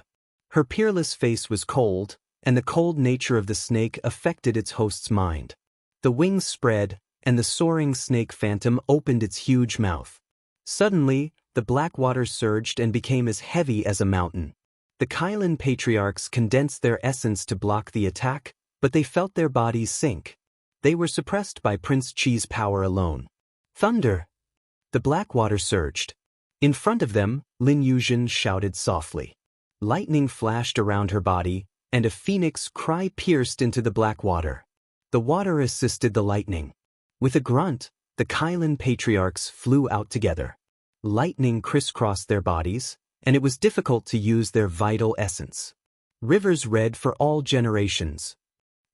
Her peerless face was cold, and the cold nature of the snake affected its host's mind. The wings spread, and the soaring snake phantom opened its huge mouth. Suddenly, the black waters surged and became as heavy as a mountain. The Kylan patriarchs condensed their essence to block the attack, but they felt their bodies sink. They were suppressed by Prince Qi's power alone. Thunder! The black water surged. In front of them, Lin Yuzhen shouted softly. Lightning flashed around her body, and a phoenix cry pierced into the black water. The water assisted the lightning. With a grunt, the Kylan patriarchs flew out together. Lightning crisscrossed their bodies, and it was difficult to use their vital essence. Rivers red for all generations.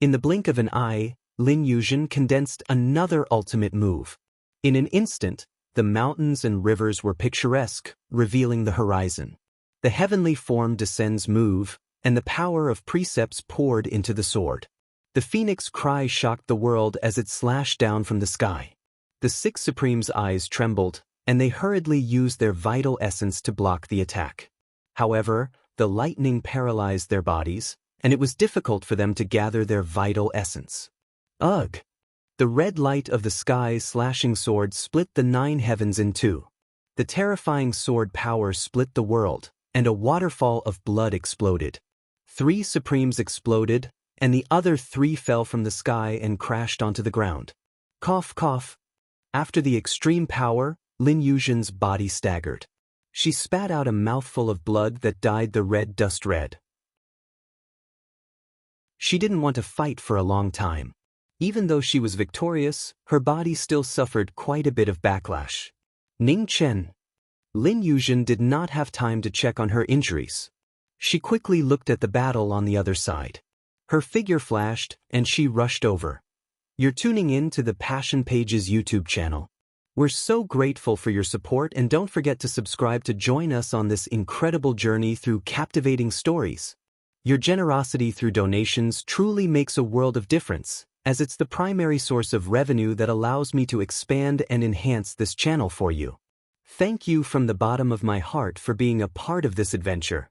In the blink of an eye, Lin Yuzhen condensed another ultimate move. In an instant, the mountains and rivers were picturesque, revealing the horizon. The heavenly form descends move, and the power of precepts poured into the sword. The phoenix cry shocked the world as it slashed down from the sky. The 6 Supremes' eyes trembled, and they hurriedly used their vital essence to block the attack. However, the lightning paralyzed their bodies, and it was difficult for them to gather their vital essence. Ugh! The red light of the sky's slashing sword split the 9 heavens in two. The terrifying sword power split the world, and a waterfall of blood exploded. 3 Supremes exploded, and the other 3 fell from the sky and crashed onto the ground. Cough, cough. After the extreme power, Lin Yuzhen's body staggered. She spat out a mouthful of blood that dyed the red dust red. She didn't want to fight for a long time. Even though she was victorious, her body still suffered quite a bit of backlash. Ning Chen. Lin Yuzhen did not have time to check on her injuries. She quickly looked at the battle on the other side. Her figure flashed, and she rushed over. You're tuning in to the Passion Pages YouTube channel. We're so grateful for your support, and don't forget to subscribe to join us on this incredible journey through captivating stories. Your generosity through donations truly makes a world of difference, as it's the primary source of revenue that allows me to expand and enhance this channel for you. Thank you from the bottom of my heart for being a part of this adventure.